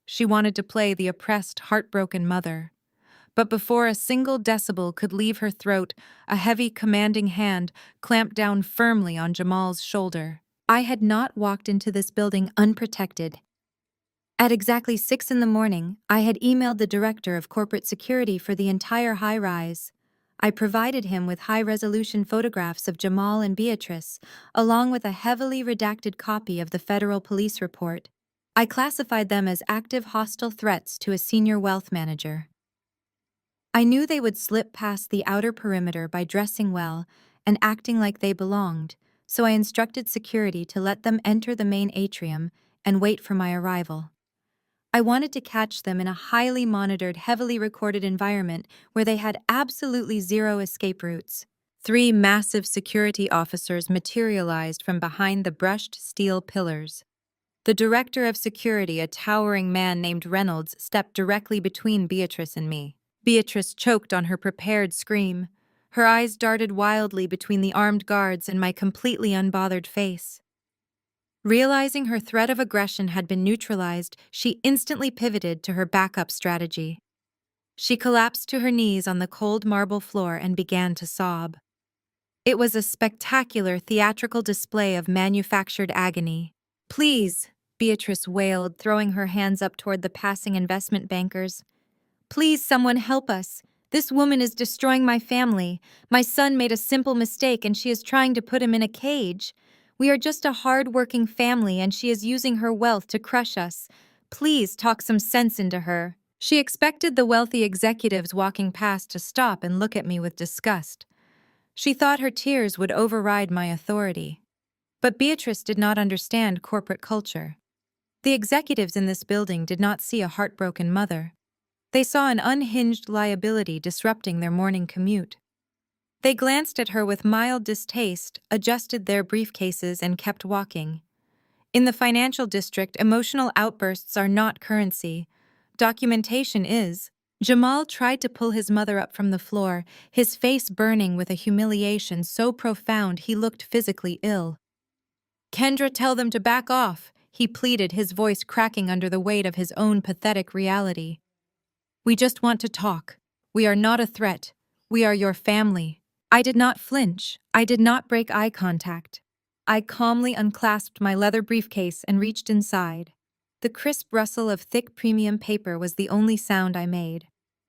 She wanted to play the oppressed, heartbroken mother. But before a single decibel could leave her throat, a heavy, commanding hand clamped down firmly on Jamal's shoulder. I had not walked into this building unprotected. At exactly 6 in the morning, I had emailed the director of corporate security for the entire high-rise. I provided him with high-resolution photographs of Jamal and Beatrice, along with a heavily redacted copy of the federal police report. I classified them as active hostile threats to a senior wealth manager. I knew they would slip past the outer perimeter by dressing well and acting like they belonged, so I instructed security to let them enter the main atrium and wait for my arrival. I wanted to catch them in a highly monitored, heavily recorded environment where they had absolutely zero escape routes. 3 massive security officers materialized from behind the brushed steel pillars. The director of security, a towering man named Reynolds, stepped directly between Beatrice and me. Beatrice choked on her prepared scream. Her eyes darted wildly between the armed guards and my completely unbothered face. Realizing her threat of aggression had been neutralized, she instantly pivoted to her backup strategy. She collapsed to her knees on the cold marble floor and began to sob. It was a spectacular theatrical display of manufactured agony. "Please," Beatrice wailed, throwing her hands up toward the passing investment bankers. "Please, someone help us. This woman is destroying my family. My son made a simple mistake and she is trying to put him in a cage. We are just a hard-working family and she is using her wealth to crush us. Please talk some sense into her." She expected the wealthy executives walking past to stop and look at me with disgust. She thought her tears would override my authority. But Beatrice did not understand corporate culture. The executives in this building did not see a heartbroken mother. They saw an unhinged liability disrupting their morning commute. They glanced at her with mild distaste, adjusted their briefcases, and kept walking. In the financial district, emotional outbursts are not currency. Documentation is. Jamal tried to pull his mother up from the floor, his face burning with a humiliation so profound he looked physically ill. "Kendra, tell them to back off," he pleaded, his voice cracking under the weight of his own pathetic reality. "We just want to talk. We are not a threat. We are your family." I did not flinch. I did not break eye contact. I calmly unclasped my leather briefcase and reached inside. The crisp rustle of thick premium paper was the only sound I made.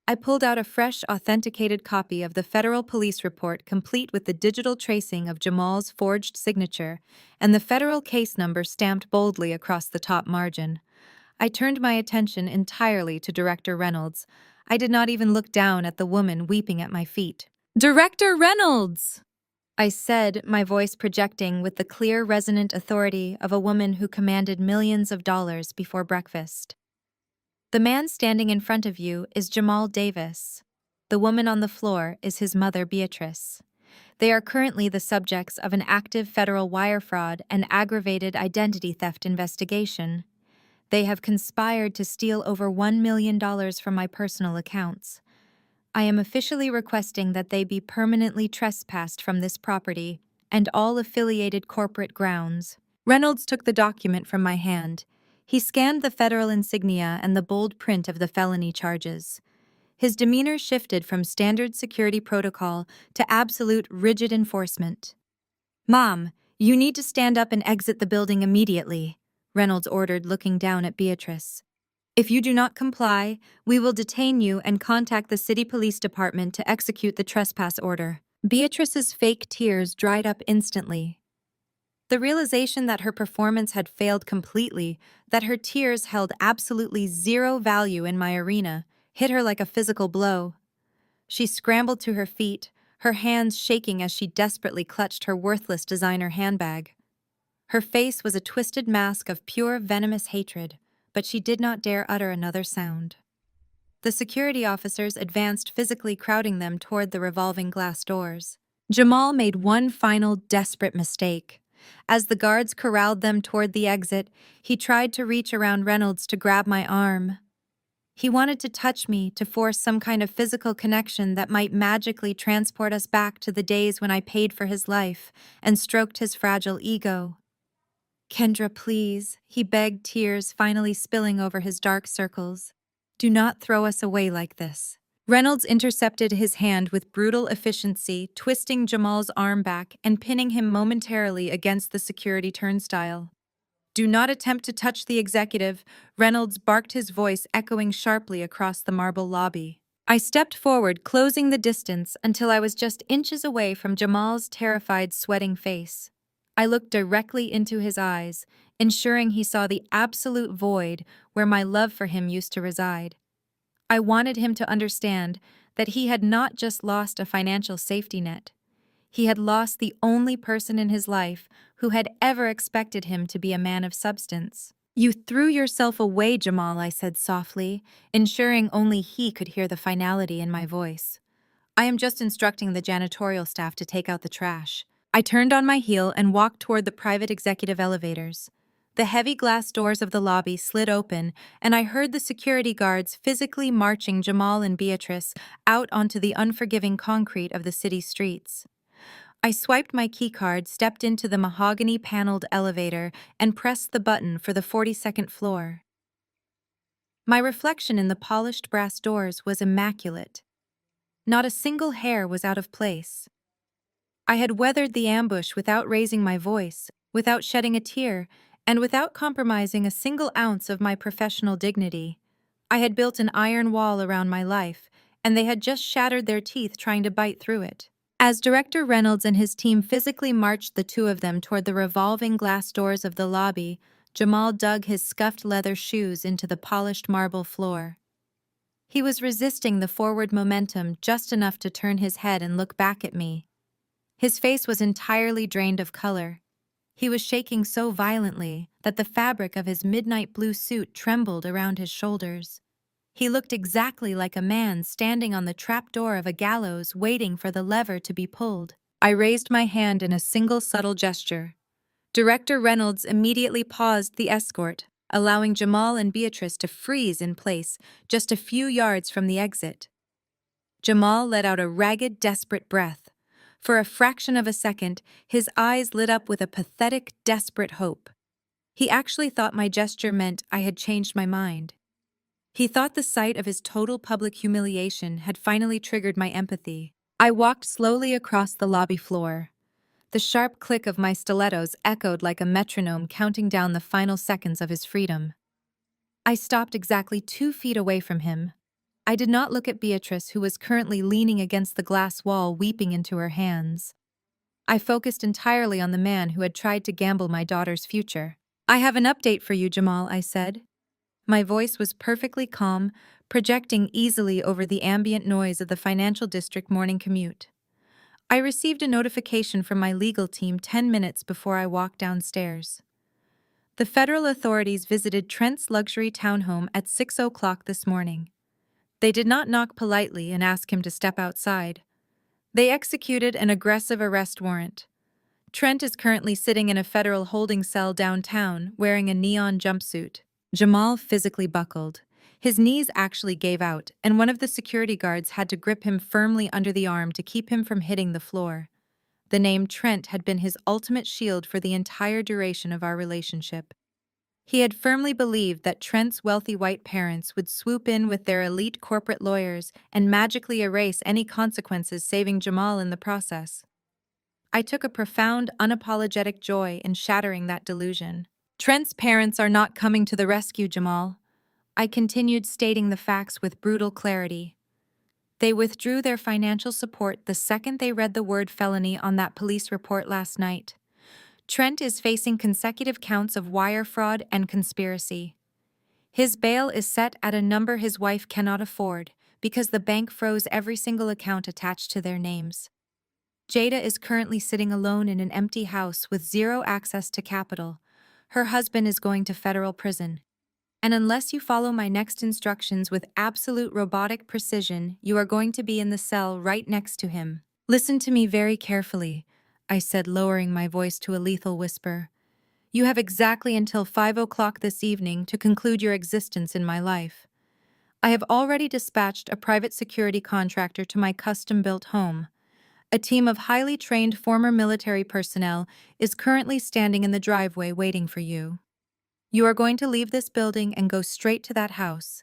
I pulled out a fresh, authenticated copy of the federal police report complete with the digital tracing of Jamal's forged signature and the federal case number stamped boldly across the top margin. I turned my attention entirely to Director Reynolds. I did not even look down at the woman weeping at my feet. "Director Reynolds!" I said, my voice projecting with the clear, resonant authority of a woman who commanded millions of dollars before breakfast. "The man standing in front of you is Jamal Davis. The woman on the floor is his mother, Beatrice. They are currently the subjects of an active federal wire fraud and aggravated identity theft investigation. They have conspired to steal over $1 million from my personal accounts. I am officially requesting that they be permanently trespassed from this property and all affiliated corporate grounds." Reynolds took the document from my hand. He scanned the federal insignia and the bold print of the felony charges. His demeanor shifted from standard security protocol to absolute rigid enforcement. "Mom, you need to stand up and exit the building immediately," Reynolds ordered, looking down at Beatrice. "If you do not comply, we will detain you and contact the city police department to execute the trespass order." Beatrice's fake tears dried up instantly. The realization that her performance had failed completely, that her tears held absolutely zero value in my arena, hit her like a physical blow. She scrambled to her feet, her hands shaking as she desperately clutched her worthless designer handbag. Her face was a twisted mask of pure venomous hatred, but she did not dare utter another sound. The security officers advanced, physically crowding them toward the revolving glass doors. Jamal made one final desperate mistake. As the guards corralled them toward the exit, he tried to reach around Reynolds to grab my arm. He wanted to touch me, to force some kind of physical connection that might magically transport us back to the days when I paid for his life and stroked his fragile ego. "Kendra, please," he begged, tears finally spilling over his dark circles. "Do not throw us away like this." Reynolds intercepted his hand with brutal efficiency, twisting Jamal's arm back and pinning him momentarily against the security turnstile. "Do not attempt to touch the executive," Reynolds barked, his voice echoing sharply across the marble lobby. I stepped forward, closing the distance until I was just inches away from Jamal's terrified, sweating face. I looked directly into his eyes, ensuring he saw the absolute void where my love for him used to reside. I wanted him to understand that he had not just lost a financial safety net. He had lost the only person in his life who had ever expected him to be a man of substance. "You threw yourself away, Jamal," I said softly, ensuring only he could hear the finality in my voice. "I am just instructing the janitorial staff to take out the trash." I turned on my heel and walked toward the private executive elevators. The heavy glass doors of the lobby slid open, and I heard the security guards physically marching Jamal and Beatrice out onto the unforgiving concrete of the city streets. I swiped my keycard, stepped into the mahogany-paneled elevator, and pressed the button for the 42nd floor. My reflection in the polished brass doors was immaculate. Not a single hair was out of place. I had weathered the ambush without raising my voice, without shedding a tear, and without compromising a single ounce of my professional dignity. I had built an iron wall around my life, and they had just shattered their teeth trying to bite through it. As Director Reynolds and his team physically marched the two of them toward the revolving glass doors of the lobby, Jamal dug his scuffed leather shoes into the polished marble floor. He was resisting the forward momentum just enough to turn his head and look back at me. His face was entirely drained of color. He was shaking so violently that the fabric of his midnight blue suit trembled around his shoulders. He looked exactly like a man standing on the trapdoor of a gallows waiting for the lever to be pulled. I raised my hand in a single subtle gesture. Director Reynolds immediately paused the escort, allowing Jamal and Beatrice to freeze in place just a few yards from the exit. Jamal let out a ragged, desperate breath. For a fraction of a second, his eyes lit up with a pathetic, desperate hope. He actually thought my gesture meant I had changed my mind. He thought the sight of his total public humiliation had finally triggered my empathy. I walked slowly across the lobby floor. The sharp click of my stilettos echoed like a metronome counting down the final seconds of his freedom. I stopped exactly 2 feet away from him. I did not look at Beatrice, who was currently leaning against the glass wall, weeping into her hands. I focused entirely on the man who had tried to gamble my daughter's future. "I have an update for you, Jamal," I said. My voice was perfectly calm, projecting easily over the ambient noise of the financial district morning commute. I received a notification from my legal team 10 minutes before I walked downstairs. The federal authorities visited Trent's luxury townhome at 6 o'clock this morning. They did not knock politely and ask him to step outside. They executed an aggressive arrest warrant. Trent is currently sitting in a federal holding cell downtown, wearing a neon jumpsuit. Jamal physically buckled. His knees actually gave out, and one of the security guards had to grip him firmly under the arm to keep him from hitting the floor. The name Trent had been his ultimate shield for the entire duration of our relationship. He had firmly believed that Trent's wealthy white parents would swoop in with their elite corporate lawyers and magically erase any consequences, saving Jamal in the process. I took a profound, unapologetic joy in shattering that delusion. "Trent's parents are not coming to the rescue, Jamal." I continued stating the facts with brutal clarity. "They withdrew their financial support the second they read the word felony on that police report last night. Trent is facing consecutive counts of wire fraud and conspiracy. His bail is set at a number his wife cannot afford because the bank froze every single account attached to their names. Jada is currently sitting alone in an empty house with zero access to capital. Her husband is going to federal prison. And unless you follow my next instructions with absolute robotic precision, you are going to be in the cell right next to him. Listen to me very carefully," I said, lowering my voice to a lethal whisper. "You have exactly until 5 o'clock this evening to conclude your existence in my life. I have already dispatched a private security contractor to my custom-built home. A team of highly trained former military personnel is currently standing in the driveway waiting for you. You are going to leave this building and go straight to that house.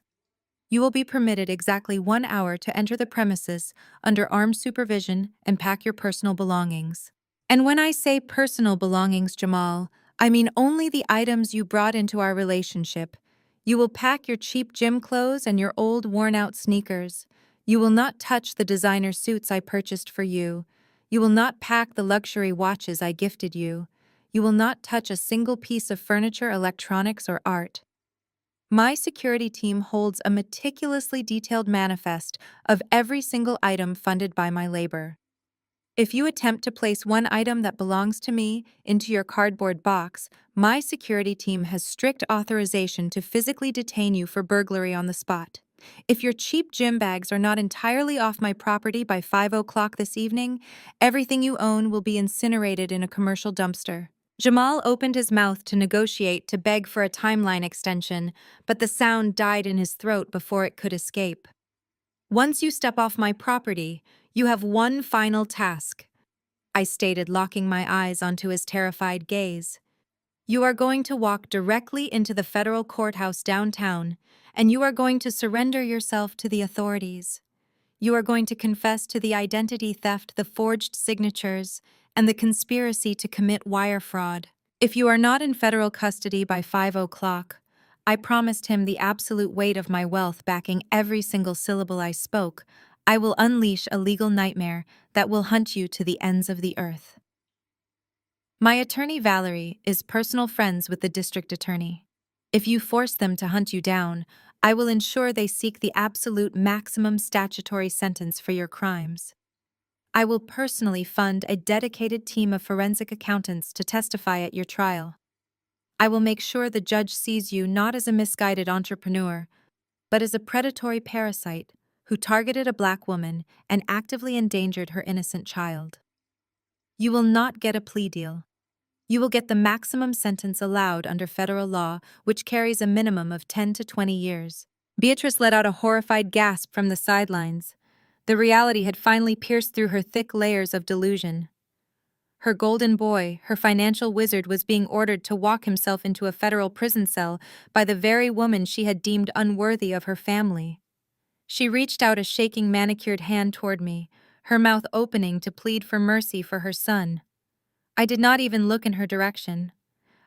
You will be permitted exactly 1 hour to enter the premises under armed supervision and pack your personal belongings. And when I say personal belongings, Jamal, I mean only the items you brought into our relationship. You will pack your cheap gym clothes and your old worn-out sneakers. You will not touch the designer suits I purchased for you. You will not pack the luxury watches I gifted you. You will not touch a single piece of furniture, electronics, or art. My security team holds a meticulously detailed manifest of every single item funded by my labor. If you attempt to place one item that belongs to me into your cardboard box, my security team has strict authorization to physically detain you for burglary on the spot. If your cheap gym bags are not entirely off my property by 5 o'clock this evening, everything you own will be incinerated in a commercial dumpster." Jamal opened his mouth to negotiate to beg for a timeline extension, but the sound died in his throat before it could escape. "Once you step off my property, you have one final task," I stated, locking my eyes onto his terrified gaze. "You are going to walk directly into the federal courthouse downtown, and you are going to surrender yourself to the authorities. You are going to confess to the identity theft, the forged signatures, and the conspiracy to commit wire fraud. If you are not in federal custody by 5 o'clock, I promised him the absolute weight of my wealth backing every single syllable I spoke. I will unleash a legal nightmare that will hunt you to the ends of the earth. My attorney Valerie is personal friends with the district attorney. If you force them to hunt you down, I will ensure they seek the absolute maximum statutory sentence for your crimes. I will personally fund a dedicated team of forensic accountants to testify at your trial. I will make sure the judge sees you not as a misguided entrepreneur, but as a predatory parasite who targeted a black woman and actively endangered her innocent child. You will not get a plea deal. You will get the maximum sentence allowed under federal law, which carries a minimum of 10 to 20 years. Beatrice let out a horrified gasp from the sidelines. The reality had finally pierced through her thick layers of delusion. Her golden boy, her financial wizard, was being ordered to walk himself into a federal prison cell by the very woman she had deemed unworthy of her family. She reached out a shaking manicured hand toward me, her mouth opening to plead for mercy for her son. I did not even look in her direction.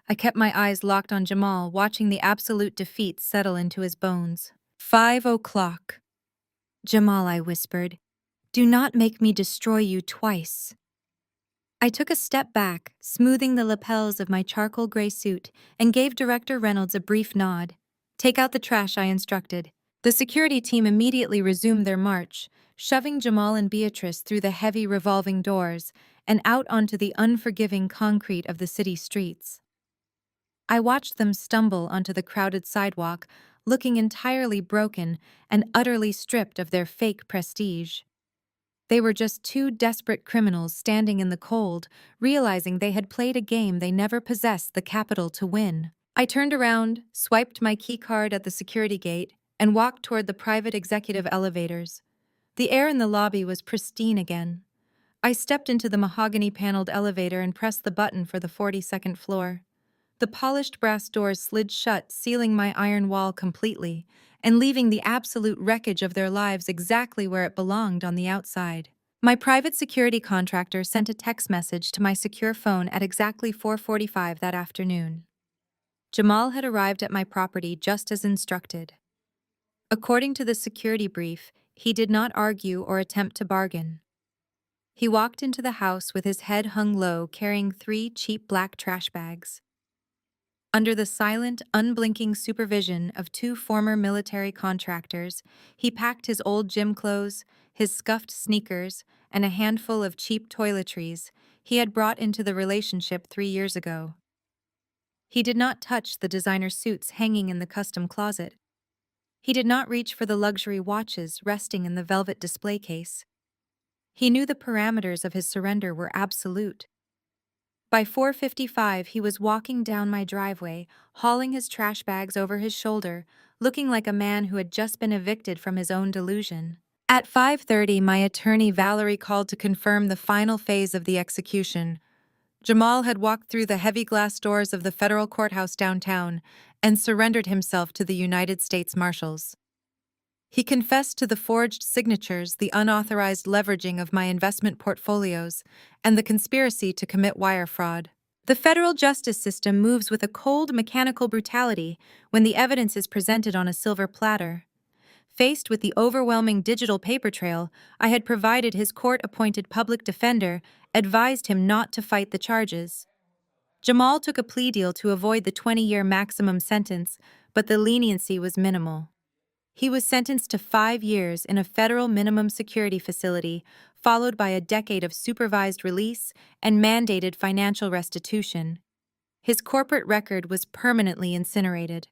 I kept my eyes locked on Jamal, watching the absolute defeat settle into his bones. 5 o'clock. Jamal, I whispered, do not make me destroy you twice. I took a step back, smoothing the lapels of my charcoal gray suit, and gave Director Reynolds a brief nod. Take out the trash, I instructed. The security team immediately resumed their march, shoving Jamal and Beatrice through the heavy revolving doors and out onto the unforgiving concrete of the city streets. I watched them stumble onto the crowded sidewalk, looking entirely broken and utterly stripped of their fake prestige. They were just two desperate criminals standing in the cold, realizing they had played a game they never possessed the capital to win. I turned around, swiped my keycard at the security gate, and walked toward the private executive elevators. The air in the lobby was pristine again. I stepped into the mahogany-paneled elevator and pressed the button for the 42nd floor. The polished brass doors slid shut, sealing my iron wall completely, and leaving the absolute wreckage of their lives exactly where it belonged on the outside. My private security contractor sent a text message to my secure phone at exactly 4:45 that afternoon. Jamal had arrived at my property just as instructed. According to the security brief, he did not argue or attempt to bargain. He walked into the house with his head hung low, carrying 3 cheap black trash bags. Under the silent, unblinking supervision of 2 former military contractors, he packed his old gym clothes, his scuffed sneakers, and a handful of cheap toiletries he had brought into the relationship 3 years ago. He did not touch the designer suits hanging in the custom closet. He did not reach for the luxury watches resting in the velvet display case. He knew the parameters of his surrender were absolute. By 4:55, he was walking down my driveway, hauling his trash bags over his shoulder, looking like a man who had just been evicted from his own delusion. At 5:30, my attorney Valerie called to confirm the final phase of the execution. Jamal had walked through the heavy glass doors of the federal courthouse downtown and surrendered himself to the United States Marshals. He confessed to the forged signatures, the unauthorized leveraging of my investment portfolios, and the conspiracy to commit wire fraud. The federal justice system moves with a cold, mechanical brutality when the evidence is presented on a silver platter. Faced with the overwhelming digital paper trail, I had provided his court-appointed public defender, advised him not to fight the charges. Jamal took a plea deal to avoid the 20-year maximum sentence, but the leniency was minimal. He was sentenced to 5 years in a federal minimum security facility, followed by a decade of supervised release and mandated financial restitution. His corporate record was permanently incinerated.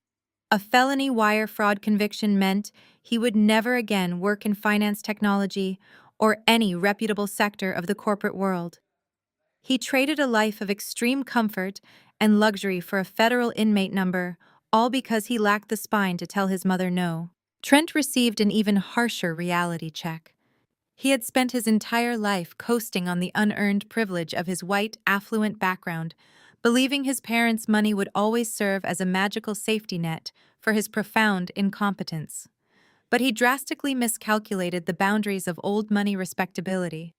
A felony wire fraud conviction meant he would never again work in finance technology or any reputable sector of the corporate world. He traded a life of extreme comfort and luxury for a federal inmate number, all because he lacked the spine to tell his mother no. Trent received an even harsher reality check. He had spent his entire life coasting on the unearned privilege of his white, affluent background, believing his parents' money would always serve as a magical safety net for his profound incompetence. But he drastically miscalculated the boundaries of old money respectability.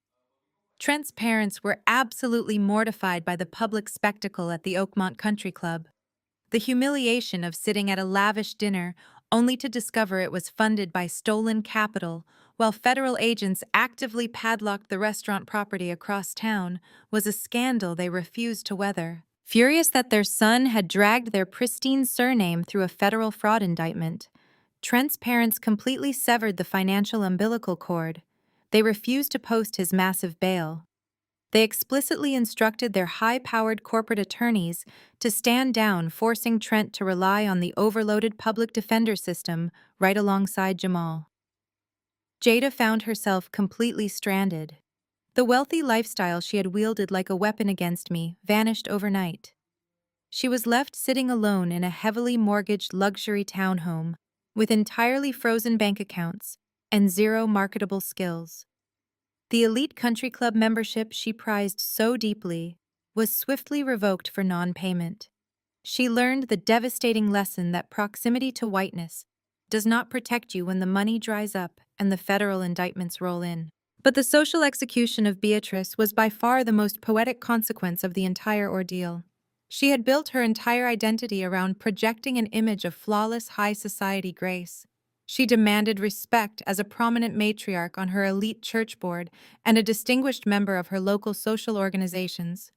Trent's parents were absolutely mortified by the public spectacle at the Oakmont Country Club. The humiliation of sitting at a lavish dinner only to discover it was funded by stolen capital while federal agents actively padlocked the restaurant property across town, was a scandal they refused to weather. Furious that their son had dragged their pristine surname through a federal fraud indictment, Trent's parents completely severed the financial umbilical cord. They refused to post his massive bail. They explicitly instructed their high-powered corporate attorneys to stand down, forcing Trent to rely on the overloaded public defender system right alongside Jamal. Jada found herself completely stranded. The wealthy lifestyle she had wielded like a weapon against me vanished overnight. She was left sitting alone in a heavily mortgaged luxury townhome, with entirely frozen bank accounts and zero marketable skills. The elite country club membership she prized so deeply was swiftly revoked for non-payment. She learned the devastating lesson that proximity to whiteness does not protect you when the money dries up and the federal indictments roll in. But the social execution of Beatrice was by far the most poetic consequence of the entire ordeal. She had built her entire identity around projecting an image of flawless high society grace. She demanded respect as a prominent matriarch on her elite church board and a distinguished member of her local social organizations.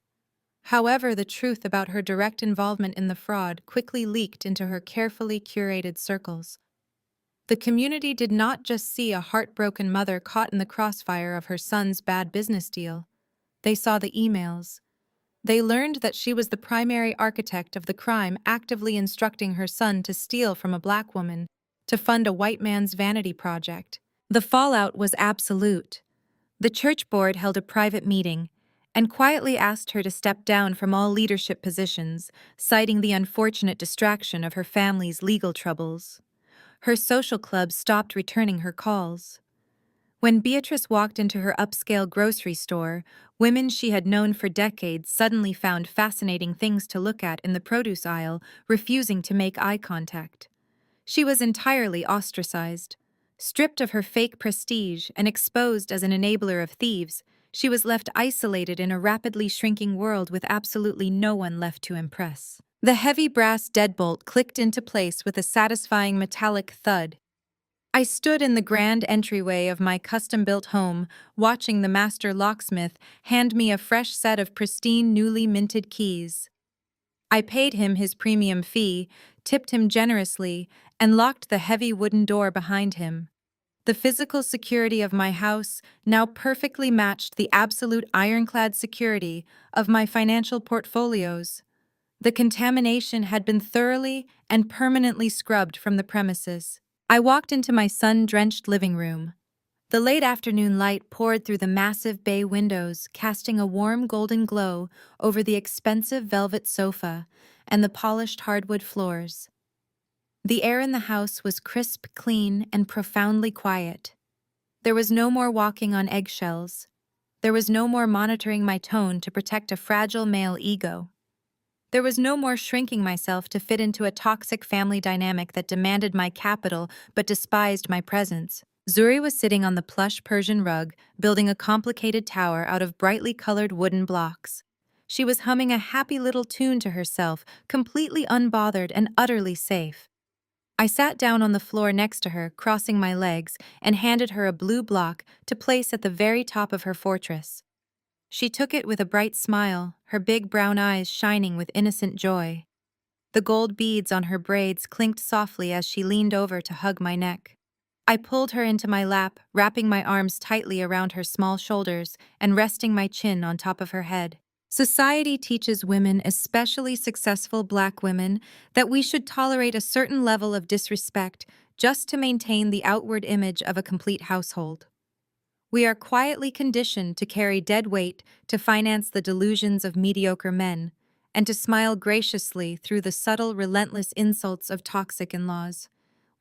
However, the truth about her direct involvement in the fraud quickly leaked into her carefully curated circles. The community did not just see a heartbroken mother caught in the crossfire of her son's bad business deal. They saw the emails. They learned that she was the primary architect of the crime, actively instructing her son to steal from a black woman to fund a white man's vanity project. The fallout was absolute. The church board held a private meeting and quietly asked her to step down from all leadership positions, citing the unfortunate distraction of her family's legal troubles. Her social club stopped returning her calls. When Beatrice walked into her upscale grocery store, women she had known for decades suddenly found fascinating things to look at in the produce aisle, refusing to make eye contact. She was entirely ostracized. Stripped of her fake prestige and exposed as an enabler of thieves, she was left isolated in a rapidly shrinking world with absolutely no one left to impress. The heavy brass deadbolt clicked into place with a satisfying metallic thud. I stood in the grand entryway of my custom-built home, watching the master locksmith hand me a fresh set of pristine, newly minted keys. I paid him his premium fee, tipped him generously, and locked the heavy wooden door behind him. The physical security of my house now perfectly matched the absolute ironclad security of my financial portfolios. The contamination had been thoroughly and permanently scrubbed from the premises. I walked into my sun-drenched living room. The late afternoon light poured through the massive bay windows, casting a warm golden glow over the expensive velvet sofa and the polished hardwood floors. The air in the house was crisp, clean, and profoundly quiet. There was no more walking on eggshells. There was no more monitoring my tone to protect a fragile male ego. There was no more shrinking myself to fit into a toxic family dynamic that demanded my capital but despised my presence. Zuri was sitting on the plush Persian rug, building a complicated tower out of brightly colored wooden blocks. She was humming a happy little tune to herself, completely unbothered and utterly safe. I sat down on the floor next to her, crossing my legs, and handed her a blue block to place at the very top of her fortress. She took it with a bright smile, her big brown eyes shining with innocent joy. The gold beads on her braids clinked softly as she leaned over to hug my neck. I pulled her into my lap, wrapping my arms tightly around her small shoulders and resting my chin on top of her head. Society teaches women, especially successful black women, that we should tolerate a certain level of disrespect just to maintain the outward image of a complete household. We are quietly conditioned to carry dead weight to finance the delusions of mediocre men, and to smile graciously through the subtle, relentless insults of toxic in-laws.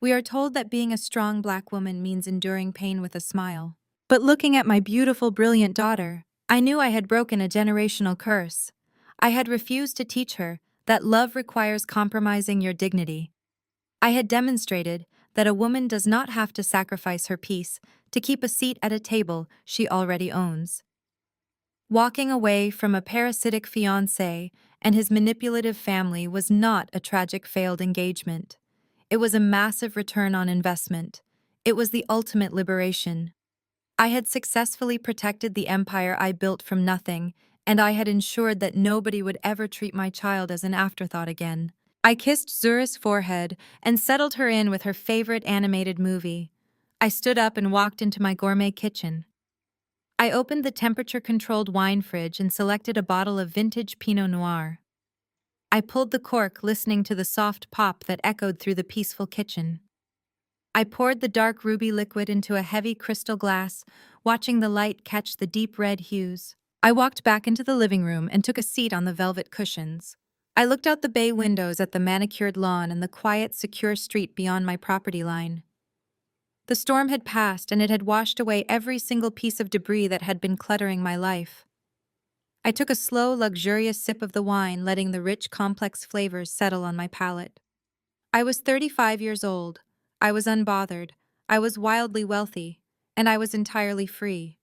We are told that being a strong black woman means enduring pain with a smile. But looking at my beautiful, brilliant daughter, I knew I had broken a generational curse. I had refused to teach her that love requires compromising your dignity. I had demonstrated that a woman does not have to sacrifice her peace to keep a seat at a table she already owns. Walking away from a parasitic fiancé and his manipulative family was not a tragic failed engagement. It was a massive return on investment. It was the ultimate liberation. I had successfully protected the empire I built from nothing, and I had ensured that nobody would ever treat my child as an afterthought again. I kissed Zuri's forehead and settled her in with her favorite animated movie. I stood up and walked into my gourmet kitchen. I opened the temperature-controlled wine fridge and selected a bottle of vintage Pinot Noir. I pulled the cork, listening to the soft pop that echoed through the peaceful kitchen. I poured the dark ruby liquid into a heavy crystal glass, watching the light catch the deep red hues. I walked back into the living room and took a seat on the velvet cushions. I looked out the bay windows at the manicured lawn and the quiet, secure street beyond my property line. The storm had passed, and it had washed away every single piece of debris that had been cluttering my life. I took a slow, luxurious sip of the wine, letting the rich, complex flavors settle on my palate. I was 35 years old. I was unbothered. I was wildly wealthy. And I was entirely free.